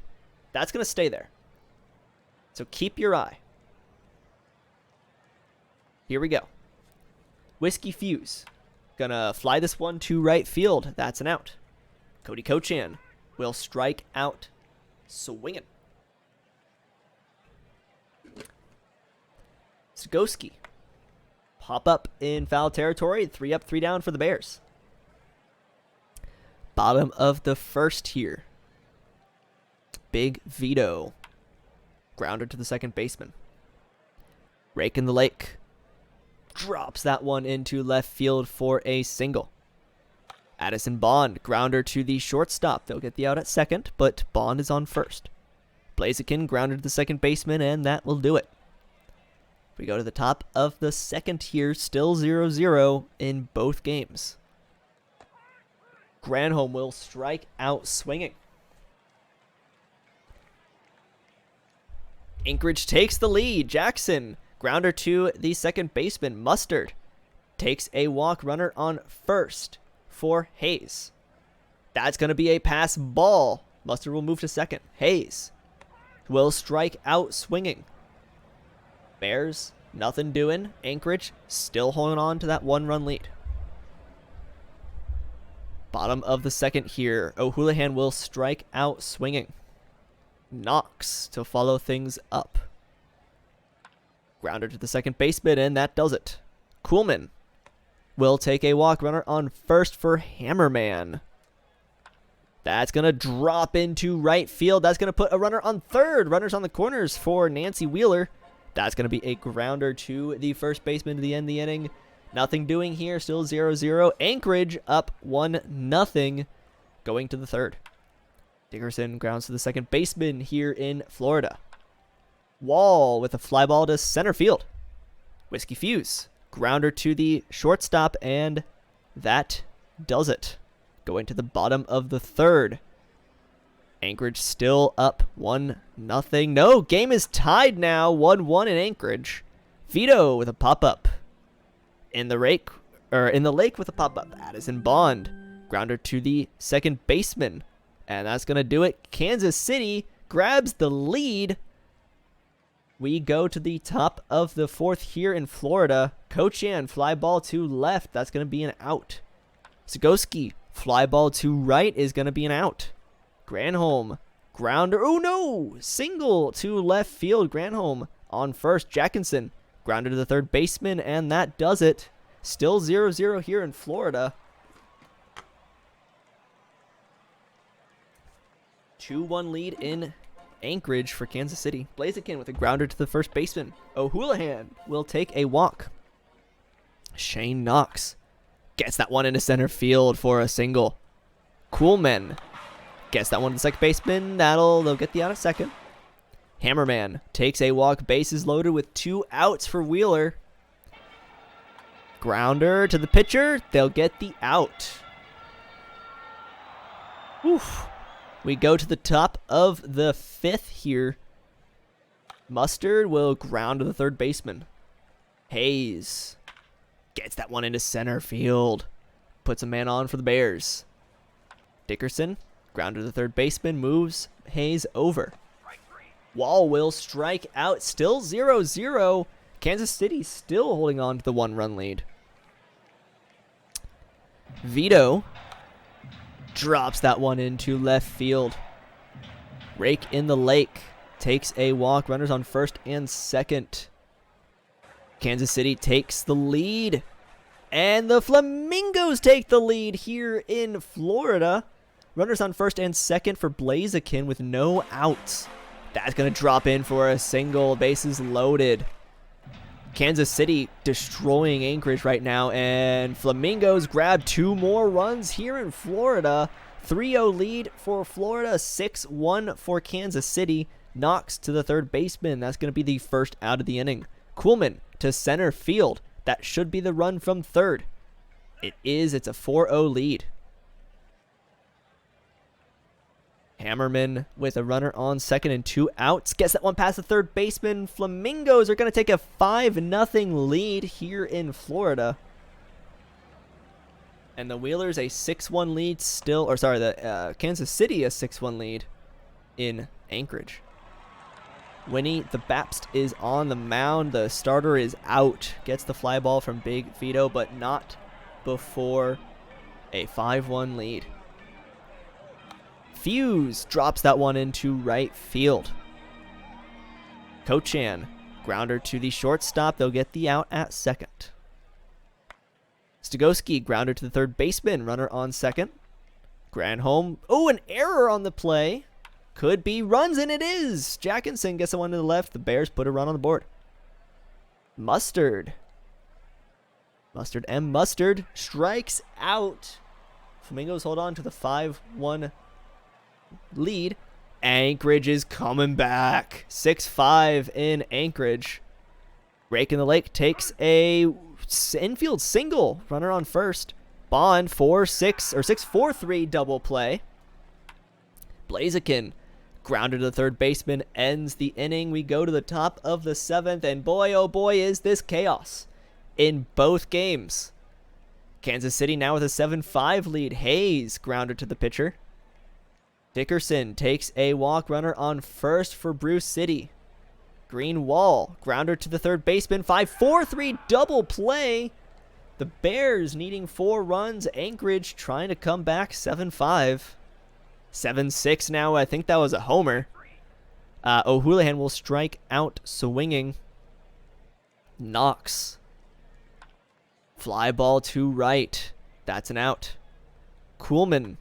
[SPEAKER 1] That's going to stay there. So keep your eye. Here we go. Whiskey Fuse. Gonna fly this one to right field. That's an out. Cody Kochan will strike out swinging. Skoski. Pop up in foul territory. 3 up, 3 down for the Bears. Bottom of the first here. Big Vito. Grounder to the second baseman. Rake in the lake. drops that one into left field for a single. Addison Bond, grounder to the shortstop. They'll get the out at second, but Bond is on first. Blaziken, grounder to the second baseman, and that will do it. We go to the top of the second here, still 0-0 in both games. Granholm will strike out swinging. Anchorage takes the lead. Jackson, grounder to the second baseman. Mustard takes a walk, runner on first for Hayes. That's going to be a pass ball. Mustard will move to second. Hayes will strike out swinging. Bears, nothing doing. Anchorage still holding on to that 1-run lead. Bottom of the second here. O'Houlihan will strike out swinging. Knox to follow things up. Grounder to the second baseman, and that does it. Kuhlman will take a walk, runner on first for Hammerman. That's going to drop into right field. That's going to put a runner on third. Runners on the corners for Nancy Wheeler. That's going to be a grounder to the first baseman to the end of the inning. Nothing doing here. Still 0-0. Anchorage up 1-0 going to the third. Dickerson grounds to the second baseman here in Florida. Wall with a fly ball to center field. Whiskey Fuse, grounder to the shortstop, and that does it. Going to the bottom of the third. Anchorage still up 1-0. No, game is tied now, 1-1 in Anchorage. Vito with a pop-up. In the lake with a pop-up. Addison Bond, grounder to the second baseman. And that's going to do it. Kansas City grabs the lead. We go to the top of the fourth here in Florida. Cochan, fly ball to left. That's going to be an out. Zagoski, fly ball to right is going to be an out. Granholm, grounder. Oh, no. Single to left field. Granholm on first. Jackinson, grounder to the third baseman, and that does it. Still 0-0 here in Florida. 2-1 lead in Anchorage for Kansas City. Blaziken with a grounder to the first baseman. O'Houlihan will take a walk. Shane Knox gets that one into center field for a single. Kuhlman gets that one to the second baseman. They'll get the out at second. Hammerman takes a walk, bases loaded with 2 outs for Wheeler. Grounder to the pitcher. They'll get the out. Oof. We go to the top of the fifth here. Mustard will ground to the third baseman. Hayes gets that one into center field. Puts a man on for the Bears. Dickerson, ground to the third baseman, moves Hayes over. Wall will strike out. Still 0-0. Kansas City still holding on to the 1-run lead. Vito drops that one into left field. Rake in the lake takes a walk. Runners on first and second. Kansas City takes the lead. And the Flamingos take the lead here in Florida. Runners on first and second for Blaziken with no outs. That's going to drop in for a single. Bases loaded. Kansas City destroying Anchorage right now, and Flamingos grab 2 more runs here in Florida. 3-0 lead for Florida, 6-1 for Kansas City. Knox to the third baseman. That's going to be the first out of the inning. Kuhlman to center field. That should be the run from third. It is. It's a 4-0 lead. Hammerman with a runner on second and 2 outs. Gets that one past the third baseman. Flamingos are going to take a 5-0 lead here in Florida. And the Wheelers a 6-1 lead still, or sorry, the Kansas City a 6-1 lead in Anchorage. Winnie the Bapst is on the mound. The starter is out. Gets the fly ball from Big Vito, but not before a 5-1 lead. Fuse drops that one into right field. Cochan, grounder to the shortstop. They'll get the out at second. Stagoski, grounder to the third baseman. Runner on second. Granholm. Oh, an error on the play. Could be runs, and it is. Jackinson gets the one to the left. The Bears put a run on the board. Mustard Mustard and Mustard strikes out. Flamingos hold on to the 5-1 lead. Anchorage is coming back. 6-5 in Anchorage. Rake in the Lake takes a infield single. Runner on first. Bond 6-4-3 double play. Blaziken grounded to the third baseman, ends the inning. We go to the top of the 7th, and boy, oh boy, is this chaos in both games. Kansas City now with a 7-5 lead. Hayes grounded to the pitcher. Dickerson takes a walk, runner on first for Brew City. Greenwall grounder to the third baseman. 5-4-3 double play. The Bears needing 4 runs. Anchorage trying to come back 7-5. 7-6 now. I think that was a homer. O'Houlihan will strike out swinging. Knox. Fly ball to right. That's an out. Kuhlman.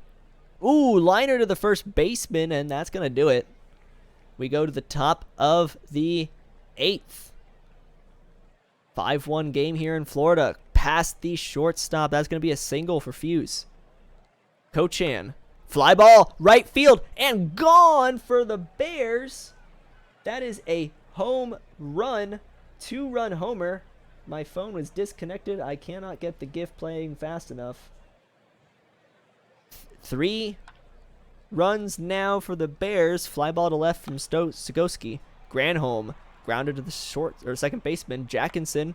[SPEAKER 1] Ooh, liner to the first baseman, and that's going to do it. We go to the top of the 8th. 5-1 game here in Florida. Past the shortstop. That's going to be a single for Fuse. Cochan. Fly ball, right field, and gone for the Bears. That is a home run. 2-run homer. My phone was disconnected. I cannot get the GIF playing fast enough. 3 runs now for the Bears. Fly ball to left from Segoski. Granholm grounded to the second baseman. Jackinson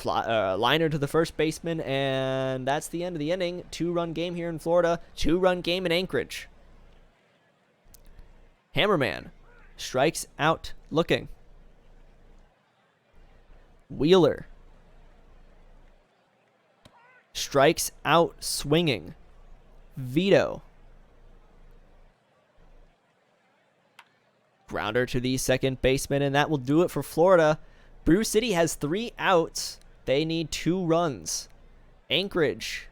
[SPEAKER 1] liner to the first baseman, and that's the end of the inning. 2-run game here in Florida. 2-run game in Anchorage. Hammerman strikes out looking. Wheeler strikes out swinging. Vito. Grounder to the second baseman, and that will do it for Florida. Brew City has 3 outs. They need 2 runs. Anchorage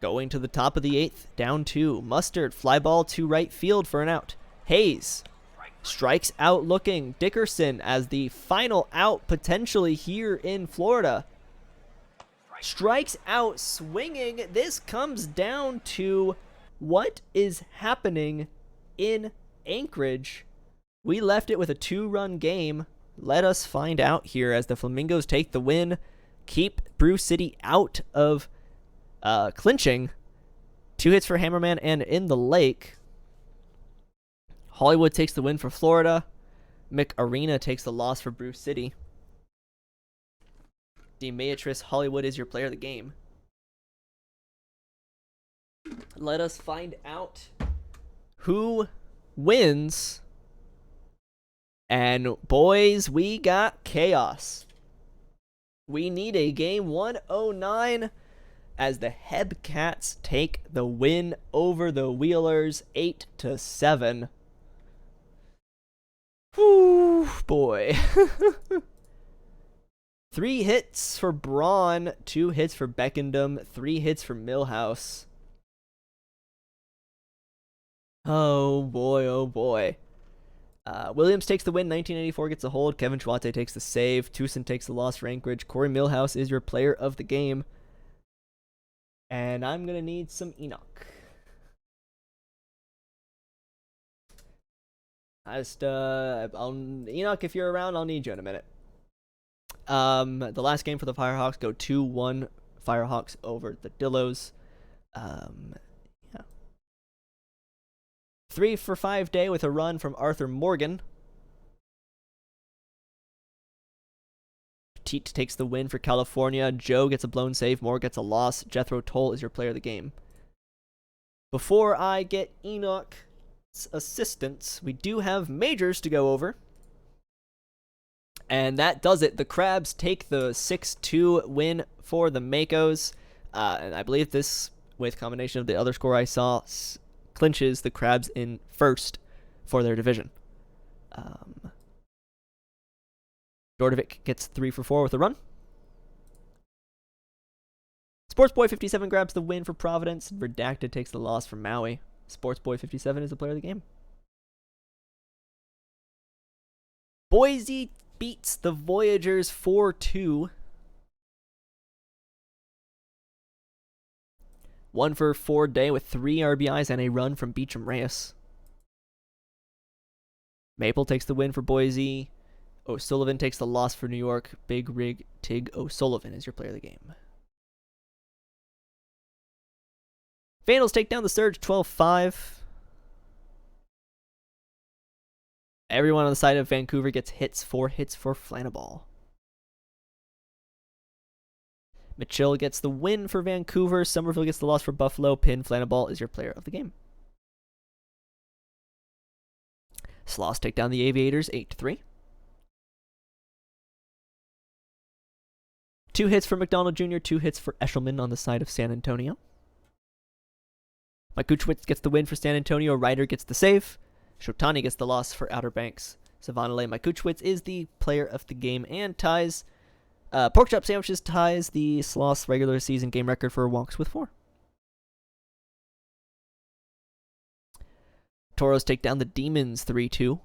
[SPEAKER 1] going to the top of the 8th, down 2. Mustard, fly ball to right field for an out. Hayes strikes out looking. Dickerson as the final out potentially here in Florida. Strikes out swinging. This comes down to what is happening in Anchorage. We left it with a 2-run game. Let us find out here as the Flamingos take the win, keep Brew City out of clinching. 2 hits for Hammerman and in the Lake. Hollywood takes the win for Florida. McArena takes the loss for Brew City. Demetrius Hollywood is your player of the game. Let us find out who wins. And boys, we got chaos. We need a game 109 as the Hebcats take the win over the Wheelers 8-7. Whew, boy. 3 hits for Braun, 2 hits for Beckendam, 3 hits for Millhouse. Oh boy, oh boy. Williams takes the win, 1984 gets the hold, Kevin Chwate takes the save, Tucson takes the loss for Anchorage, Corey Millhouse is your player of the game. And I'm going to need some Enoch. Enoch, if you're around, I'll need you in a minute. The last game for the Firehawks go 2-1 Firehawks over the Dillos. Yeah. 3 for 5 day with a run from Arthur Morgan. Petit takes the win for California. Joe gets a blown save. Moore gets a loss. Jethro Tull is your player of the game. Before I get Enoch's assistance, we do have majors to go over. And that does it. The Crabs take the 6-2 win for the Makos. And I believe this, with combination of the other score I saw, clinches the Crabs in first for their division. Dordovic gets 3 for 4 with a run. Sportsboy 57 grabs the win for Providence. Redacted takes the loss from Maui. Sportsboy 57 is the player of the game. Boise beats the Voyagers 4-2. 1 for 4 day with 3 RBIs and a run from Beecham Reyes. Maple takes the win for Boise. O'Sullivan takes the loss for New York. Big Rig Tig O'Sullivan is your player of the game. Vandals take down the Surge 12-5. Everyone on the side of Vancouver gets hits. 4 hits for Flanibal. Mitchell gets the win for Vancouver. Somerville gets the loss for Buffalo. Pin Flanibal is your player of the game. Sloss take down the Aviators 8-3. 2 hits for McDonald Jr., 2 hits for Eshelman on the side of San Antonio. Makuchwitz gets the win for San Antonio. Ryder gets the save. Shotani gets the loss for Outer Banks. Savanale Makuchwitz is the player of the game and ties. Pork Chop Sandwiches ties the Sloss regular season game record for walks with 4. Toros take down the Demons 3-2.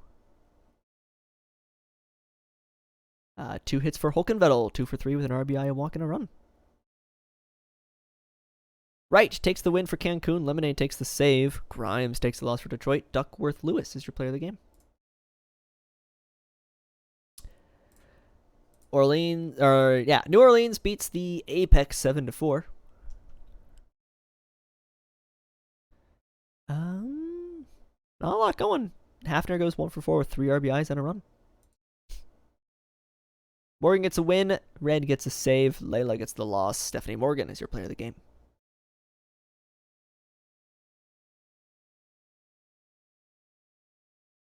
[SPEAKER 1] 2 hits for Hulkenvettel, 2 for 3 with an RBI, a walk, and a run. Wright takes the win for Cancun. Lemonade takes the save. Grimes takes the loss for Detroit. Duckworth Lewis is your player of the game. New Orleans beats the Apex 7-4. Not a lot going. Hafner goes 1 for 4 with 3 RBIs and a run. Morgan gets a win. Red gets a save. Layla gets the loss. Stephanie Morgan is your player of the game.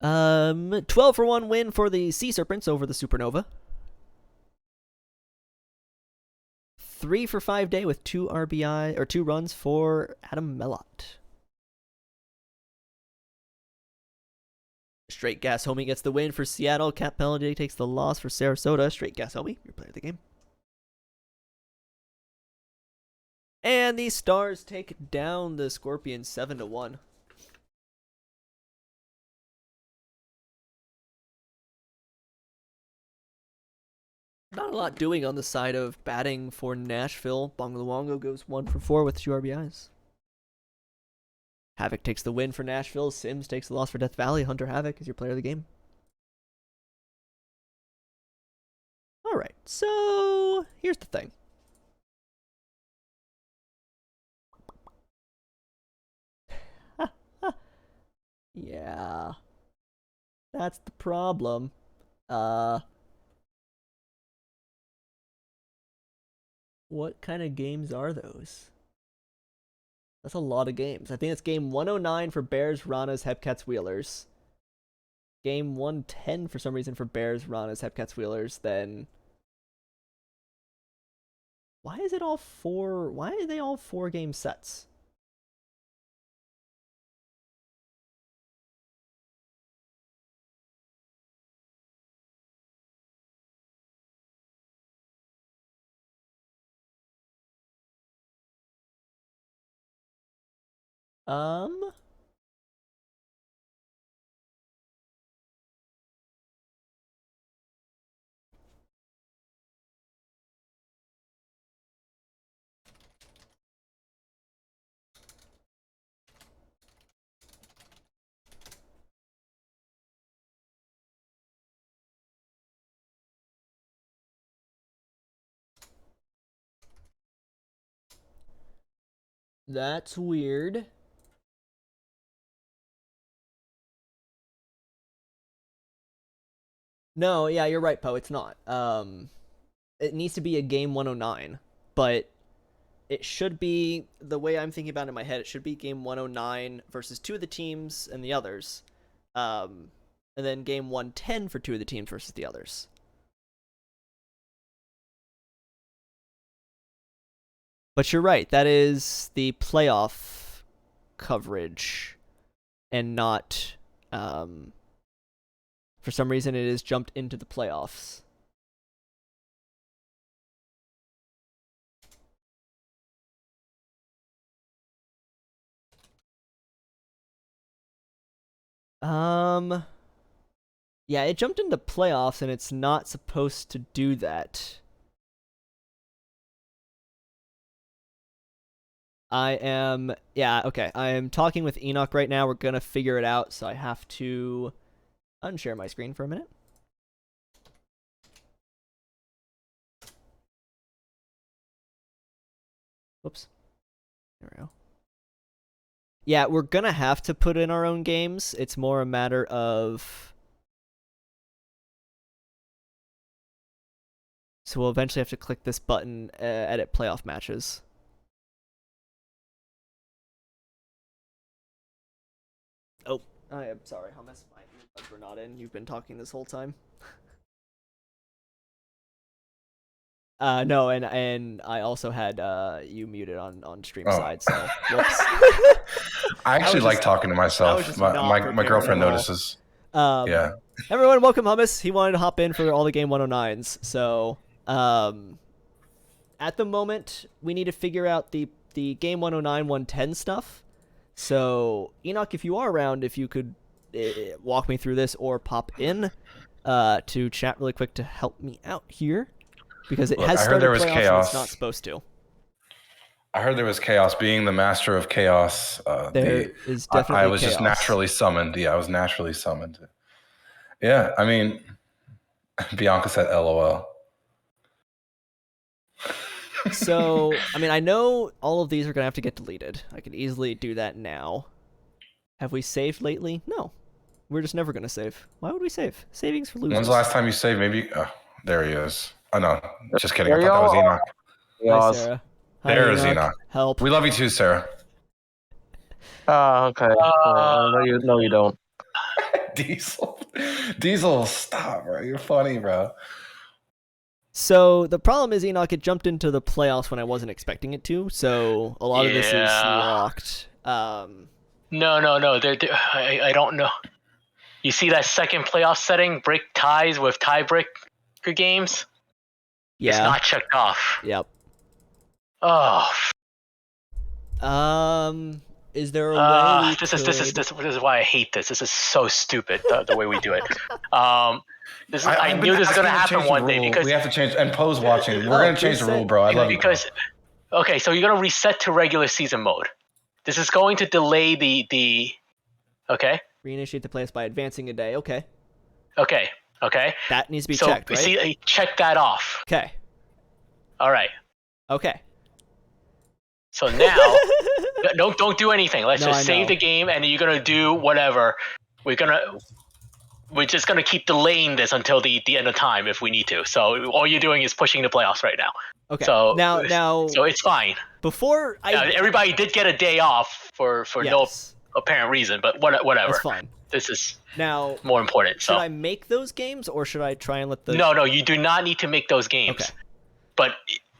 [SPEAKER 1] Um, 12-1 win for the Sea Serpents over the Supernova. 3 for 5 day with 2 RBI or 2 runs for Adam Melott. Straight Gas Homie gets the win for Seattle. Cat Pelletier takes the loss for Sarasota. Straight Gas Homie, your player of the game. And the Stars take down the Scorpions 7-1. Not a lot doing on the side of batting for Nashville. Bongo Luongo goes 1 for 4 with 2 RBIs. Havoc takes the win for Nashville. Sims takes the loss for Death Valley. Hunter Havoc is your player of the game. Alright, so here's the thing. Yeah. That's the problem. What kind of games are those? That's a lot of games. I think it's game 109 for Bears, Ranas, Hepcats, Wheelers. Game 110 for some reason for Bears, Ranas, Hepcats, Wheelers. Then why is it all 4? Why are they all 4 game sets? That's weird. No, yeah, you're right, Poe. It's not. It needs to be a game 109, but it should be, the way I'm thinking about it in my head, it should be game 109 versus 2 of the teams and the others. And then game 110 for 2 of the teams versus the others. But you're right, that is the playoff coverage and not, for some reason it is jumped into the playoffs. Yeah, it jumped into playoffs and it's not supposed to do that. I am, yeah, okay. I am talking with Enoch right now. We're going to figure it out, so I have to unshare my screen for a minute. Whoops. There we go. Yeah, we're going to have to put in our own games. It's more a matter of... So we'll eventually have to click this button, edit playoff matches. Oh, I am sorry, Hummus. My earbuds were not in. You've been talking this whole time. No, and I also had you muted on stream side, so whoops.
[SPEAKER 2] I actually like talking to myself. My girlfriend notices. Yeah.
[SPEAKER 1] Everyone, welcome Hummus. He wanted to hop in for all the game 109s. So, at the moment, we need to figure out the game 109, 110 stuff. So, Enoch, if you are around, if you could walk me through this or pop in to chat really quick to help me out here. Because it has started playoffs and it's not supposed to.
[SPEAKER 2] I heard there was chaos. Being the master of chaos,
[SPEAKER 1] there is definitely
[SPEAKER 2] I was chaos. Just naturally summoned. Yeah, I was naturally summoned. Yeah, I mean, Bianca said LOL.
[SPEAKER 1] So, I mean, I know all of these are going to have to get deleted. I could easily do that now. Have we saved lately? No. We're just never going to save. Why would we save? Savings for losers.
[SPEAKER 2] When's the last time you saved? Maybe... there he is. Oh, no. Just kidding. I thought that was Enoch.
[SPEAKER 1] Hi, Sarah. Hi,
[SPEAKER 2] There's Enoch.
[SPEAKER 1] Help.
[SPEAKER 2] We love you too, Sarah.
[SPEAKER 3] Okay. No, you don't.
[SPEAKER 2] Diesel, stop, bro. You're funny, bro.
[SPEAKER 1] So the problem is, Enoch, it jumped into the playoffs when I wasn't expecting it to, so a lot of this is locked.
[SPEAKER 3] No. I don't know. You see that second playoff setting, break ties with tiebreaker games?
[SPEAKER 1] Yeah.
[SPEAKER 3] It's not checked off.
[SPEAKER 1] Yep.
[SPEAKER 3] Oh.
[SPEAKER 1] Is there a way
[SPEAKER 3] this is why I hate this. This is so stupid, the way we do it. I knew this was going to happen one day because
[SPEAKER 2] we have to change. And Poe's watching. We're going to change the rule, bro. I love you.
[SPEAKER 3] Because okay, so you're going to reset to regular season mode. This is going to delay the okay.
[SPEAKER 1] Reinitiate the playoffs by advancing a day. Okay. That needs to be checked, right?
[SPEAKER 3] See, check that off.
[SPEAKER 1] Okay.
[SPEAKER 3] All right.
[SPEAKER 1] Okay.
[SPEAKER 3] So now, don't do anything. Let's just save the game, and you're gonna do whatever. We're just gonna keep delaying this until the end of time if we need to. So all you're doing is pushing the playoffs right now.
[SPEAKER 1] Okay.
[SPEAKER 3] So
[SPEAKER 1] now,
[SPEAKER 3] so it's fine.
[SPEAKER 1] Before
[SPEAKER 3] everybody did get a day off for no apparent reason, but whatever.
[SPEAKER 1] That's fine.
[SPEAKER 3] This is
[SPEAKER 1] now
[SPEAKER 3] more important.
[SPEAKER 1] Should I make those games, or should I try and let the?
[SPEAKER 3] No, you do not need to make those games.
[SPEAKER 1] Okay.
[SPEAKER 3] But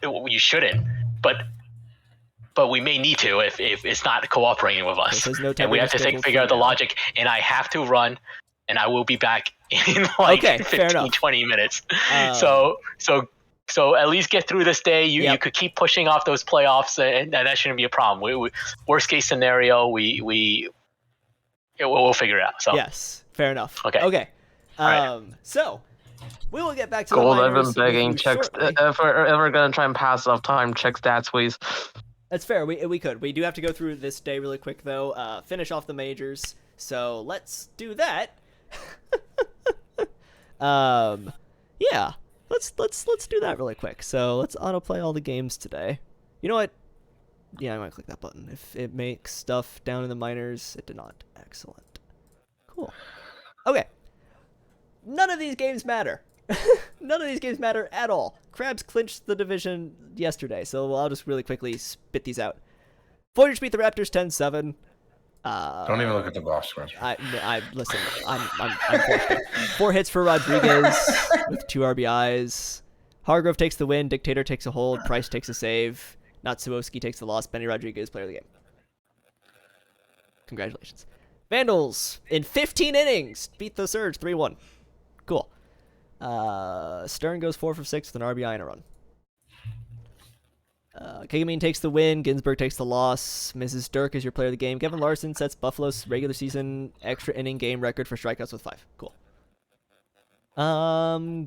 [SPEAKER 3] you shouldn't. But we may need to if it's not cooperating with us.
[SPEAKER 1] No
[SPEAKER 3] and we have to figure out the logic. And I have to run, and I will be back in like 15, 20 minutes. So at least get through this day. You could keep pushing off those playoffs, and that shouldn't be a problem. We worst case scenario, we'll figure it out. So
[SPEAKER 1] yes, fair enough.
[SPEAKER 3] Okay.
[SPEAKER 1] Right. So we will get back to
[SPEAKER 3] Gold.
[SPEAKER 1] the
[SPEAKER 3] I've been begging. Checks. If we're ever gonna try and pass enough time, check stats, please.
[SPEAKER 1] That's fair. We could. We do have to go through this day really quick though. Finish off the majors. So let's do that. Yeah. Let's do that really quick. So let's autoplay all the games today. You know what? Yeah, I'm gonna click that button. If it makes stuff down in the minors, it did not. Excellent. Cool. Okay. None of these games matter. None of these games matter at all. Crabs clinched the division yesterday, so I'll just really quickly spit these out. Voyagers beat the Raptors 10-7.
[SPEAKER 2] Don't even look at the box score.
[SPEAKER 1] Listen. I'm fortunate. 4 hits for Rodriguez with 2 RBIs. Hargrove takes the win. Dictator takes a hold. Price takes a save. Natsuoski takes the loss. Benny Rodriguez, player of the game. Congratulations. Vandals, in 15 innings, beat the Surge 3-1. Cool. Stern goes 4 for 6 with an RBI and a run. Kegamine takes the win. Ginsburg takes the loss. Mrs. Dirk is your player of the game. Kevin Larson sets Buffalo's regular season extra inning game record for strikeouts with 5. Cool.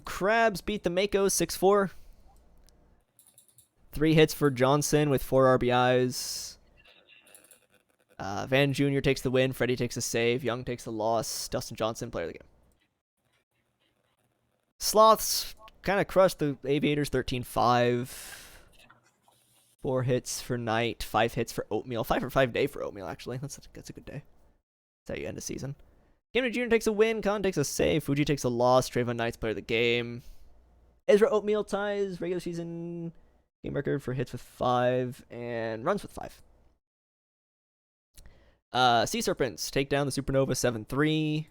[SPEAKER 1] Crabs beat the Makos 6-4. 3 hits for Johnson with 4 RBIs. Van Jr. takes the win. Freddie takes a save. Young takes the loss. Dustin Johnson, player of the game. Sloths kind of crushed the Aviators 13-5. 4 hits for Knight. 5 hits for Oatmeal. 5 for 5 day for Oatmeal, actually. That's a good day. That's how you end a season. Gamer Jr. takes a win. Khan takes a save. Fuji takes a loss. Trayvon Knight's player of the game. Ezra Oatmeal ties regular season game record for hits with 5 and runs with 5. Sea Serpents take down the Supernova 7-3.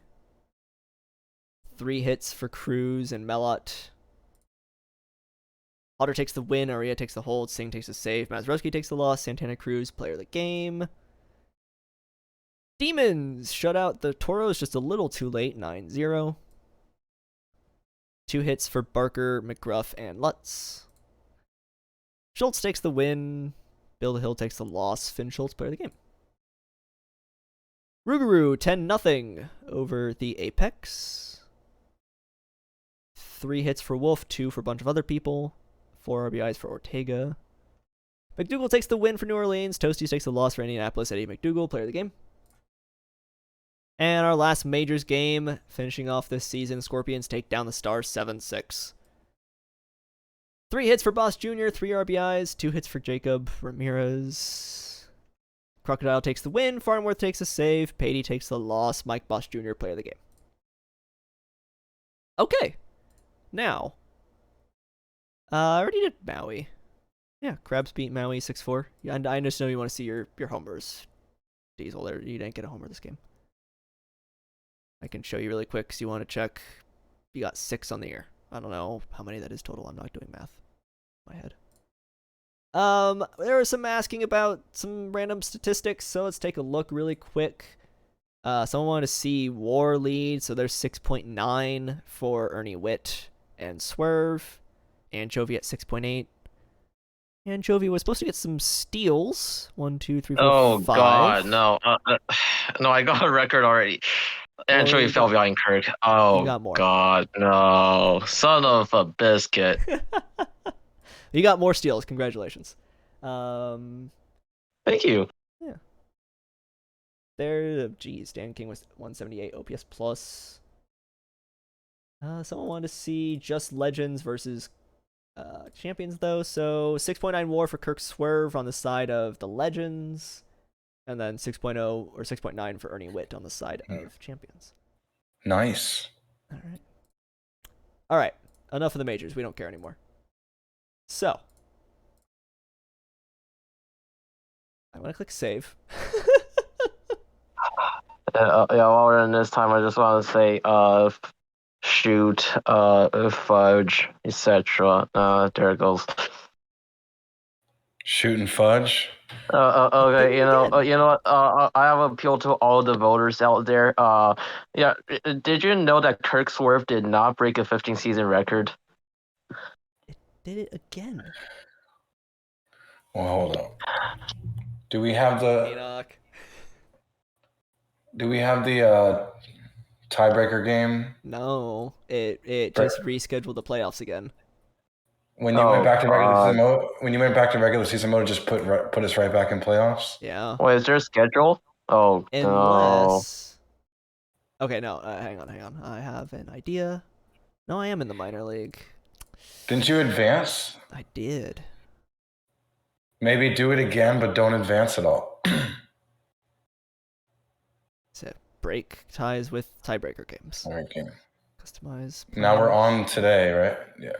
[SPEAKER 1] 3 hits for Cruz and Melot. Otter takes the win. Aria takes the hold. Singh takes the save. Mazrowski takes the loss. Santana Cruz, player of the game. Demons shut out the Toros just a little too late. 9-0. 2 hits for Barker, McGruff, and Lutz. Schultz takes the win. Bill the Hill takes the loss. Finn Schultz, player of the game. Rougarou 10-0 over the Apex. 3 hits for Wolf, 2 for a bunch of other people. 4 RBIs for Ortega. McDougal takes the win for New Orleans. Toasties takes the loss for Indianapolis. Eddie McDougal, player of the game. And our last Majors game, finishing off this season, Scorpions take down the Stars 7-6. 3 hits for Boss Jr., 3 RBIs, 2 hits for Jacob Ramirez. Crocodile takes the win. Farnworth takes a save. Patey takes the loss. Mike Boss Jr., player of the game. Okay. Now, I already did Maui. Yeah, Krabs beat Maui 6-4. Yeah, and I just know you want to see your homers. Diesel, there, you didn't get a homer this game. I can show you really quick because you want to check. You got 6 on the year. I don't know how many that is total. I'm not doing math in my head. There was some asking about some random statistics, so let's take a look really quick. Someone wanted to see WAR lead, so there's 6.9 for Ernie Witt and Swerve. Anchovy at 6.8. Anchovy was supposed to get some steals. 1, 2, 3, 4, 5.
[SPEAKER 4] Oh God, no! No, I got a record already. Anchovy fell behind Kirk. Oh God, no! Son of a biscuit.
[SPEAKER 1] You got more steals. Congratulations.
[SPEAKER 4] Thank you.
[SPEAKER 1] Yeah. There, geez, Dan King was 178 OPS plus. Someone wanted to see just Legends versus Champions, though. So 6.9 WAR for Kirk Swerve on the side of the Legends. And then 6.0 or 6.9 for Ernie Witt on the side of Champions.
[SPEAKER 2] Nice.
[SPEAKER 1] All right. Enough of the majors. We don't care anymore. So, I'm going to click save.
[SPEAKER 4] Yeah, well, in this time, I just want to say, shoot, fudge, etc. There it goes.
[SPEAKER 2] Shoot and fudge.
[SPEAKER 4] Okay, you know what? I have an appeal to all the voters out there. Yeah, did you know that Kirk Swerve did not break a 15-season record?
[SPEAKER 1] It did it again.
[SPEAKER 2] Well, hold on. Do we have the tiebreaker game?
[SPEAKER 1] No, it just rescheduled the playoffs again.
[SPEAKER 2] When you went back to regular season mode, just put us right back in playoffs.
[SPEAKER 1] Yeah.
[SPEAKER 4] Wait, is there a schedule? Oh,
[SPEAKER 1] unless. No. Okay, no. Hang on. I have an idea. No, I am in the minor league.
[SPEAKER 2] Didn't you advance?
[SPEAKER 1] I did.
[SPEAKER 2] Maybe do it again, but don't advance at all.
[SPEAKER 1] So break ties with tiebreaker games.
[SPEAKER 2] Okay.
[SPEAKER 1] Customize.
[SPEAKER 2] Now we're on today, right? Yeah.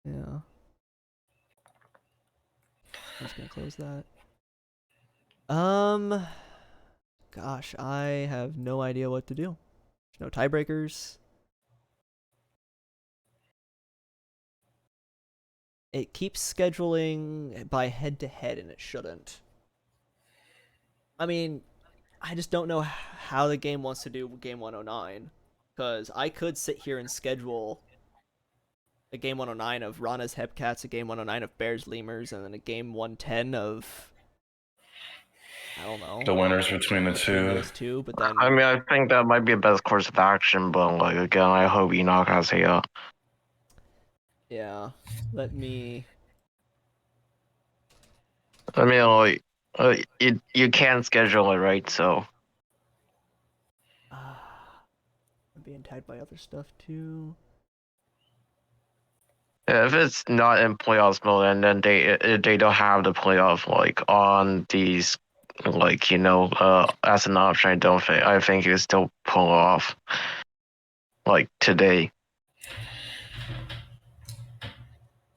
[SPEAKER 1] Yeah. I'm just gonna close that. Gosh, I have no idea what to do. There's no tiebreakers. It keeps scheduling by head-to-head, and it shouldn't. I mean, I just don't know how the game wants to do Game 109, because I could sit here and schedule a Game 109 of Rana's Hepcats, a Game 109 of Bears Lemurs, and then a Game 110 of, I don't know,
[SPEAKER 2] the winners between the two.
[SPEAKER 1] But then,
[SPEAKER 4] I mean, I think that might be the best course of action, but like again, I hope Enoch has a.
[SPEAKER 1] Yeah, let me.
[SPEAKER 4] I mean, like, You can't schedule it, right? So.
[SPEAKER 1] I'm being tagged by other stuff too.
[SPEAKER 4] Yeah, if it's not in playoffs mode, and then they don't have the playoff like on these, like as an option, I think you still pull off like today.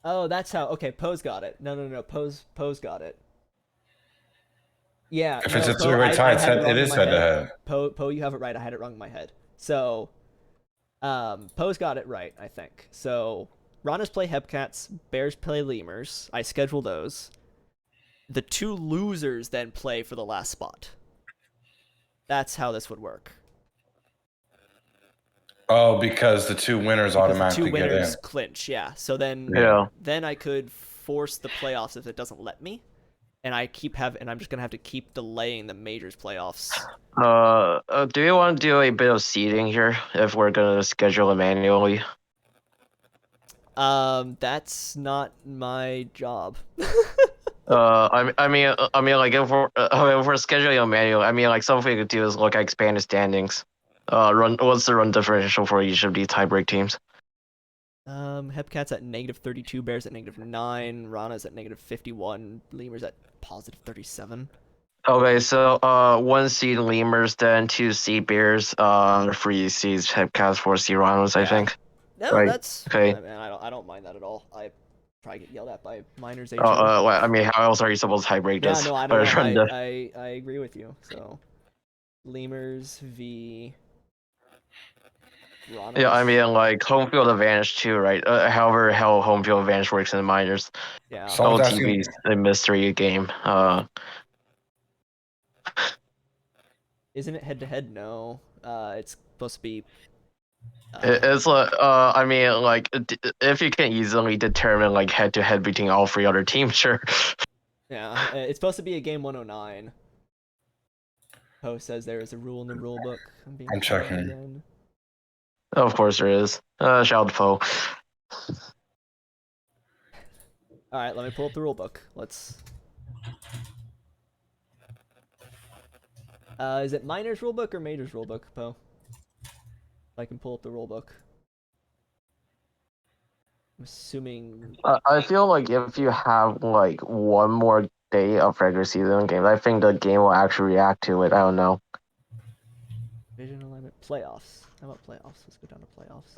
[SPEAKER 1] Oh, that's how. Okay, Poe's got it. No. Poe's got it. Yeah.
[SPEAKER 2] If
[SPEAKER 1] No,
[SPEAKER 2] it's a
[SPEAKER 1] Poe,
[SPEAKER 2] three-way tie,
[SPEAKER 1] it
[SPEAKER 2] is head-to-head.
[SPEAKER 1] Poe, you have it right. I had it wrong in my head. So, Poe's got it right, I think. So, Ranas play Hepcats, Bears play Lemurs. I schedule those. The 2 losers then play for the last spot. That's how this would work.
[SPEAKER 2] Oh, because the 2 winners automatically
[SPEAKER 1] get in. 2 winners clinch, yeah. So then I could force the playoffs if it doesn't let me. And I'm just gonna have to keep delaying the majors playoffs.
[SPEAKER 4] Do you want to do a bit of seeding here if we're gonna schedule it manually?
[SPEAKER 1] That's not my job.
[SPEAKER 4] I mean, like if we're scheduling a manual, I mean, like something we could do is look at expanded standings. What's the run differential for each of these tiebreak teams?
[SPEAKER 1] Hepcats at -32, Bears at -9, Rana's at -51, Lemurs at +37.
[SPEAKER 4] Okay, so 1 seed Lemurs, then 2 seed Bears, 3 seeds Hepcats, 4 seed Ranas, I think.
[SPEAKER 1] No,
[SPEAKER 4] right.
[SPEAKER 1] That's
[SPEAKER 4] okay.
[SPEAKER 1] Man, I don't mind that at all. I probably get yelled at by minors.
[SPEAKER 4] I mean, how else are you supposed to tiebreak this?
[SPEAKER 1] Yeah, no, I don't know. I agree with you. So, Lemurs v. Ranas.
[SPEAKER 4] Yeah, I mean, like home field advantage too, right? However, how home field advantage works in the minors.
[SPEAKER 1] Yeah.
[SPEAKER 4] LTV's a mystery game.
[SPEAKER 1] Isn't it head-to-head? No. It's supposed to be.
[SPEAKER 4] It's like, I mean, like, if you can easily determine like head-to-head between all 3 other teams, sure.
[SPEAKER 1] Yeah, it's supposed to be a game 109. Poe says there is a rule in the rule book.
[SPEAKER 2] I'm checking. Again.
[SPEAKER 4] Of course there is. Shout out to Poe.
[SPEAKER 1] All right, let me pull up the rule book. Let's. Is it minors rule book or majors rule book, Poe? I can pull up the rule book. I'm assuming.
[SPEAKER 4] I feel like if you have like 1 more day of regular season games, I think the game will actually react to it. I don't know.
[SPEAKER 1] Division alignment playoffs. How about playoffs? Let's go down to playoffs.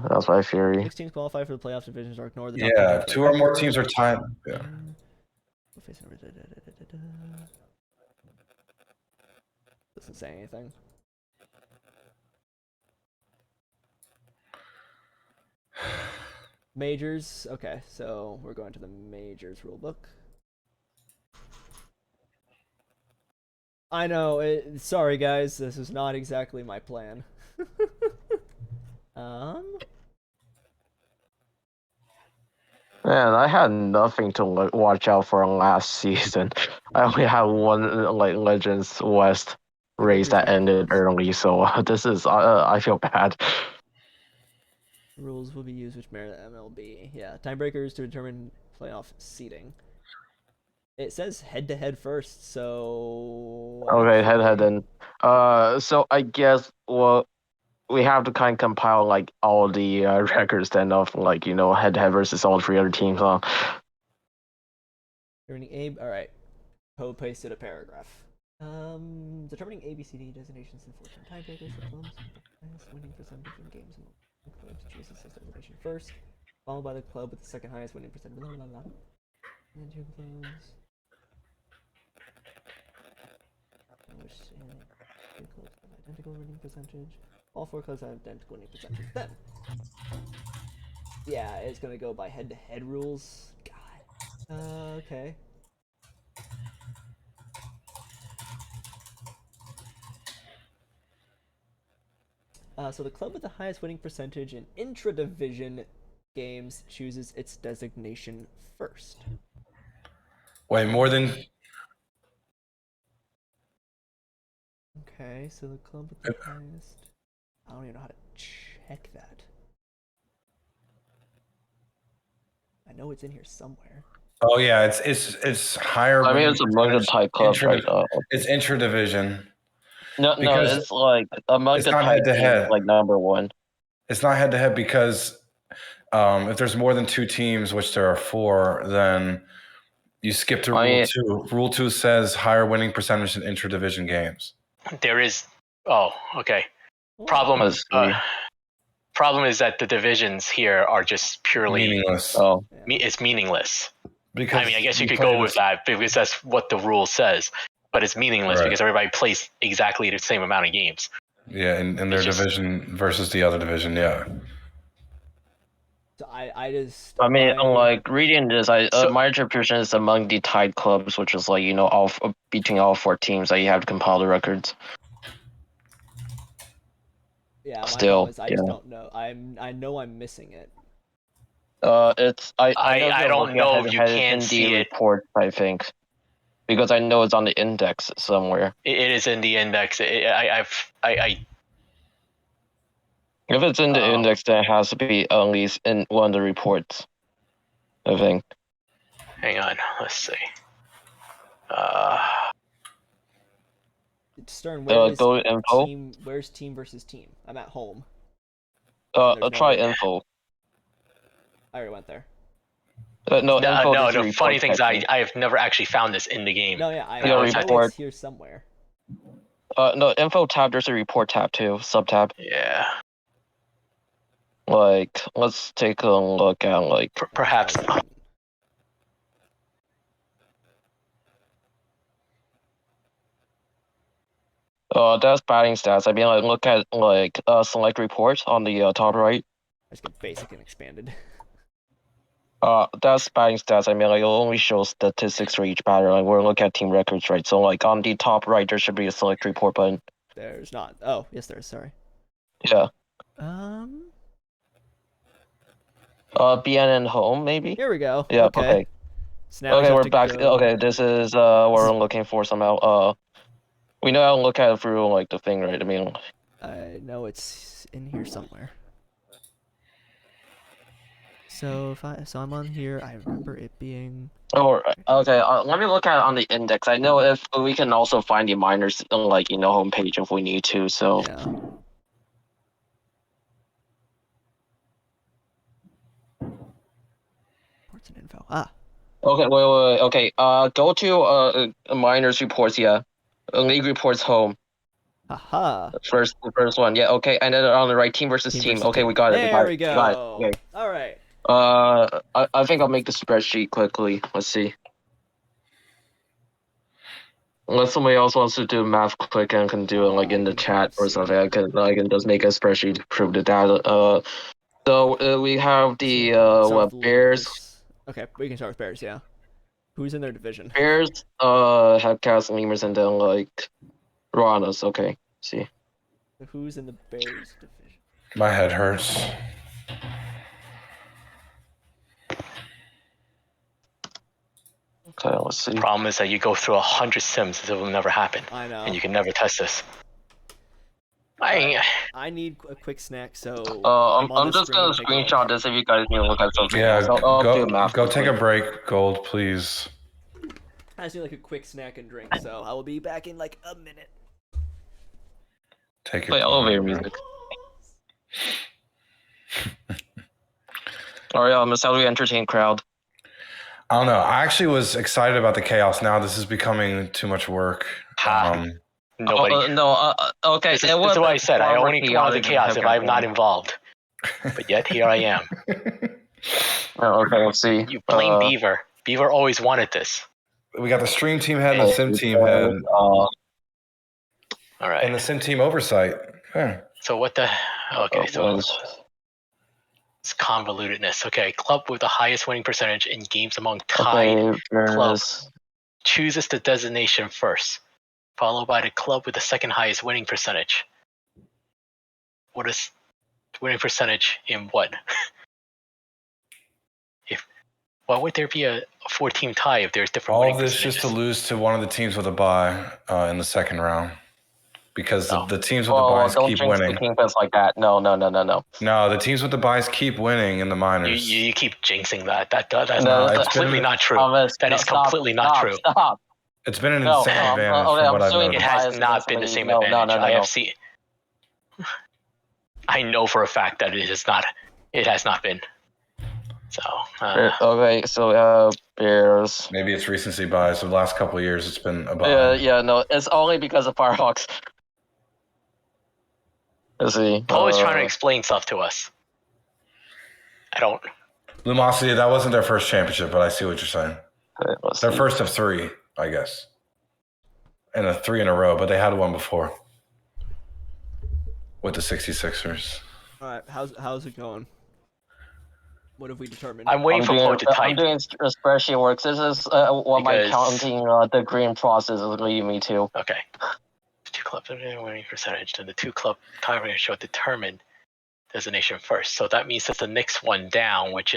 [SPEAKER 4] That's my theory.
[SPEAKER 1] 6 teams qualify for the playoffs. Divisions are ignored.
[SPEAKER 2] Yeah, 2 or more teams are tied. Yeah.
[SPEAKER 1] Doesn't say anything. Majors. Okay, so we're going to the majors rulebook. I know. Sorry, guys. This is not exactly my plan.
[SPEAKER 4] Man, I had nothing to watch out for last season. I only had 1 like Legends West race that ended early, so this is I feel bad.
[SPEAKER 1] Rules will be used which merit MLB. Yeah, tiebreakers to determine playoff seeding. It says head-to-head first, so.
[SPEAKER 4] Okay, head-to-head then. So I guess we have to kind of compile like all the records then of like head-to-head versus all 3 other teams, huh?
[SPEAKER 1] Determining A. All right. Poe pasted a paragraph. Determining ABCD designations and 14 tiebreakers for clubs. Highest winning percentage in games and clubs choose the system designation first, followed by the club with the second highest winning percentage. Blah, blah, blah. And then 2 clubs. Which 2 clubs have identical winning percentage. All 4 clubs have identical winning percentage. Then, yeah, it's gonna go by head-to-head rules. God. Okay. So the club with the highest winning percentage in intra-division games chooses its designation first.
[SPEAKER 2] Wait, more than.
[SPEAKER 1] Okay, so the club with the highest. I don't even know how to check that. I know it's in here somewhere.
[SPEAKER 2] Oh yeah, it's higher.
[SPEAKER 4] I mean,
[SPEAKER 2] winning
[SPEAKER 4] it's among the
[SPEAKER 2] percentage
[SPEAKER 4] tight clubs right now.
[SPEAKER 2] It's intra-division
[SPEAKER 4] No,
[SPEAKER 2] because
[SPEAKER 4] it's like among
[SPEAKER 2] it's
[SPEAKER 4] the
[SPEAKER 2] not
[SPEAKER 4] tight teams,
[SPEAKER 2] head-to-head.
[SPEAKER 4] like number one.
[SPEAKER 2] It's not head-to-head because if there's more than 2 teams, which there are 4, then you skip to Rule 2. Rule 2 says higher winning percentage in intra-division games.
[SPEAKER 3] There is. Oh, okay. Problem. Problem is that the divisions here are just purely
[SPEAKER 2] meaningless.
[SPEAKER 4] Oh,
[SPEAKER 3] it's meaningless.
[SPEAKER 2] Because
[SPEAKER 3] I mean, I guess you could go with that because that's what the rule says, but it's meaningless because everybody plays exactly the same amount of games.
[SPEAKER 2] Yeah, in their division versus the other division, yeah.
[SPEAKER 1] So I just.
[SPEAKER 4] I mean, like reading this, my interpretation is among the tied clubs, which is like all between all 4 teams that you have to compile the records.
[SPEAKER 1] Yeah,
[SPEAKER 4] still,
[SPEAKER 1] I just don't know. I know I'm missing it.
[SPEAKER 4] It's
[SPEAKER 3] I don't know if you can see it.
[SPEAKER 4] Report, I think, because I know it's on the index somewhere.
[SPEAKER 3] It is in the index.
[SPEAKER 4] If it's in the index, then it has to be at least in one of the reports, I think.
[SPEAKER 3] Hang on, let's see.
[SPEAKER 1] Stern, where is
[SPEAKER 4] go to info.
[SPEAKER 1] Where's team versus team? I'm at home.
[SPEAKER 4] I'll try info.
[SPEAKER 1] I already went there.
[SPEAKER 3] No, the funny thing is I have never actually found this in the game.
[SPEAKER 1] No, yeah, I know it's here somewhere.
[SPEAKER 4] No, info tab, there's a report tab too, sub-tab.
[SPEAKER 3] Yeah.
[SPEAKER 4] Like, let's take a look at, like...
[SPEAKER 3] Perhaps...
[SPEAKER 4] That's batting stats. I mean, like, look at, like, select reports on the top right.
[SPEAKER 1] Let's get basic and expanded.
[SPEAKER 4] That's batting stats. I mean, like, it'll only show statistics for each batter. Like, we're looking at team records, right? So, like, on the top right, there should be a select report button.
[SPEAKER 1] There's not. Oh, yes, there is. Sorry.
[SPEAKER 4] Yeah. BNN home, maybe?
[SPEAKER 1] Here we go.
[SPEAKER 4] Yeah, okay.
[SPEAKER 1] So now
[SPEAKER 4] okay, we're back. Okay, this is what we're looking for somehow. We know how to look at it through, like, the thing, right? I mean...
[SPEAKER 1] I know it's in here somewhere. So I'm on here. I remember it being.
[SPEAKER 4] Oh, okay. Let me look at it on the index. I know if we can also find the minors, like homepage if we need to. So.
[SPEAKER 1] Yeah. Reports and info. Ah.
[SPEAKER 4] Okay. Wait. Okay. Go to minors reports. Yeah. League reports home.
[SPEAKER 1] Aha.
[SPEAKER 4] The first one. Yeah. Okay. And then on the right, team versus team. Okay, we got it.
[SPEAKER 1] There we go.
[SPEAKER 4] Got it. Okay.
[SPEAKER 1] All right.
[SPEAKER 4] I think I'll make the spreadsheet quickly. Let's see. Unless somebody else wants to do math quick and can do it like in the chat or something, I can just make a spreadsheet to prove the data. So we have the Bears.
[SPEAKER 1] Okay, we can start with Bears. Yeah. Who's in their division?
[SPEAKER 4] Bears, Hepcats, Lemurs, and then like Ranas. Okay, see.
[SPEAKER 1] Who's in the Bears division?
[SPEAKER 2] My head hurts.
[SPEAKER 4] Okay, let's see.
[SPEAKER 3] The problem is that you go through 100 sims, it will never happen.
[SPEAKER 1] I know.
[SPEAKER 3] And you can never test this.
[SPEAKER 1] I need a quick snack, so.
[SPEAKER 4] I'm just gonna screenshot this if you guys need to look at something.
[SPEAKER 2] Yeah,
[SPEAKER 4] I'll
[SPEAKER 2] go take a break, Gold, please.
[SPEAKER 1] I just need like a quick snack and drink, so I will be back in like a minute.
[SPEAKER 2] Take it.
[SPEAKER 4] Play elevator music. Alright, how do we entertain crowd?
[SPEAKER 2] I don't know. I actually was excited about the chaos. Now this is becoming too much work.
[SPEAKER 3] Nobody.
[SPEAKER 4] Okay.
[SPEAKER 3] This is what I said. I only come out of the chaos if I'm not involved. But yet here I am.
[SPEAKER 4] Okay, let's see.
[SPEAKER 3] You blame Beaver. Beaver always wanted this.
[SPEAKER 2] We got the stream team head and the sim team head.
[SPEAKER 3] All right.
[SPEAKER 2] And the sim team oversight. Yeah.
[SPEAKER 3] So what the? Okay, so it's convolutedness. Okay, club with the highest winning percentage in games among tied clubs chooses the designation first, followed by the club with the second highest winning percentage. What is winning percentage in what? Why would there be a 4-team tie if there's different?
[SPEAKER 2] All of this just to lose to one of the teams with a bye in the second round, because the teams with the buys keep winning.
[SPEAKER 4] Don't jinx like that. No.
[SPEAKER 2] No, the teams with the buys keep winning in the minors.
[SPEAKER 3] You keep jinxing that. That's completely not true. That is completely not true.
[SPEAKER 4] Stop.
[SPEAKER 2] It's been an insane advantage from what I've noticed.
[SPEAKER 3] It has not been the same advantage. I have seen. I know for a fact that it is not. It has not been. So.
[SPEAKER 4] Okay, so Bears.
[SPEAKER 2] Maybe it's recency bias. The last couple of years, it's been a buy.
[SPEAKER 4] Yeah, no, it's only because of Firehawks. Let's see.
[SPEAKER 3] Poe is trying to explain stuff to us. I don't.
[SPEAKER 2] Lumosity, that wasn't their first championship, but I see what you're saying. Their first of 3, I guess. And 3 in a row, but they had one before. With the 66ers.
[SPEAKER 1] All right, how's it going? What have we determined?
[SPEAKER 3] I'm waiting for Poe to type.
[SPEAKER 4] I'm doing spreadsheet work. This is what my counting the green process is leading me to.
[SPEAKER 3] Okay. 2 clubs winning percentage, and the 2 club tiebreaker show determined designation first. So that means that the next one down, which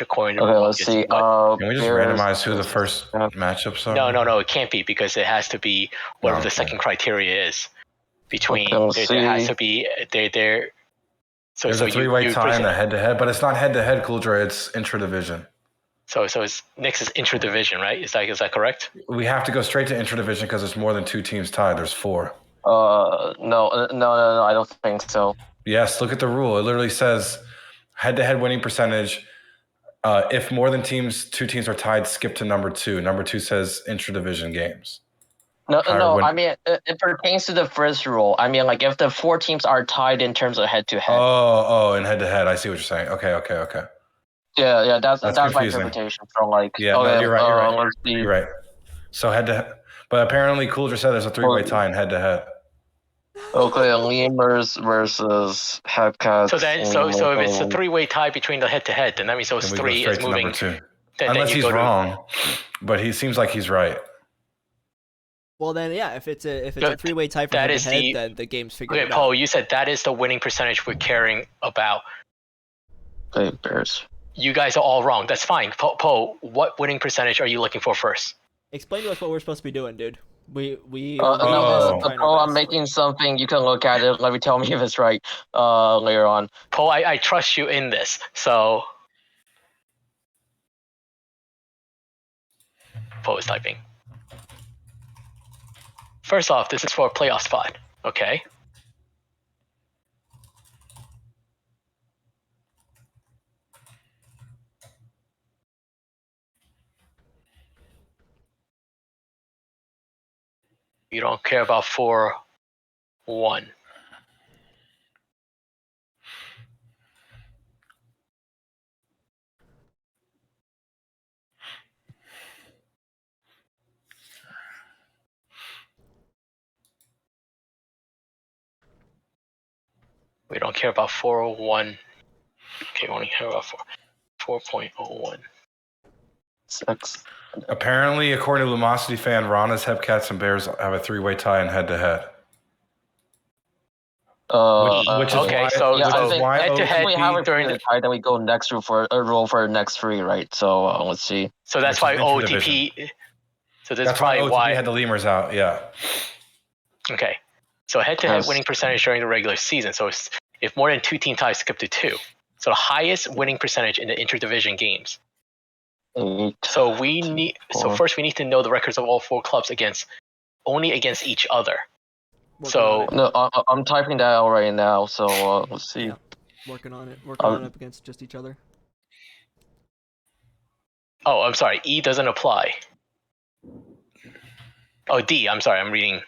[SPEAKER 3] according to
[SPEAKER 4] let's see.
[SPEAKER 2] Can we just randomize who the first matchups are?
[SPEAKER 3] No, it can't be because it has to be whatever the second criteria is. Between there has to be there.
[SPEAKER 2] There's a 3-way tie in the head-to-head, but it's not head-to-head, Cooldre. It's intra-division.
[SPEAKER 3] So it's next is intra-division, right? Is that correct?
[SPEAKER 2] We have to go straight to intra-division because there's more than 2 teams tied. There's 4.
[SPEAKER 4] No, I don't think so.
[SPEAKER 2] Yes, look at the rule. It literally says head-to-head winning percentage. If more than 2 teams are tied, skip to number 2. Number 2 says intra-division games.
[SPEAKER 4] No. I mean, it pertains to the first rule. I mean, like if the 4 teams are tied in terms of head-to-head.
[SPEAKER 2] Oh, and head-to-head. I see what you're saying. Okay.
[SPEAKER 4] Yeah. That's my interpretation from like.
[SPEAKER 2] Yeah, no, you're right. You're right. So head-to-head, but apparently Coolidge said there's a 3-way tie in head-to-head.
[SPEAKER 4] Okay, Lemurs versus Hepcats.
[SPEAKER 3] So if it's a 3-way tie between the head-to-head, then that means those 3 is moving.
[SPEAKER 2] Unless he's wrong, but he seems like he's right.
[SPEAKER 1] Well, then, yeah, if it's a 3-way tie for head-to-head, then the game's figured out.
[SPEAKER 3] Okay, Paul, you said that is the winning percentage we're caring about.
[SPEAKER 4] Okay, Bears.
[SPEAKER 3] You guys are all wrong. That's fine. Paul, what winning percentage are you looking for first?
[SPEAKER 1] Explain to us what we're supposed to be doing, dude.
[SPEAKER 4] I'm making something. You can look at it. Let me tell me if it's right later on.
[SPEAKER 3] Paul, I trust you in this. So, Paul is typing. First off, this is for a playoff spot. Okay. You don't care about 4-1. We don't care about 401. Okay, we only care about 4.01.
[SPEAKER 4] 6.
[SPEAKER 2] Apparently, according to Lumosity fan, Rana's Hepcats and Bears have a 3-way tie in head-to-head. Which is
[SPEAKER 3] okay,
[SPEAKER 2] why
[SPEAKER 4] head-to-head we have during the tie, then we go next for a roll for next 3, right? So let's see.
[SPEAKER 3] So that's why OTP. So that's
[SPEAKER 2] why OTP had the Lemurs out. Yeah.
[SPEAKER 3] Okay. So head-to-head winning percentage during the regular season. So if more than 2 team ties, skip to 2. So the highest winning percentage in the interdivision games.
[SPEAKER 4] 8,
[SPEAKER 3] so we need. 4. So first we need to know the records of all 4 clubs only against each other.
[SPEAKER 4] No, I'm typing that out right now. So let's see.
[SPEAKER 1] Yeah. Working on it up against just each other.
[SPEAKER 3] Oh, I'm sorry. E doesn't apply. Oh, D. I'm sorry. I'm reading.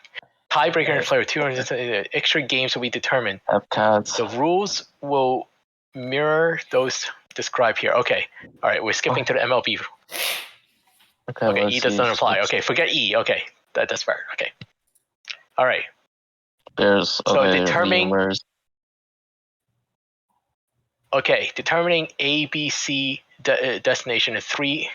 [SPEAKER 3] Tiebreaker and player 200 extra games will be determined.
[SPEAKER 4] Hepcats.
[SPEAKER 3] The rules will mirror those described here. Okay. All right. We're skipping to the MLB. Okay. E doesn't apply. Okay. Forget E. Okay. That's fair. Okay. All right.
[SPEAKER 4] There's
[SPEAKER 3] determining A, B, C destination in 3.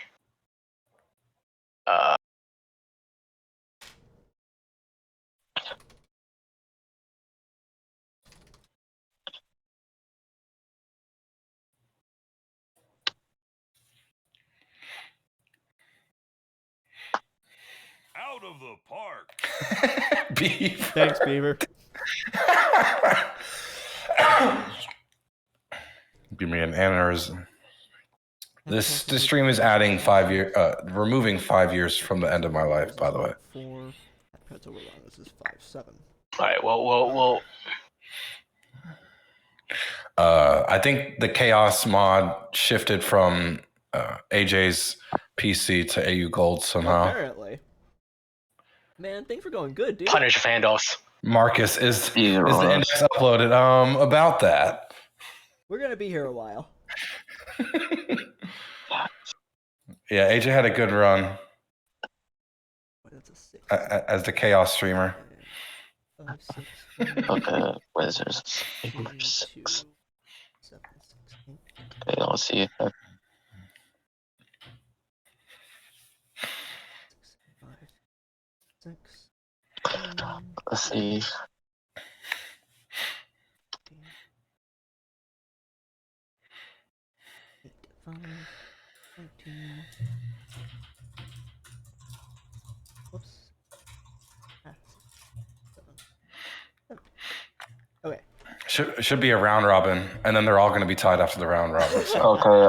[SPEAKER 5] Out of the park.
[SPEAKER 2] Beef.
[SPEAKER 1] Thanks, Beaver.
[SPEAKER 2] Give me an aneurysm. This stream is adding removing 5 years from the end of my life, by the way.
[SPEAKER 1] 4. This is 5-7.
[SPEAKER 3] All right. Well.
[SPEAKER 2] I think the Chaos mod shifted from AJ's PC to AU Gold somehow.
[SPEAKER 1] Apparently. Man, things were going good, dude.
[SPEAKER 3] Punish Vandals.
[SPEAKER 2] Marcus, is the index uploaded? About that.
[SPEAKER 1] We're gonna be here a while.
[SPEAKER 2] Yeah, AJ had a good run.
[SPEAKER 1] That's a 6.
[SPEAKER 2] As the Chaos streamer.
[SPEAKER 1] 5, 6,
[SPEAKER 4] Okay, Wizards.
[SPEAKER 1] 2,
[SPEAKER 4] 6.
[SPEAKER 1] 7, 6, 8.
[SPEAKER 4] Okay, let's see if I
[SPEAKER 1] 6,
[SPEAKER 4] let's see.
[SPEAKER 1] 5, 19. Whoops. 7. Okay.
[SPEAKER 2] Should be a round robin, and then they're all going to be tied after the round robin. So.
[SPEAKER 4] Okay,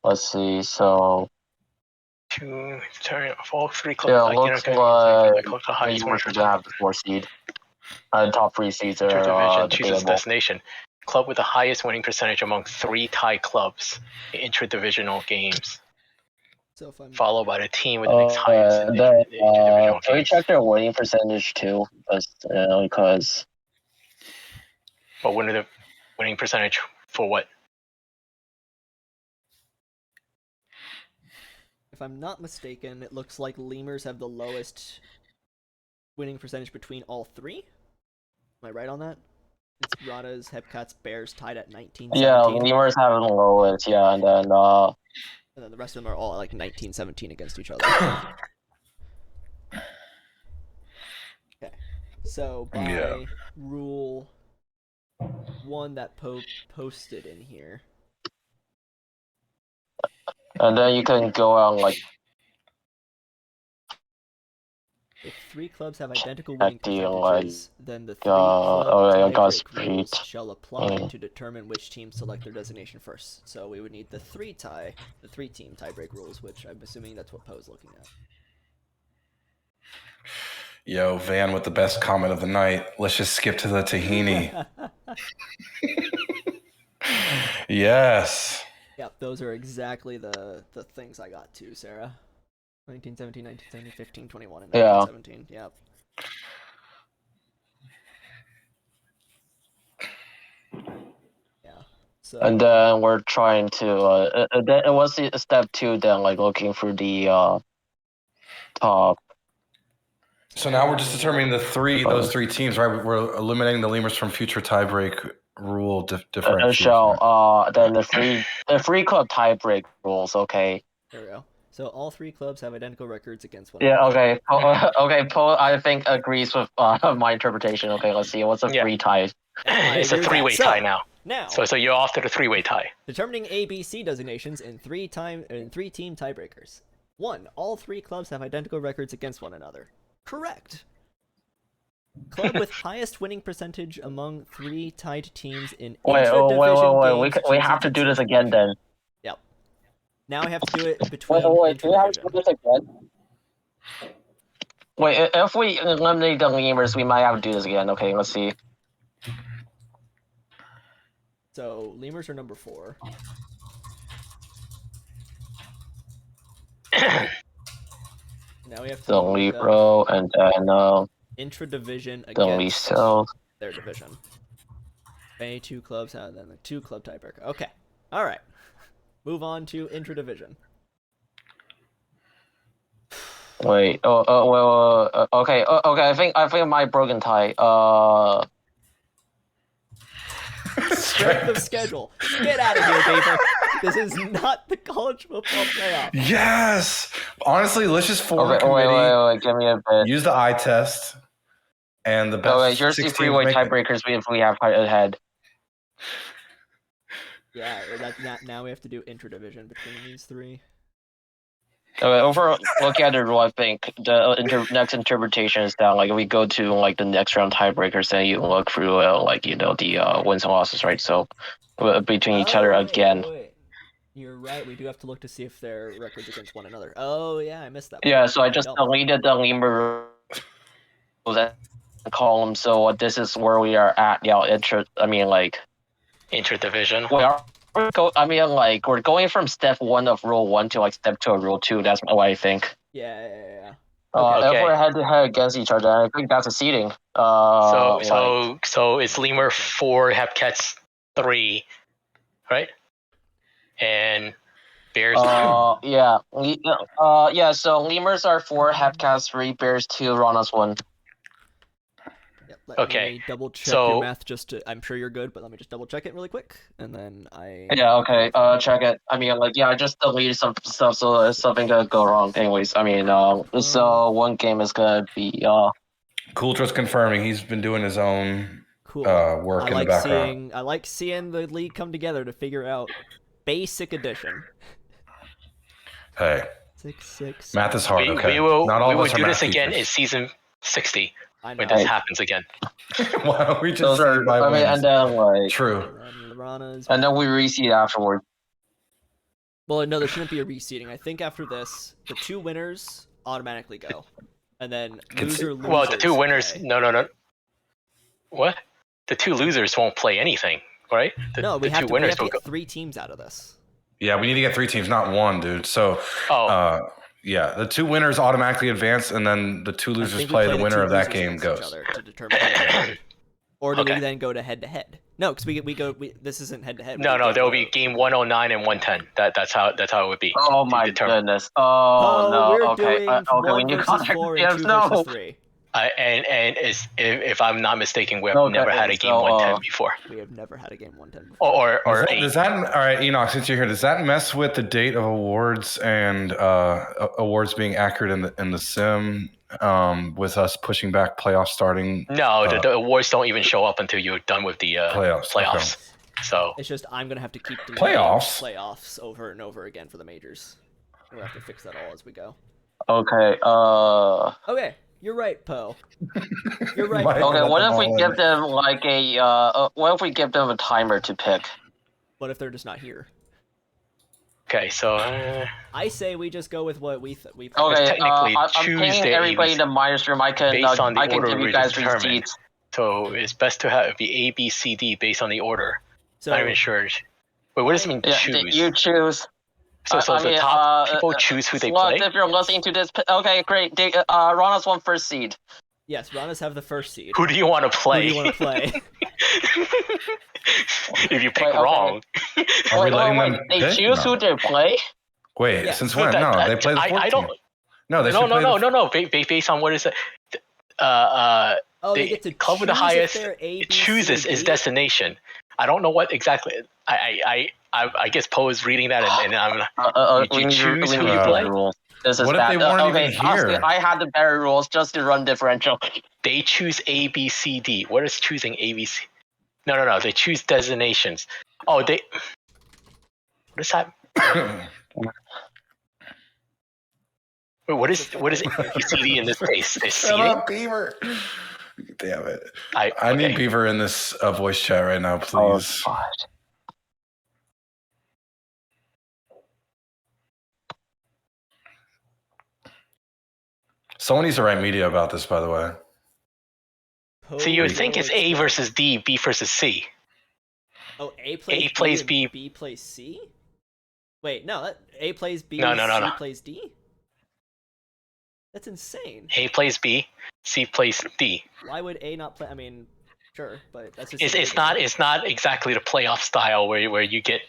[SPEAKER 4] let's see. So
[SPEAKER 3] To turn off all 3 clubs.
[SPEAKER 4] yeah, looks like
[SPEAKER 3] the highest
[SPEAKER 4] Lemurs are gonna have the 4 seed. Top 3 seeds are
[SPEAKER 3] division chooses
[SPEAKER 4] debatable.
[SPEAKER 3] destination. Club with the highest winning percentage among 3 tie clubs in intradivisional games,
[SPEAKER 1] So if I'm
[SPEAKER 3] followed by the team with the next highest in interdivisional
[SPEAKER 4] can we
[SPEAKER 3] games.
[SPEAKER 4] check their winning percentage too? Because
[SPEAKER 3] But what are the winning percentage for what?
[SPEAKER 1] if I'm not mistaken, it looks like Lemurs have the lowest winning percentage between all 3. Am I right on that? It's Ranas, Hepcats, Bears tied at 19-17.
[SPEAKER 4] yeah, Lemurs have the lowest. Yeah, and then
[SPEAKER 1] And then the rest of them are all at like 19-17 against each other. Okay. So by rule 1 that Pope posted in here.
[SPEAKER 4] and then you can go out like
[SPEAKER 1] If 3 clubs have identical winning
[SPEAKER 4] the,
[SPEAKER 1] percentages, then the 3
[SPEAKER 4] I
[SPEAKER 1] club
[SPEAKER 4] got
[SPEAKER 1] tiebreak rules
[SPEAKER 4] street.
[SPEAKER 1] shall apply to determine which team select their designation first. So we would need the 3-team tiebreak rules, which I'm assuming that's what Poe's looking at.
[SPEAKER 2] Yo, Van with the best comment of the night. Let's just skip to the tahini. Yes.
[SPEAKER 1] Yep, those are exactly the things I got too, Sarah. 1917, 1970, 15, 21, and 1917. Yep. Yeah. So.
[SPEAKER 4] And then we're trying to. Then it was step 2. Then like looking for the top.
[SPEAKER 2] So now we're just determining those 3 teams, right? We're eliminating the Lemurs from future tiebreak rule differentiation.
[SPEAKER 4] Then the 3 club tiebreak rules. Okay.
[SPEAKER 1] There we go. So all 3 clubs have identical records against one
[SPEAKER 4] Yeah.
[SPEAKER 1] another.
[SPEAKER 4] Okay. Paul, I think agrees with my interpretation. Okay. Let's see. What's a 3 tie?
[SPEAKER 3] It's a 3-way tie now.
[SPEAKER 1] Now.
[SPEAKER 3] So you're off to the 3-way tie.
[SPEAKER 1] Determining ABC designations in 3-team tiebreakers. 1. All 3 clubs have identical records against one another. Correct. Club with highest winning percentage among 3 tied teams in intra-division games.
[SPEAKER 4] We have to do this again then.
[SPEAKER 1] Yep. Now we have to do it between
[SPEAKER 4] Do we have to do this again? Wait, if we eliminate the Lemurs, we might have to do this again. Okay, let's see.
[SPEAKER 1] So Lemurs are number 4. Now we have to
[SPEAKER 4] The Libro and then
[SPEAKER 1] intra-division
[SPEAKER 4] the
[SPEAKER 1] against
[SPEAKER 4] Licel.
[SPEAKER 1] their division. A 2 clubs have then the 2 club tiebreaker. Okay. All right. Move on to intra-division.
[SPEAKER 4] Wait. Okay. Okay. I think my broken tie.
[SPEAKER 1] Strength of schedule. Get out of here, David. This is not the college football playoff.
[SPEAKER 2] Yes. Honestly, let's just form a committee.
[SPEAKER 4] Wait. Give me a bit.
[SPEAKER 2] Use the eye test and the best.
[SPEAKER 4] Okay, here's the 3-way tiebreakers if we have ahead.
[SPEAKER 1] Yeah, now we have to do intra-division between these 3.
[SPEAKER 4] Over looking at the rule, I think the next interpretation is that like we go to like the next round tiebreakers, then you look through like the wins and losses, right? So between each other again.
[SPEAKER 1] Wait. You're right. We do have to look to see if their records against one another. Oh yeah, I missed that.
[SPEAKER 4] Yeah, so I just deleted the lemur column. So this is where we are at. Yeah,
[SPEAKER 3] interdivision.
[SPEAKER 4] We're going from step 1 of rule 1 to like step 2 of rule 2. That's what I think.
[SPEAKER 1] Yeah.
[SPEAKER 4] If we're head to head against each other, I think that's a seeding.
[SPEAKER 3] So it's Lemur 4, Hepcats 3, right? And Bears 2.
[SPEAKER 4] Yeah. So Lemurs are 4, Hepcats 3, Bears 2, Rana's 1.
[SPEAKER 1] Let me double check your math I'm sure you're good, but let me just double check it really quick, and then
[SPEAKER 4] Yeah, okay, check it. I just deleted some stuff, so something could go wrong. Anyways, so one game is gonna be,
[SPEAKER 2] Coulter's confirming he's been doing his own work in the background.
[SPEAKER 1] I like seeing the league come together to figure out basic addition.
[SPEAKER 2] Hey.
[SPEAKER 1] 6.
[SPEAKER 2] Math is hard, okay?
[SPEAKER 3] We will do this again in season 60. When this happens again.
[SPEAKER 2] Why don't we just and
[SPEAKER 4] then
[SPEAKER 2] true.
[SPEAKER 4] And then we reseed afterward.
[SPEAKER 1] Well, no, there shouldn't be a reseeding. I think after this, the 2 winners automatically go, and then losers.
[SPEAKER 3] Well, the 2 winners. No. What? The 2 losers won't play anything, right?
[SPEAKER 1] We have to get 3 teams out of this.
[SPEAKER 2] Yeah, we need to get 3 teams, not 1, dude. So. Yeah, the 2 winners automatically advance, and then the 2 losers play. The winner of that game goes.
[SPEAKER 1] To determine or do we then go to head-to-head? No, because we go. This isn't head-to-head.
[SPEAKER 3] No, there will be game 109 and 110. That's how it would be.
[SPEAKER 4] Oh my goodness! Oh no!
[SPEAKER 1] We're
[SPEAKER 4] okay,
[SPEAKER 1] doing
[SPEAKER 4] okay.
[SPEAKER 1] 1 versus 4 and 2 versus 3.
[SPEAKER 3] And if I'm not mistaken, we have never had a game 110 before.
[SPEAKER 1] We have never had a game 110 before.
[SPEAKER 3] Or
[SPEAKER 2] does that all right, Enoch? Since you're here, does that mess with the date of awards and awards being accurate in the sim? With us pushing back playoffs starting.
[SPEAKER 3] No, the awards don't even show up until you're done with the playoffs. Okay. So
[SPEAKER 1] it's just I'm gonna have to keep the playoffs over and over again for the majors. We'll have to fix that all as we go.
[SPEAKER 4] Okay.
[SPEAKER 1] Okay. You're right, Poe. You're right.
[SPEAKER 4] Okay, what if we give them what if we give them a timer to pick?
[SPEAKER 1] What if they're just not here?
[SPEAKER 3] Okay, so
[SPEAKER 1] I say we just go with what we
[SPEAKER 4] Okay,
[SPEAKER 3] technically
[SPEAKER 4] I'm
[SPEAKER 3] Tuesday
[SPEAKER 4] paying everybody in the minus room. I can give you guys receipts.
[SPEAKER 3] So it's best to have be A, B, C, D based on the order. So, not even sure. Wait, what does it mean? Choose.
[SPEAKER 4] You choose.
[SPEAKER 3] So the top people choose who they play?
[SPEAKER 4] If you're listening to this, okay, great. Rana's 1 first seed.
[SPEAKER 1] Yes, Rana's have the first seed.
[SPEAKER 3] Who do you want to play? If you pick wrong.
[SPEAKER 4] Wait. They choose who they play?
[SPEAKER 2] Wait, since when? No, they play the 14th. I don't...
[SPEAKER 3] No. Based on what is it?
[SPEAKER 1] They get to
[SPEAKER 3] club with the highest chooses its destination. I don't know what exactly. I guess Poe is reading that, and I'm. You choose who you play.
[SPEAKER 4] This is
[SPEAKER 2] what if they weren't even here?
[SPEAKER 4] Honestly, I had the better rules just to run differential.
[SPEAKER 3] They choose A, B, C, D. What is choosing A, B, C? No. They choose designations. Oh, they. What is that? Wait, what is A, B, C, D in this case?
[SPEAKER 2] Shut up, Beaver. Damn it! I need Beaver in this voice chat right now, please.
[SPEAKER 4] Oh, God.
[SPEAKER 2] Someone needs to write media about this, by the way.
[SPEAKER 3] So you would think it's A versus D, B versus C.
[SPEAKER 1] Oh, A plays B, B plays C? Wait, no, A plays B, C plays D? That's insane.
[SPEAKER 3] A plays B, C plays D.
[SPEAKER 1] Why would A not play? I mean, sure, but that's just...
[SPEAKER 3] It's not exactly the playoff style where you get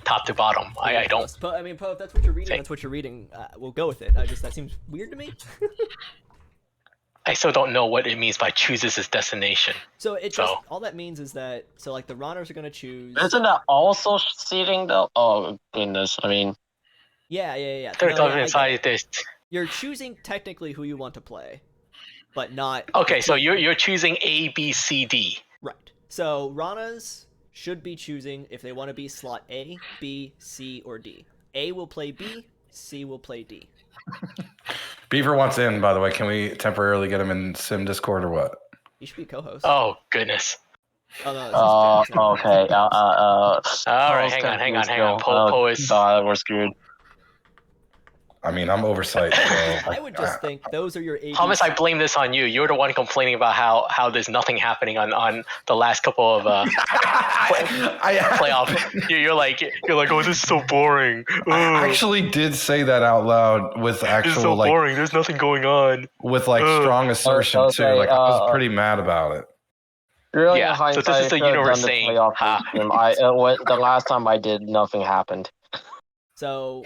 [SPEAKER 3] top to bottom. I don't...
[SPEAKER 1] But, I mean, Poe, if that's what you're reading, that's what you're reading. We'll go with it. That seems weird to me.
[SPEAKER 3] I still don't know what it means by chooses its destination.
[SPEAKER 1] So all that means is that like the Roners are going to choose.
[SPEAKER 4] Isn't that also seeding though? Oh goodness, I mean.
[SPEAKER 1] Yeah. You're choosing technically who you want to play, but not.
[SPEAKER 3] Okay, so you're choosing A, B, C, D.
[SPEAKER 1] Right. So Ranas should be choosing if they want to be slot A, B, C, or D. A will play B, C will play D.
[SPEAKER 2] Beaver wants in, by the way. Can we temporarily get him in Sim Discord or what?
[SPEAKER 1] He should be co-host.
[SPEAKER 3] Oh, goodness.
[SPEAKER 1] Oh, no, this is
[SPEAKER 4] okay.
[SPEAKER 3] All right, hang on. Poe is...
[SPEAKER 4] we're screwed.
[SPEAKER 2] I mean, I'm oversight. So
[SPEAKER 1] I would just think those are your ABC.
[SPEAKER 3] Thomas, I blame this on you. You're the one complaining about how there's nothing happening on the last couple of playoff. You're like, oh, this is so boring.
[SPEAKER 2] I actually did say that out loud with actual
[SPEAKER 3] this is so boring. There's nothing going on.
[SPEAKER 2] With strong assertion too. Like I was pretty mad about it.
[SPEAKER 4] Really,
[SPEAKER 3] yeah. So this is the universe saying,
[SPEAKER 4] the last time I did, nothing happened.
[SPEAKER 1] So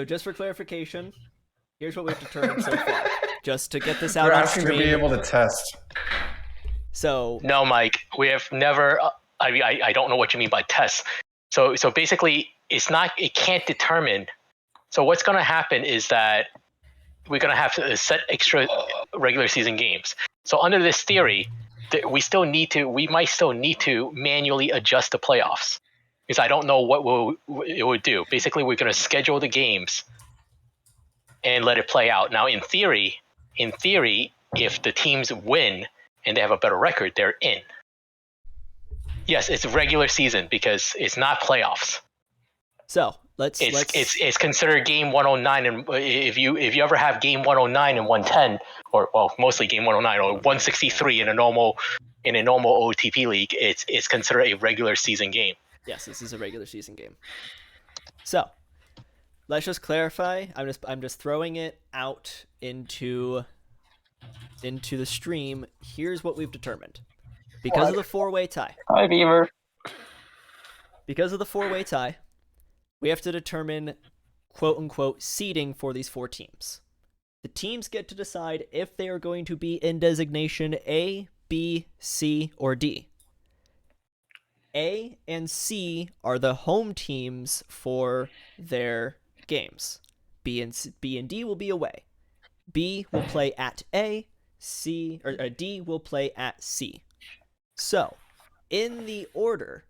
[SPEAKER 1] just for clarification, here's what we've determined so far. Just to get this out
[SPEAKER 2] We're
[SPEAKER 1] on
[SPEAKER 2] asking
[SPEAKER 1] stream.
[SPEAKER 2] to be able to test.
[SPEAKER 1] So
[SPEAKER 3] no, Mike, we have never. I don't know what you mean by test. So basically, it can't determine. So what's going to happen is that we're going to have to set extra regular season games. So under this theory, we might still need to manually adjust the playoffs. Because I don't know what it would do. Basically, we're going to schedule the games and let it play out. Now, in theory, if the teams win and they have a better record, they're in. Yes, it's regular season because it's not playoffs.
[SPEAKER 1] So
[SPEAKER 3] it's considered game 109, and if you ever have game 109 and 110, or mostly game 109 or 163 in a normal OTP league, it's considered a regular season game.
[SPEAKER 1] Yes, this is a regular season game. So, let's just clarify. I'm just throwing it out into the stream. Here's what we've determined. Because of the four-way tie.
[SPEAKER 4] Hi, Beaver.
[SPEAKER 1] Because of the four-way tie, we have to determine quote-unquote seeding for these four teams. The teams get to decide if they are going to be in designation A, B, C, or D. A and C are the home teams for their games. B and D will be away. B will play at A, D will play at C. So, in the order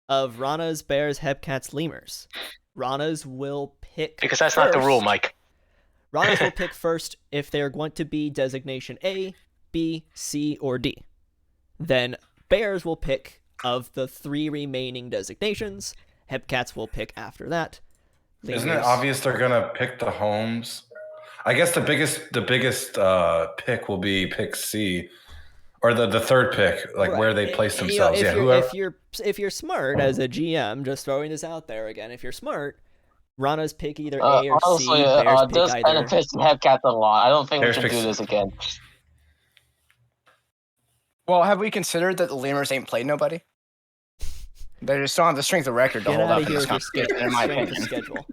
[SPEAKER 1] of Rana's, Bears, Hepcats, Lemurs, Rana's will pick
[SPEAKER 3] because that's
[SPEAKER 1] first.
[SPEAKER 3] Not the rule, Mike.
[SPEAKER 1] Rana's will pick first if they're going to be designation A, B, C, or D. Then Bears will pick of the three remaining designations. Hepcats will pick after that. Lemurs.
[SPEAKER 2] Isn't it obvious they're gonna pick the homes? I guess the biggest pick will be pick C, or the third pick, like where they place themselves.
[SPEAKER 1] If you're smart as a GM, just throwing this out there again, if you're smart, Rana's pick either A or
[SPEAKER 4] honestly,
[SPEAKER 1] C. Bears pick
[SPEAKER 4] this
[SPEAKER 1] either.
[SPEAKER 4] benefits Hepcats a lot. I don't think
[SPEAKER 2] Bears
[SPEAKER 4] we should do this again.
[SPEAKER 5] Well, have we considered that the Lemurs ain't played nobody? They just don't have the strength of record to hold up in this competition, in my opinion.
[SPEAKER 1] Schedule.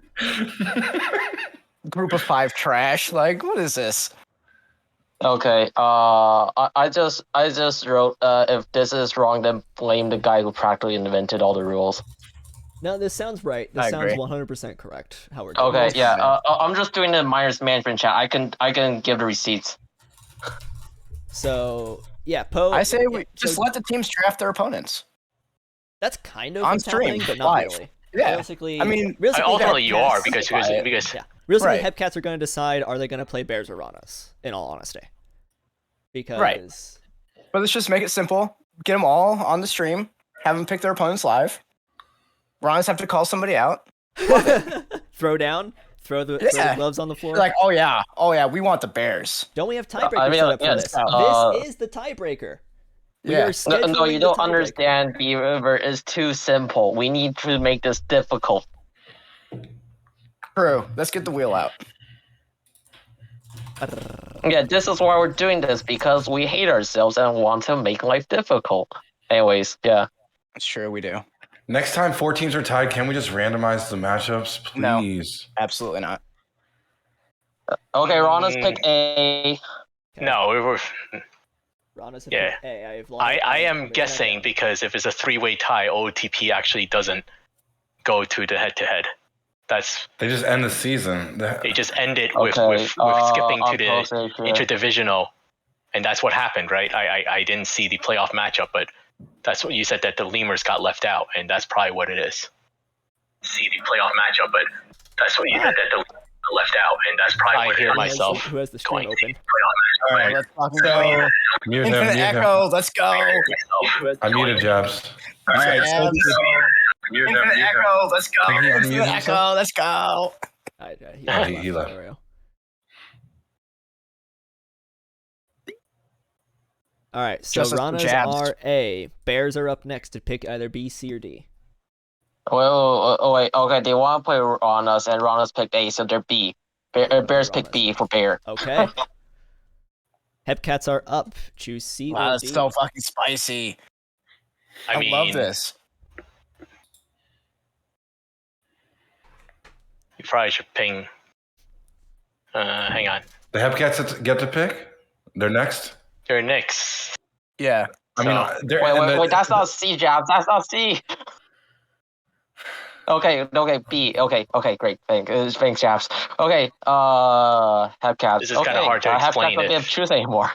[SPEAKER 5] Group of 5 trash. Like, what is this?
[SPEAKER 4] Okay. I just wrote. If this is wrong, then blame the guy who practically invented all the rules.
[SPEAKER 1] No, this sounds right. This
[SPEAKER 5] I
[SPEAKER 1] sounds
[SPEAKER 5] agree.
[SPEAKER 1] 100% correct. How we're doing.
[SPEAKER 4] Okay.
[SPEAKER 1] this.
[SPEAKER 4] Yeah. I'm just doing the miners management chat. I can give the receipts.
[SPEAKER 1] So yeah, Poe.
[SPEAKER 5] I say we just let the teams draft their opponents.
[SPEAKER 1] That's kind of
[SPEAKER 5] on
[SPEAKER 1] what's
[SPEAKER 5] stream,
[SPEAKER 1] happening, but not
[SPEAKER 5] live.
[SPEAKER 1] really.
[SPEAKER 5] Yeah.
[SPEAKER 1] Realistically,
[SPEAKER 5] I mean,
[SPEAKER 3] ultimately you are because
[SPEAKER 1] Realistically,
[SPEAKER 5] Right.
[SPEAKER 1] Hepcats are going to decide are they going to play Bears or Ranas. In all honesty, because
[SPEAKER 5] Right. But let's just make it simple. Get them all on the stream. Have them pick their opponents live. Ranas have to call somebody out.
[SPEAKER 1] throw down, throw the gloves on the floor.
[SPEAKER 5] They're like, oh yeah, we want the Bears.
[SPEAKER 1] Don't we have tiebreakers set up for this? This is the tiebreaker.
[SPEAKER 5] Yeah.
[SPEAKER 4] No, you don't understand. Beaver is too simple. We need to make this difficult.
[SPEAKER 5] True. Let's get the wheel out.
[SPEAKER 4] Yeah, this is why we're doing this, because we hate ourselves and want to make life difficult. Anyways, yeah.
[SPEAKER 5] It's true, we do.
[SPEAKER 2] Next time 4 teams are tied, can we just randomize the matchups, please?
[SPEAKER 5] No, absolutely not.
[SPEAKER 4] Okay, Rana's pick A.
[SPEAKER 3] No, we were.
[SPEAKER 1] Ranas
[SPEAKER 3] Yeah. I am guessing because if it's a 3-way tie, OTP actually doesn't go to the head-to-head.
[SPEAKER 2] They just end the season.
[SPEAKER 3] They just end it with skipping to the interdivisional, and that's what happened, right? I didn't see the playoff matchup, but that's what you said, that the Lemurs got left out, and that's probably what it is. see the playoff matchup, but that's what you said that the left out, and that's probably what I hear myself.
[SPEAKER 1] Who has the stream open?
[SPEAKER 5] All right, let's fucking go.
[SPEAKER 2] Mute him,
[SPEAKER 5] Infinite
[SPEAKER 2] mute him.
[SPEAKER 5] Echo, let's go.
[SPEAKER 2] I muted Jabs.
[SPEAKER 5] All right,
[SPEAKER 2] Mute him,
[SPEAKER 5] Infinite
[SPEAKER 2] mute him.
[SPEAKER 5] Echo, let's go.
[SPEAKER 2] Can he unmute
[SPEAKER 5] Infinite
[SPEAKER 2] himself?
[SPEAKER 5] Echo, let's go.
[SPEAKER 2] He left.
[SPEAKER 1] There we go. All right, so
[SPEAKER 5] Just
[SPEAKER 1] Rana's
[SPEAKER 5] jabs.
[SPEAKER 1] are A. Bears are up next to pick either B, C, or D.
[SPEAKER 4] Wait. Okay, they want to play Rana's, and Rana's picked A, so they're B. Bears pick B for Bear.
[SPEAKER 1] Okay. Hepcats are up. Choose C
[SPEAKER 5] Wow,
[SPEAKER 1] or
[SPEAKER 5] that's
[SPEAKER 1] D.
[SPEAKER 5] so fucking spicy. I
[SPEAKER 3] mean,
[SPEAKER 5] love this.
[SPEAKER 3] You probably should ping. Hang on.
[SPEAKER 2] The Hepcats get to pick? They're next?
[SPEAKER 3] They're Knicks.
[SPEAKER 5] Yeah.
[SPEAKER 2] I mean, they're
[SPEAKER 4] Wait, that's not C, Jabs. That's not C. Okay, B. Okay, great. Thanks, Jabs. Okay, Hepcats.
[SPEAKER 3] This is kinda hard to explain
[SPEAKER 4] Hepcats don't
[SPEAKER 3] it.
[SPEAKER 4] give choose anymore.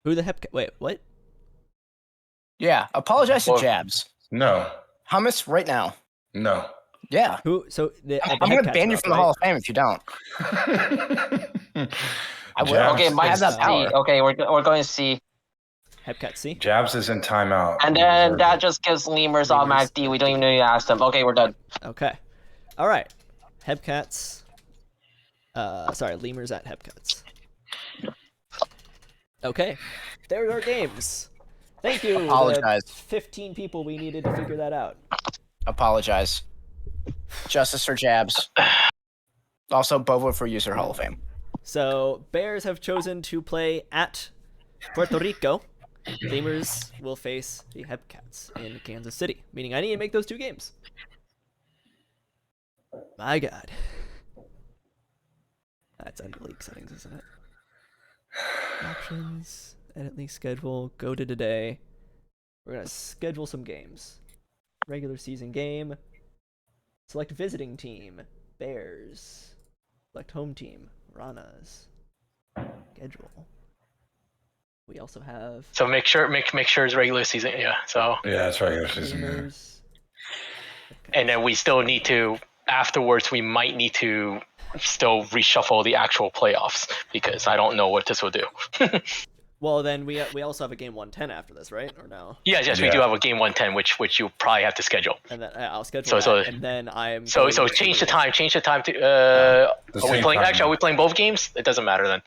[SPEAKER 1] Who the Hepcat? Wait, what?
[SPEAKER 5] Yeah. Apologize to
[SPEAKER 3] Well-
[SPEAKER 5] Jabs.
[SPEAKER 2] No.
[SPEAKER 5] Hummus right now.
[SPEAKER 2] No.
[SPEAKER 5] Yeah.
[SPEAKER 1] Who? So the
[SPEAKER 5] I'm going to
[SPEAKER 1] Hepcats
[SPEAKER 5] ban
[SPEAKER 1] are
[SPEAKER 5] you
[SPEAKER 1] up,
[SPEAKER 5] from the
[SPEAKER 1] right?
[SPEAKER 5] Hall of Fame if you don't. I will.
[SPEAKER 2] Jabs
[SPEAKER 4] Okay,
[SPEAKER 2] is-
[SPEAKER 4] mine's
[SPEAKER 5] that
[SPEAKER 4] C.
[SPEAKER 5] power.
[SPEAKER 4] Okay, we're going to C.
[SPEAKER 1] Hepcat C.
[SPEAKER 2] Jabs is in timeout.
[SPEAKER 4] And then that just gives Lemurs automatic D. We don't even need to ask them. Okay, we're done.
[SPEAKER 1] Okay. All right. Hepcats. Lemurs at Hepcats. Okay. There are our games. Thank you.
[SPEAKER 5] Apologize.
[SPEAKER 1] The 15 people we needed to figure that out.
[SPEAKER 5] Apologize. Justice for Jabs. Also, Bovo for User Hall of Fame.
[SPEAKER 1] So, Bears have chosen to play at Puerto Rico. Lemurs will face the Hepcats in Kansas City, meaning I need to make those two games. My God. That's under league settings, isn't it? Options, edit league schedule, go to today. We're going to schedule some games. Regular season game. Select visiting team, Bears. Select home team, Ranas. Schedule. We also have
[SPEAKER 3] So make sure it's regular season. Yeah. So
[SPEAKER 2] Yeah, that's regular season. Yeah.
[SPEAKER 1] Lemurs.
[SPEAKER 3] and then we still need to afterwards. We might need to still reshuffle the actual playoffs because I don't know what this will do.
[SPEAKER 1] Well, then we also have a game 110 after this, right? Or no?
[SPEAKER 3] Yes, we do have a game 110, which you probably have to schedule.
[SPEAKER 1] And then I'll schedule
[SPEAKER 3] So-
[SPEAKER 1] that, and then I'm
[SPEAKER 3] So
[SPEAKER 1] going
[SPEAKER 3] change
[SPEAKER 1] to-
[SPEAKER 3] the time. Change the time to.
[SPEAKER 2] The
[SPEAKER 3] Are we
[SPEAKER 2] same
[SPEAKER 3] playing?
[SPEAKER 2] time.
[SPEAKER 3] Actually, are we playing both games? It doesn't matter then.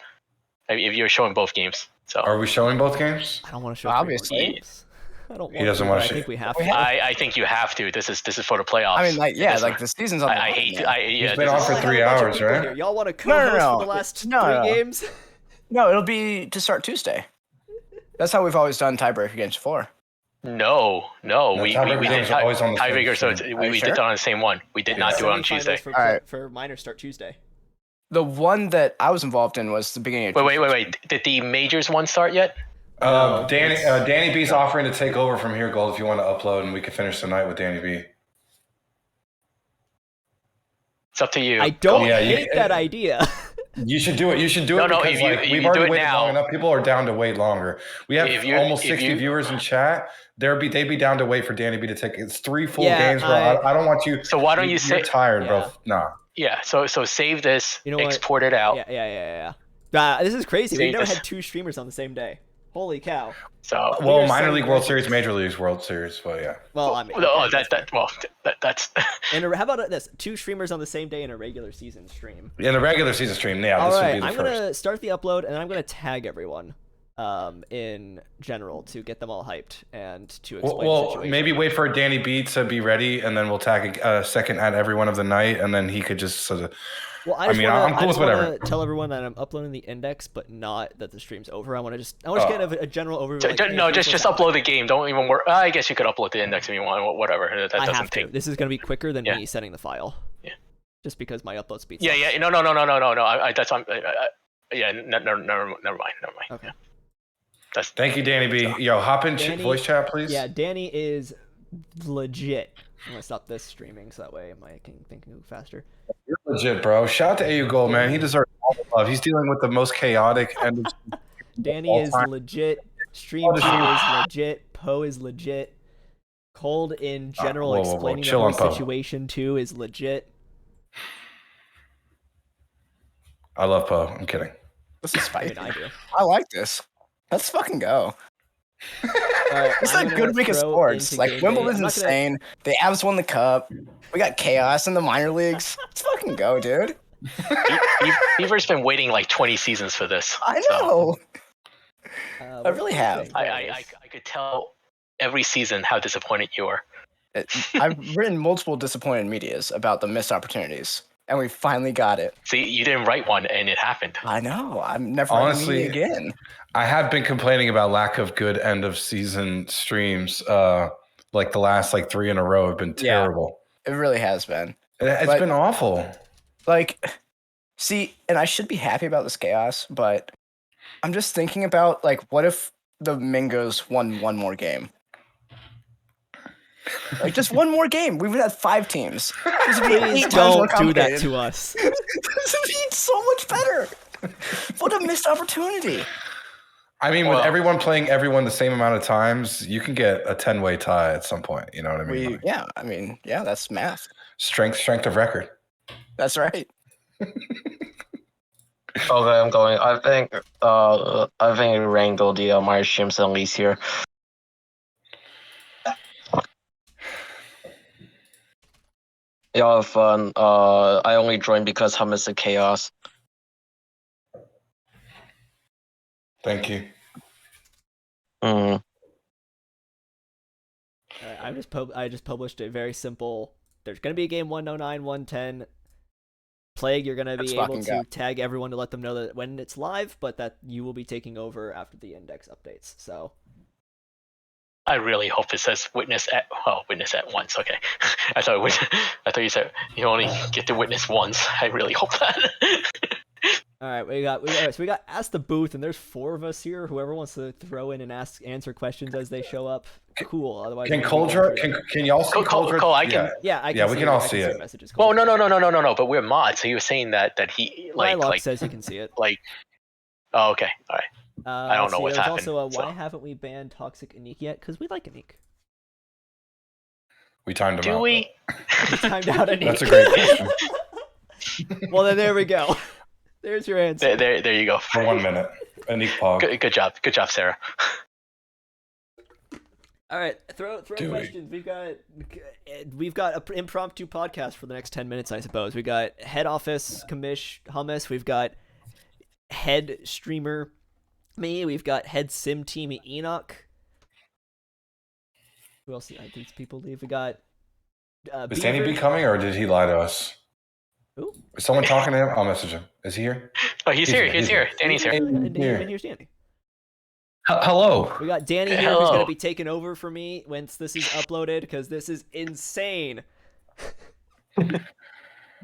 [SPEAKER 3] If you're showing both games, so
[SPEAKER 2] Are we showing both games?
[SPEAKER 1] I don't want to show
[SPEAKER 5] Obviously.
[SPEAKER 1] three more games. I don't want
[SPEAKER 2] He doesn't
[SPEAKER 1] to,
[SPEAKER 2] wanna
[SPEAKER 1] but I
[SPEAKER 2] see-
[SPEAKER 1] think we have
[SPEAKER 5] We
[SPEAKER 1] to.
[SPEAKER 5] have-
[SPEAKER 3] I think you have to. This is for the playoffs.
[SPEAKER 5] I mean, like, yeah,
[SPEAKER 3] This-
[SPEAKER 5] like the season's on the
[SPEAKER 3] I
[SPEAKER 5] line,
[SPEAKER 3] hate.
[SPEAKER 5] man.
[SPEAKER 3] Yeah.
[SPEAKER 2] been
[SPEAKER 3] this
[SPEAKER 2] on
[SPEAKER 3] is-
[SPEAKER 2] for
[SPEAKER 1] I have a
[SPEAKER 2] 3
[SPEAKER 1] bunch of
[SPEAKER 2] hours,
[SPEAKER 1] people
[SPEAKER 2] right?
[SPEAKER 1] here. Y'all want to
[SPEAKER 5] No,
[SPEAKER 1] co-host
[SPEAKER 5] no,
[SPEAKER 1] for the last
[SPEAKER 5] no,
[SPEAKER 1] three
[SPEAKER 5] no.
[SPEAKER 1] games?
[SPEAKER 5] No, it'll be to start Tuesday. That's how we've always done tiebreaker games before.
[SPEAKER 3] No. We
[SPEAKER 2] tiebreaker
[SPEAKER 3] did
[SPEAKER 2] games are always on the same
[SPEAKER 3] tiebreaker, so
[SPEAKER 2] stream.
[SPEAKER 3] we
[SPEAKER 5] you
[SPEAKER 3] did
[SPEAKER 5] sure?
[SPEAKER 3] it on the same one. We did not do it on
[SPEAKER 1] Semifinals
[SPEAKER 3] Tuesday.
[SPEAKER 1] For,
[SPEAKER 5] All right.
[SPEAKER 1] for minors start Tuesday.
[SPEAKER 5] The one that I was involved in was the beginning of
[SPEAKER 3] Wait. Did the majors one start yet?
[SPEAKER 2] Danny B's offering to take over from here, Gold, if you want to upload, and we can finish the night with Danny B.
[SPEAKER 3] It's up to you.
[SPEAKER 1] I don't
[SPEAKER 2] Yeah, you-
[SPEAKER 1] hate that idea.
[SPEAKER 2] You should do it. You should do
[SPEAKER 3] No,
[SPEAKER 2] it
[SPEAKER 3] no,
[SPEAKER 2] because
[SPEAKER 3] if you-
[SPEAKER 2] like,
[SPEAKER 3] if
[SPEAKER 2] we've
[SPEAKER 3] you do
[SPEAKER 2] already
[SPEAKER 3] it
[SPEAKER 2] waited
[SPEAKER 3] now-
[SPEAKER 2] long enough. People are down to wait longer. We have
[SPEAKER 3] If you-
[SPEAKER 2] almost
[SPEAKER 3] if
[SPEAKER 2] 60
[SPEAKER 3] you-
[SPEAKER 2] viewers in chat. They'd be down to wait for Danny B to take. It's 3 full
[SPEAKER 1] Yeah,
[SPEAKER 2] games, bro. I don't want you.
[SPEAKER 3] So why don't you
[SPEAKER 2] You're
[SPEAKER 3] say?
[SPEAKER 2] tired,
[SPEAKER 1] Yeah.
[SPEAKER 2] bro? Nah.
[SPEAKER 3] Yeah. So save this.
[SPEAKER 1] You know what?
[SPEAKER 3] Export it out.
[SPEAKER 1] Yeah. This is crazy.
[SPEAKER 3] See,
[SPEAKER 1] We never
[SPEAKER 3] this-
[SPEAKER 1] had two streamers on the same day. Holy cow.
[SPEAKER 3] So.
[SPEAKER 2] Well,
[SPEAKER 1] are
[SPEAKER 2] minor
[SPEAKER 1] so
[SPEAKER 2] league World
[SPEAKER 1] aggressive.
[SPEAKER 2] Series, major leagues World Series, but yeah.
[SPEAKER 1] Well, I mean,
[SPEAKER 3] Oh,
[SPEAKER 1] okay,
[SPEAKER 3] that's.
[SPEAKER 1] and how about this? Two streamers on the same day in a regular season stream.
[SPEAKER 2] In a regular season stream, yeah,
[SPEAKER 1] All
[SPEAKER 2] this
[SPEAKER 1] right,
[SPEAKER 2] would be the
[SPEAKER 1] I'm
[SPEAKER 2] first.
[SPEAKER 1] gonna start the upload, and I'm gonna tag everyone, in general to get them all hyped and to explain the
[SPEAKER 2] Well,
[SPEAKER 1] situation.
[SPEAKER 2] maybe wait for Danny B to be ready, and then we'll tag a second at every one of the night, and then he could just sort of.
[SPEAKER 1] Well,
[SPEAKER 2] I mean, I'm cool with whatever.
[SPEAKER 1] Tell everyone that I'm uploading the index, but not that the stream's over. I want to just get a general overview. like, hey,
[SPEAKER 3] No,
[SPEAKER 1] here's
[SPEAKER 3] just
[SPEAKER 1] what's
[SPEAKER 3] upload
[SPEAKER 1] happening.
[SPEAKER 3] the game. Don't even worry. I guess you could upload the index if you want. Whatever. That
[SPEAKER 1] I
[SPEAKER 3] doesn't
[SPEAKER 1] have to.
[SPEAKER 3] take.
[SPEAKER 1] This is gonna be quicker than
[SPEAKER 3] Yeah.
[SPEAKER 1] me sending the file.
[SPEAKER 3] Yeah.
[SPEAKER 1] Just because my upload speed.
[SPEAKER 3] Yeah.
[SPEAKER 1] sucks.
[SPEAKER 3] No. That's yeah. Never mind.
[SPEAKER 1] Okay.
[SPEAKER 3] That's.
[SPEAKER 2] Thank you, Danny B. Yo, hop in
[SPEAKER 1] Danny-
[SPEAKER 2] voice chat, please.
[SPEAKER 1] Yeah, Danny is legit. I'm gonna stop this streaming so that way I can move faster.
[SPEAKER 2] You're legit, bro. Shout out to AU Gold, man. He deserves all the love. He's dealing with the most chaotic end of
[SPEAKER 1] Danny
[SPEAKER 2] all
[SPEAKER 1] is
[SPEAKER 2] time.
[SPEAKER 1] legit. Stream
[SPEAKER 2] All
[SPEAKER 1] Q
[SPEAKER 2] time.
[SPEAKER 1] is legit. Poe is legit. Cold in general
[SPEAKER 2] whoa.
[SPEAKER 1] explaining
[SPEAKER 2] Chill
[SPEAKER 1] the
[SPEAKER 2] on
[SPEAKER 1] whole
[SPEAKER 2] Poe.
[SPEAKER 1] situation too is legit.
[SPEAKER 2] I love Poe. I'm kidding.
[SPEAKER 5] This is
[SPEAKER 1] I
[SPEAKER 5] spicy.
[SPEAKER 1] mean, I do.
[SPEAKER 5] I like this. Let's fucking go.
[SPEAKER 1] Right,
[SPEAKER 5] It's a good week of sports. Like Wimbledon's insane. The Avs won the cup. We got chaos in the minor leagues. Let's fucking go, dude.
[SPEAKER 3] Beaver's been waiting like 20 seasons for this.
[SPEAKER 5] I know.
[SPEAKER 1] So.
[SPEAKER 5] I really have.
[SPEAKER 3] I could tell every season how disappointed you are.
[SPEAKER 5] I've written multiple disappointed medias about the missed opportunities, and we finally got it.
[SPEAKER 3] See, you didn't write one, and it happened.
[SPEAKER 5] I know. I'm never
[SPEAKER 2] Honestly,
[SPEAKER 5] writing media again.
[SPEAKER 2] I have been complaining about lack of good end of season streams. Like the last 3 in a row have been terrible.
[SPEAKER 5] It really has been.
[SPEAKER 2] It's been awful.
[SPEAKER 5] Like, see, and I should be happy about this chaos, but I'm just thinking about what if the Mingos won one more game? Just one more game. We would have 5 teams.
[SPEAKER 1] Please don't do that to us.
[SPEAKER 5] This would be so much better. What a missed opportunity.
[SPEAKER 2] I mean, with everyone playing everyone the same amount of times, you can get a 10-way tie at some point. You know what I mean?
[SPEAKER 5] Yeah, that's math.
[SPEAKER 2] Strength of record.
[SPEAKER 5] That's right.
[SPEAKER 4] Okay, I'm going. I think Wrangle the my streams at least here. Y'all have fun. I only joined because Hummus is chaos.
[SPEAKER 2] Thank you.
[SPEAKER 4] Mm.
[SPEAKER 1] I just published a very simple. There's gonna be a game 109, 110. Plague, you're gonna be able to tag everyone to let them know that when it's live, but that you will be taking over after the index updates. So
[SPEAKER 3] I really hope it says witness at once. Okay, I thought you said you only get to witness once. I really hope that.
[SPEAKER 1] All right, we got Ask the Booth, and there's 4 of us here. Whoever wants to throw in and answer questions as they show up, cool. Otherwise,
[SPEAKER 2] can y'all see Coldra?
[SPEAKER 3] Cole, I can.
[SPEAKER 1] Yeah, I can.
[SPEAKER 2] Yeah, we can all see it.
[SPEAKER 1] Messages.
[SPEAKER 3] Well, no. But we're mods, so you were saying that he
[SPEAKER 1] says he can see it.
[SPEAKER 3] Oh, okay, all right. I don't know what's happened.
[SPEAKER 1] Also, why haven't we banned Toxic Anik yet? Because we like Anik.
[SPEAKER 2] We timed him out.
[SPEAKER 3] Do we?
[SPEAKER 1] We timed out Anik.
[SPEAKER 2] That's a great question.
[SPEAKER 1] Well, then there we go. There's your answer.
[SPEAKER 3] There you go.
[SPEAKER 2] For 1 minute. Anik Pog.
[SPEAKER 3] Good job, Sarah.
[SPEAKER 1] All right, throw questions. We've got an impromptu podcast for the next 10 minutes, I suppose. We got head office commish Hummus. We've got head streamer me. We've got head sim team Enoch. Who else did these people leave? We got.
[SPEAKER 2] Is Danny B coming, or did he lie to us?
[SPEAKER 1] Ooh.
[SPEAKER 2] Is someone talking to him? I'll message him. Is he here?
[SPEAKER 3] Oh, he's here. Danny's here.
[SPEAKER 1] And here's Danny.
[SPEAKER 6] Hello.
[SPEAKER 1] We got Danny here who's going to be taking over for me once this is uploaded because this is insane.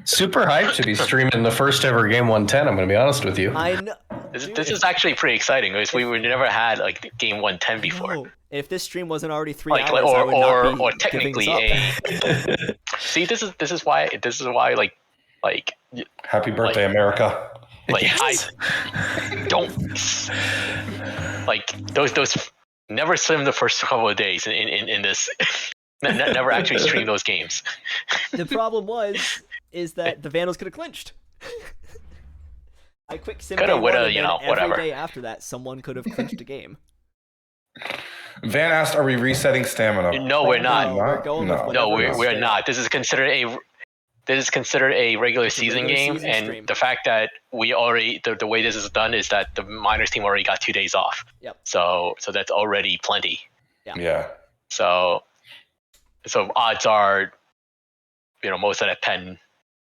[SPEAKER 6] Super hyped to be streaming the first ever game 110. I'm going to be honest with you.
[SPEAKER 1] I know.
[SPEAKER 3] This is actually pretty exciting because we never had game 110 before.
[SPEAKER 1] No. If this stream wasn't already 3 hours,
[SPEAKER 3] or
[SPEAKER 1] I would not be
[SPEAKER 3] or technically See, this is why
[SPEAKER 2] Happy birthday, America.
[SPEAKER 3] I don't those never swim the first couple of days in this. Never actually stream those games.
[SPEAKER 1] The problem is that the Vandals could have clinched. I quick sim
[SPEAKER 3] whatever.
[SPEAKER 1] Every day after that, someone could have clinched a game.
[SPEAKER 2] Van asked, "Are we resetting stamina?"
[SPEAKER 3] No, we're not.
[SPEAKER 2] We're
[SPEAKER 3] not. This is considered a regular season game, and
[SPEAKER 1] stream.
[SPEAKER 3] The fact that we already the way this is done is that the minors team already got 2 days off.
[SPEAKER 1] Yep.
[SPEAKER 3] So that's already plenty.
[SPEAKER 2] Yeah.
[SPEAKER 3] So odds are, most of that pen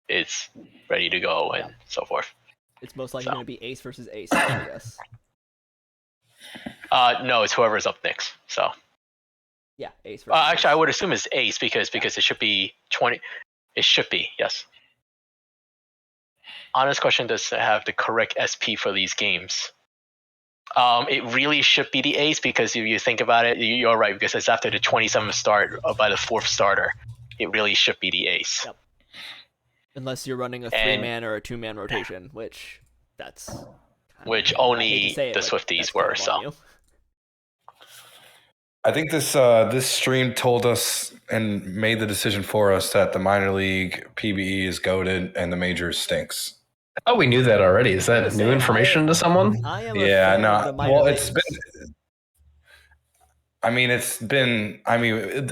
[SPEAKER 3] is ready to go and so forth.
[SPEAKER 1] It's most likely going to be ace versus ace, I guess.
[SPEAKER 3] No, it's whoever's up next. So.
[SPEAKER 1] Yeah, ace versus
[SPEAKER 3] actually, I would assume it's ace because it should be 20. It should be, yes. Honest question, does it have the correct SP for these games? It really should be the ace because if you think about it, you're right because it's after the 27th start by the 4th starter. It really should be the ace. Yep.
[SPEAKER 1] Unless you're running a 3-man or a 2-man rotation, which
[SPEAKER 3] only the Swifties were. So
[SPEAKER 2] I think this stream told us and made the decision for us that the minor league PBE is goated and the major stinks.
[SPEAKER 6] Oh, we knew that already. Is that new information to someone?
[SPEAKER 1] I am a fan of the minor leagues.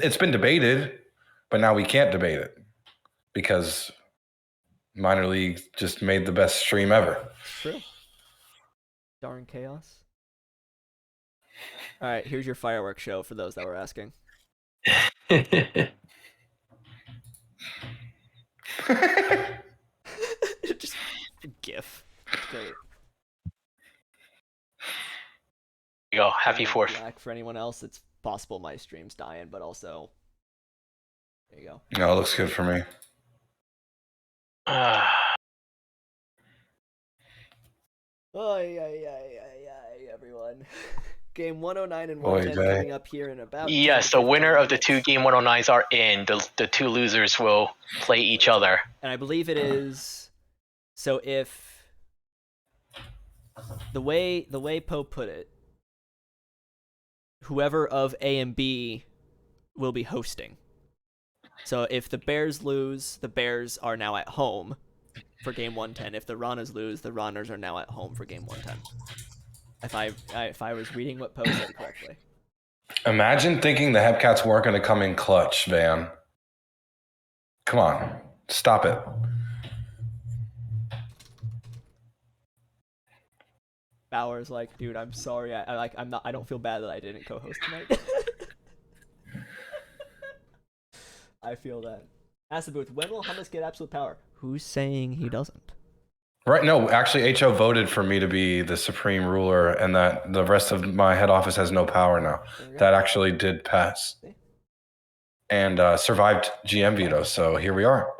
[SPEAKER 2] It's been debated, but now we can't debate it because minor league just made the best stream ever.
[SPEAKER 1] True. Darn chaos. All right, here's your fireworks show for those that were asking. Just a GIF. Great.
[SPEAKER 3] There you go. Happy 4th.
[SPEAKER 1] For anyone else, it's possible my stream's dying, but also there you go.
[SPEAKER 2] No, it looks good for me.
[SPEAKER 1] Everyone. Game 109 and 110 coming up here in about.
[SPEAKER 3] Yes, the winner of the 2 game 109s are in. The 2 losers will play each other.
[SPEAKER 1] And I believe it is. So if the way Poe put it, whoever of A and B will be hosting. So if the Bears lose, the Bears are now at home for game 110. If the Ranas lose, the Ranas are now at home for game 110. If I was reading what Poe said correctly.
[SPEAKER 2] Imagine thinking the Hepcats weren't going to come in clutch, Van. Come on, stop it.
[SPEAKER 1] Bauer's like, dude, I'm sorry. I don't feel bad that I didn't co-host tonight. I feel that. Ask the booth, when will Hummus get absolute power? Who's saying he doesn't?
[SPEAKER 2] Right, no, actually, HO voted for me to be the supreme ruler and that the rest of my head office has no power now. That actually did pass. And survived GM veto, so here we are.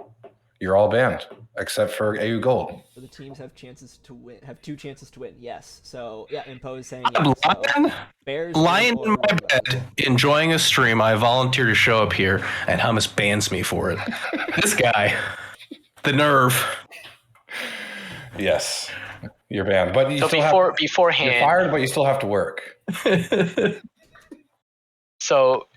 [SPEAKER 2] You're all banned, except for AU Gold.
[SPEAKER 1] So the teams have chances to win, have 2 chances to win, yes. So, yeah, Impose saying
[SPEAKER 6] I'm
[SPEAKER 1] yes.
[SPEAKER 6] lying,
[SPEAKER 1] So, Bears
[SPEAKER 6] lying in my bed, enjoying a stream. I volunteer to show up here, and Hummus bans me for it. This guy, the nerve.
[SPEAKER 2] Yes, you're banned. But you
[SPEAKER 3] so
[SPEAKER 2] still
[SPEAKER 3] beforehand,
[SPEAKER 2] you're fired, but you still have to work.
[SPEAKER 3] So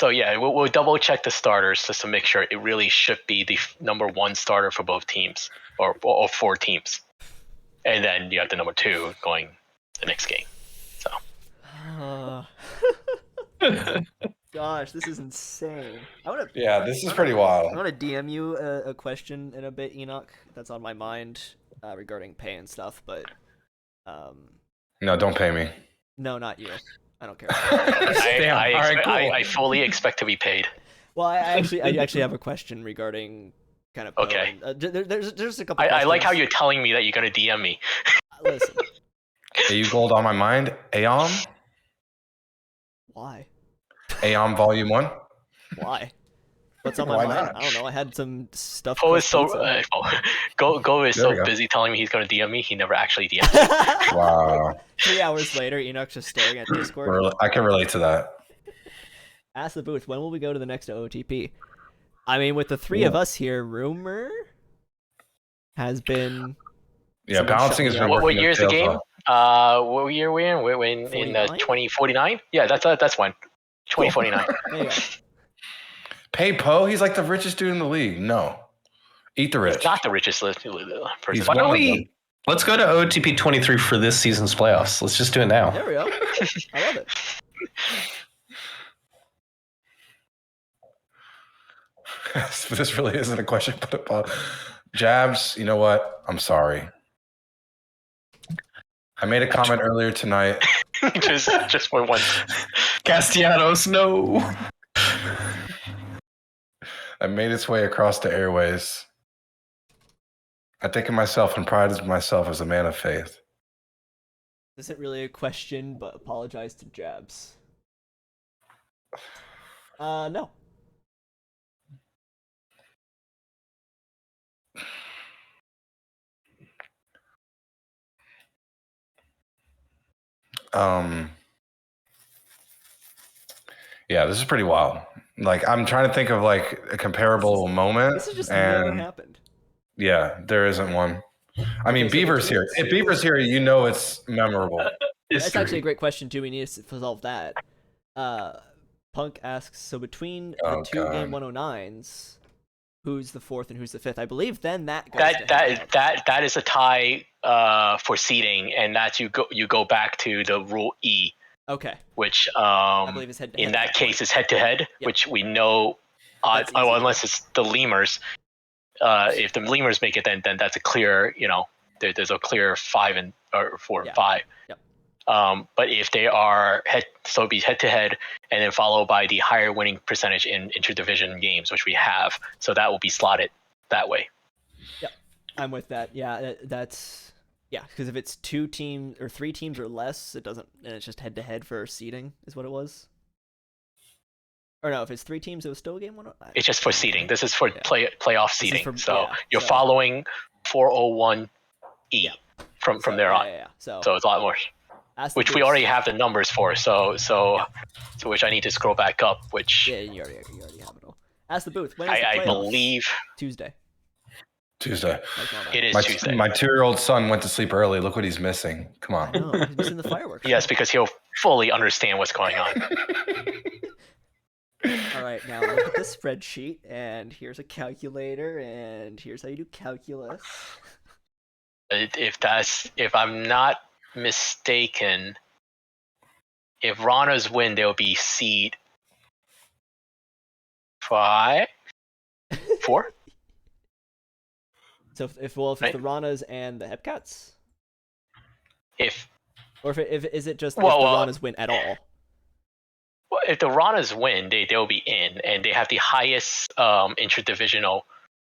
[SPEAKER 3] yeah, we'll double check the starters just to make sure it really should be the number 1 starter for both teams or 4 teams, and then you have the number 2 going the next game. So.
[SPEAKER 1] Gosh, this is insane.
[SPEAKER 2] Yeah, this is pretty wild.
[SPEAKER 1] I want to DM you a question in a bit, Enoch. That's on my mind regarding pay and stuff, but
[SPEAKER 2] no, don't pay me.
[SPEAKER 1] No, not you. I don't care.
[SPEAKER 3] I fully expect to be paid.
[SPEAKER 1] Well, I actually have a question regarding kind of.
[SPEAKER 3] Okay.
[SPEAKER 1] There's a couple.
[SPEAKER 3] I like how you're telling me that you're gonna DM me.
[SPEAKER 1] Listen.
[SPEAKER 2] AU Gold on my mind. AOM.
[SPEAKER 1] Why?
[SPEAKER 2] AOM Volume 1.
[SPEAKER 1] Why? What's on my mind? Not? I don't know. I had some stuff.
[SPEAKER 3] Go is so busy telling me he's going to DM me. He never actually DM'd me.
[SPEAKER 2] Wow.
[SPEAKER 1] 3 hours later, Enoch's just staring at Discord.
[SPEAKER 2] I can relate to that.
[SPEAKER 1] Ask the booth, when will we go to the next OTP? I mean, with the 3 of us here, rumor has been.
[SPEAKER 2] Yeah, balancing has been working.
[SPEAKER 3] What year is the game? What year are we in? We're in 2049? Yeah, that's when. 2049.
[SPEAKER 1] There you go.
[SPEAKER 2] Pay Poe? He's like the richest dude in the league. No. Eat the rich.
[SPEAKER 3] He's not the richest person.
[SPEAKER 6] Why don't we... Let's go to OTP 23 for this season's playoffs. Let's just do it now.
[SPEAKER 1] There we go. I love it.
[SPEAKER 2] This really isn't a question put up. Jabs, you know what? I'm sorry. I made a comment earlier tonight.
[SPEAKER 3] just for once.
[SPEAKER 6] Castellanos, no.
[SPEAKER 2] I made its way across the airways. I think of myself and pride myself as a man of faith.
[SPEAKER 1] This isn't really a question, but apologize to Jabs. No.
[SPEAKER 2] Yeah, this is pretty wild. Like, I'm trying to think of like a comparable moment.
[SPEAKER 1] This has just never happened.
[SPEAKER 2] Yeah, there isn't one. I mean, Beaver's here. If Beaver's here, you know it's memorable.
[SPEAKER 1] That's actually a great question too. We need to solve that. Punk asks, so between the two game 109s, who's the fourth and who's the fifth? I believe then that goes
[SPEAKER 3] that is a tie for seeding, and that's you go back to the rule E.
[SPEAKER 1] Okay.
[SPEAKER 3] Which
[SPEAKER 1] I believe is head-to-head
[SPEAKER 3] in that case is head to head, which we know. Unless it's the lemurs. If the lemurs make it, then that's a clear. There's a clear 4 and 5.
[SPEAKER 1] Yep.
[SPEAKER 3] But if they are so it'd be head to head, and then followed by the higher winning percentage in interdivision games, which we have. So that will be slotted that way.
[SPEAKER 1] Yep, I'm with that. Yeah, that's because if it's 2 teams or 3 teams or less, it doesn't, and it's just head to head for seeding is what it was. Or no, if it's 3 teams, it was still a game 1.
[SPEAKER 3] It's just for seeding. This is for playoff seeding. You're following 401E from there on.
[SPEAKER 1] Yeah. So
[SPEAKER 3] it's a lot more. Which we already have the numbers for, so which I need to scroll back up. Which
[SPEAKER 1] you already have it all. Ask the booth. When is
[SPEAKER 3] I believe
[SPEAKER 1] Tuesday.
[SPEAKER 3] It is Tuesday.
[SPEAKER 2] My 2-year-old son went to sleep early. Look what he's missing. Come on.
[SPEAKER 1] No, he's missing the fireworks.
[SPEAKER 3] Yes, because he'll fully understand what's going on.
[SPEAKER 1] All right, now look at the spreadsheet, and here's a calculator, and here's how you do calculus.
[SPEAKER 3] If I'm not mistaken, if Ranas win, they'll be seed 5, 4.
[SPEAKER 1] So if it's the Ranas and the Hepcats, if is it just if the Ranas win at all?
[SPEAKER 3] Well, if the Ranas win, they'll be in, and they have the highest interdivisional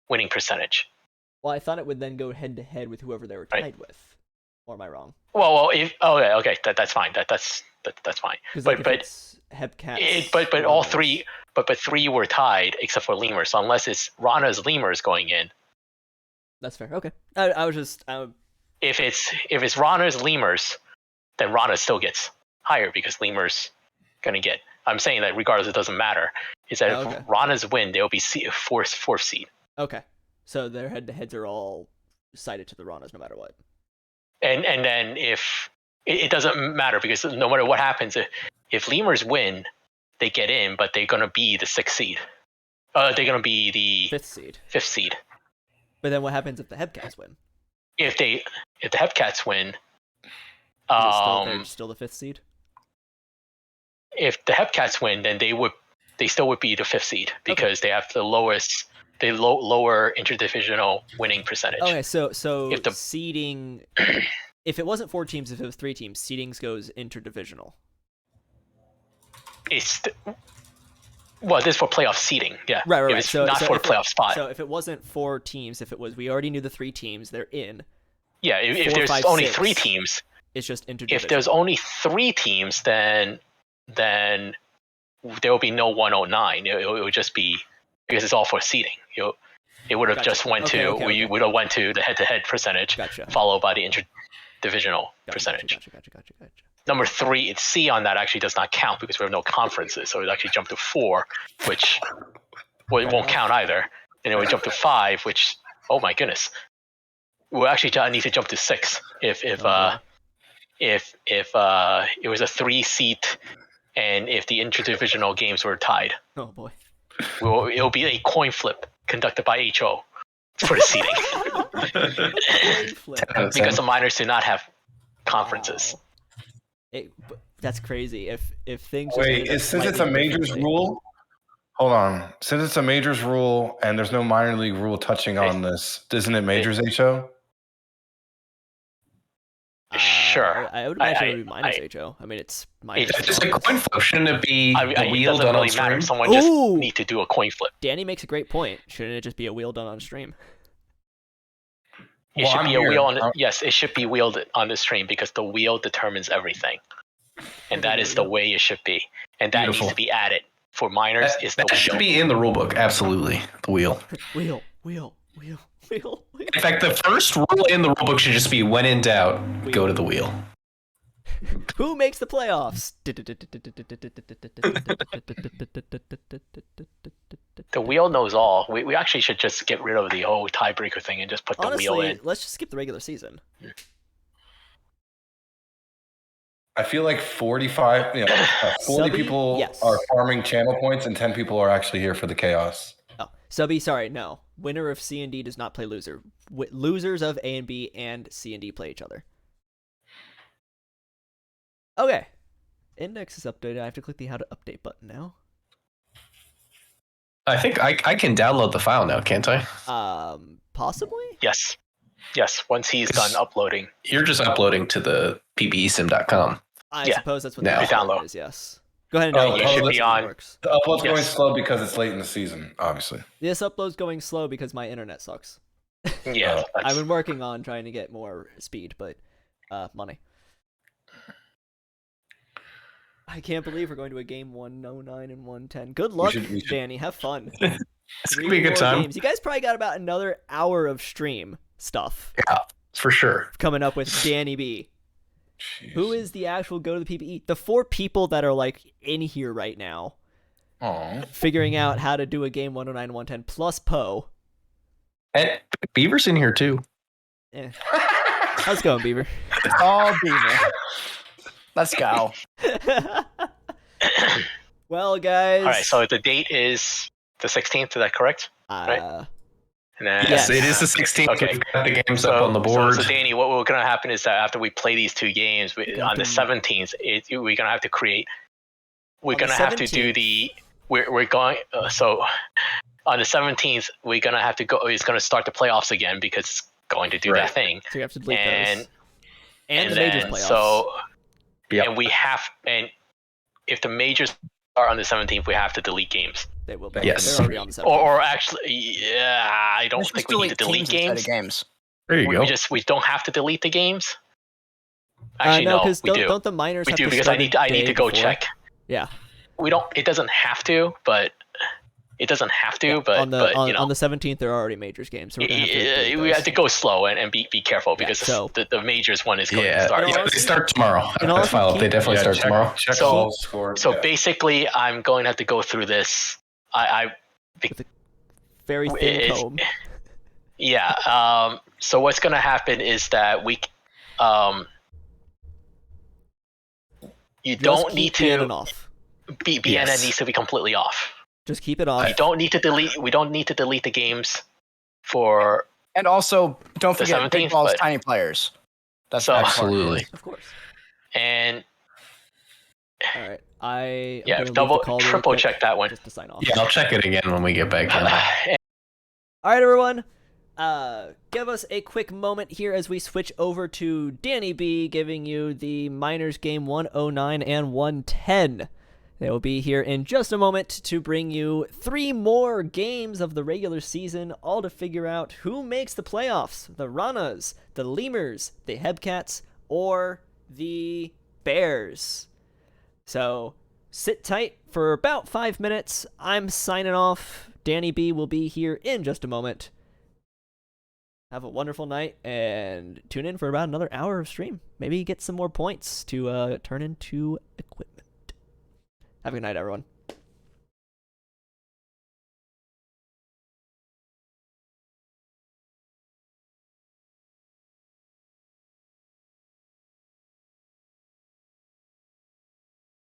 [SPEAKER 3] winning percentage.
[SPEAKER 1] Well, I thought it would then go head to head with whoever they were tied with. Or am I wrong?
[SPEAKER 3] Well, okay, that's fine. That's fine.
[SPEAKER 1] But it's Hepcats.
[SPEAKER 3] But all 3, but 3 were tied except for lemurs. So unless it's Ranas lemurs going in.
[SPEAKER 1] That's fair. Okay. I was just.
[SPEAKER 3] If it's Ranas lemurs, then Rana still gets higher because lemurs gonna get. I'm saying that regardless, it doesn't matter. Is that if Ranas win, they'll be fourth seed.
[SPEAKER 1] Okay. So their head-to-heads are all cited to the Ranas no matter what.
[SPEAKER 3] And then if it doesn't matter because no matter what happens, if lemurs win, they get in, but they're gonna be the 6th seed. They're gonna be the 5th seed.
[SPEAKER 1] But then what happens if the Hepcats win?
[SPEAKER 3] If the Hepcats win,
[SPEAKER 1] they're still the 5th seed.
[SPEAKER 3] If the Hepcats win, then they still would be the 5th seed because they have the lower interdivisional winning percentage.
[SPEAKER 1] Okay, so if the seeding, if it wasn't 4 teams, if it was 3 teams, seedings goes interdivisional.
[SPEAKER 3] This is for playoff seeding, yeah.
[SPEAKER 1] Right.
[SPEAKER 3] It's not for playoff spot.
[SPEAKER 1] So if it wasn't 4 teams, if it was, we already knew the 3 teams, they're in.
[SPEAKER 3] Yeah, if there's only 3 teams,
[SPEAKER 1] it's just interdivisional.
[SPEAKER 3] If there's only 3 teams, then there will be no 109. It would just be because it's all for seeding. It would have just went we would have went to the head-to-head percentage, followed by the interdivisional percentage.
[SPEAKER 1] Gotcha.
[SPEAKER 3] Number 3, it's C on that actually does not count because we have no conferences, so it actually jumped to 4, which it won't count either. And it would jump to 5, which oh my goodness, we'll actually need to jump to 6 if it was a 3-seat and if the interdivisional games were tied.
[SPEAKER 1] Oh boy.
[SPEAKER 3] It'll be a coin flip conducted by HO for the seeding. Because the minors do not have conferences.
[SPEAKER 1] Wow. That's crazy. If things
[SPEAKER 2] since it's a majors rule, hold on. Since it's a majors rule and there's no minor league rule touching on this, isn't it majors HO?
[SPEAKER 3] Sure.
[SPEAKER 1] I would imagine it would be minus HO. I mean, it's minus.
[SPEAKER 6] It's just a coin flip. Shouldn't it be
[SPEAKER 3] a wheel done on stream? Someone just need to do a coin flip.
[SPEAKER 1] Danny makes a great point. Shouldn't it just be a wheel done on stream?
[SPEAKER 3] It should be a wheel on. Yes, it should be wheeled on the stream because the wheel determines everything, and that is the way it should be. And that needs to be added for minors.
[SPEAKER 6] That should be in the rulebook. Absolutely, the wheel.
[SPEAKER 1] Wheel.
[SPEAKER 6] In fact, the first rule in the rulebook should just be: when in doubt, go to the wheel.
[SPEAKER 1] Who makes the playoffs?
[SPEAKER 3] The wheel knows all. We actually should just get rid of the whole tiebreaker thing and just put the wheel in.
[SPEAKER 1] Let's just skip the regular season.
[SPEAKER 2] I feel like 45, 40 people are farming channel points and 10 people are actually here for the chaos.
[SPEAKER 1] Oh, Subby, sorry, no. Winner of C and D does not play loser. Losers of A and B and C and D play each other. Okay. Index is updated. I have to click the how to update button now.
[SPEAKER 6] I think I can download the file now, can't I?
[SPEAKER 1] Possibly?
[SPEAKER 3] Yes. Yes, once he's done uploading.
[SPEAKER 6] You're just uploading to the pbesim.com.
[SPEAKER 1] I suppose that's what
[SPEAKER 6] the
[SPEAKER 3] download
[SPEAKER 1] is, yes. Go ahead and download.
[SPEAKER 3] You should be on.
[SPEAKER 2] The upload's going slow because it's late in the season, obviously.
[SPEAKER 1] This upload's going slow because my internet sucks.
[SPEAKER 3] Yeah.
[SPEAKER 1] I've been working on trying to get more speed, but money. I can't believe we're going to a game 109 and 110. Good luck, Danny. Have fun.
[SPEAKER 6] It's going to be a good time.
[SPEAKER 1] Games. You guys probably got about another hour of stream stuff.
[SPEAKER 6] Yeah, for sure.
[SPEAKER 1] Coming up with Danny B.
[SPEAKER 2] Jeez.
[SPEAKER 1] Who is the actual go to the PBE? The 4 people that are like in here right now.
[SPEAKER 2] Aww.
[SPEAKER 1] Figuring out how to do a game 109 110 plus Poe.
[SPEAKER 6] And Beaver's in here too.
[SPEAKER 1] How's it going, Beaver?
[SPEAKER 5] Oh, Beaver. Let's go.
[SPEAKER 1] Well, guys.
[SPEAKER 3] All right, so the date is the 16th. Is that correct?
[SPEAKER 1] Right.
[SPEAKER 3] And then,
[SPEAKER 6] yes, it is the 16th.
[SPEAKER 3] Okay.
[SPEAKER 6] We've got the games up on the board.
[SPEAKER 3] So Danny, what will going to happen is that after we play these 2 games, on the 17th, we're going to have to create. We're going to have to do the. We're going. So on the 17th, we're going to have to go. It's going to start the playoffs again because it's going to do that thing.
[SPEAKER 1] So you have to delete those.
[SPEAKER 3] And
[SPEAKER 1] the majors playoffs.
[SPEAKER 3] So. Yep. And if the majors are on the 17th, we have to delete games.
[SPEAKER 1] They will be.
[SPEAKER 6] Yes.
[SPEAKER 1] They're already on the 17th.
[SPEAKER 3] Or actually, yeah, I don't think we need to delete games.
[SPEAKER 6] There you go.
[SPEAKER 3] We don't have to delete the games. Actually,
[SPEAKER 1] no,
[SPEAKER 3] we do.
[SPEAKER 1] Don't the minors
[SPEAKER 3] we
[SPEAKER 1] have
[SPEAKER 3] do
[SPEAKER 1] to
[SPEAKER 3] because I need to go check.
[SPEAKER 1] Yeah.
[SPEAKER 3] We don't. It doesn't have to, but it doesn't have to. But
[SPEAKER 1] on the 17th, there are already majors games. So
[SPEAKER 3] we have to go slow and be careful because the majors one is going to start.
[SPEAKER 6] Yeah, they start tomorrow. They definitely start tomorrow.
[SPEAKER 3] So basically, I'm going to have to go through this.
[SPEAKER 1] With a very thin comb.
[SPEAKER 3] Yeah. So what's going to happen is that you don't need to
[SPEAKER 1] BNN off.
[SPEAKER 3] BNN needs to be completely off.
[SPEAKER 1] Just keep it off.
[SPEAKER 3] We don't need to delete the games for.
[SPEAKER 5] And also, don't forget
[SPEAKER 3] 17th,
[SPEAKER 5] big balls, tiny players. That's
[SPEAKER 3] so,
[SPEAKER 6] absolutely,
[SPEAKER 1] of course.
[SPEAKER 3] And
[SPEAKER 1] all right,
[SPEAKER 3] triple check that one
[SPEAKER 1] just to sign off.
[SPEAKER 6] Yeah, I'll check it again when we get back in.
[SPEAKER 1] All right, everyone. Give us a quick moment here as we switch over to Danny B, giving you the Miners game 109 and 110. They will be here in just a moment to bring you 3 more games of the regular season, all to figure out who makes the playoffs. The Ranas, the Lemurs, the Hebcats, or the Bears. So sit tight for about 5 minutes. I'm signing off. Danny B will be here in just a moment. Have a wonderful night and tune in for about another hour of stream. Maybe get some more points to turn into equipment. Have a good night, everyone.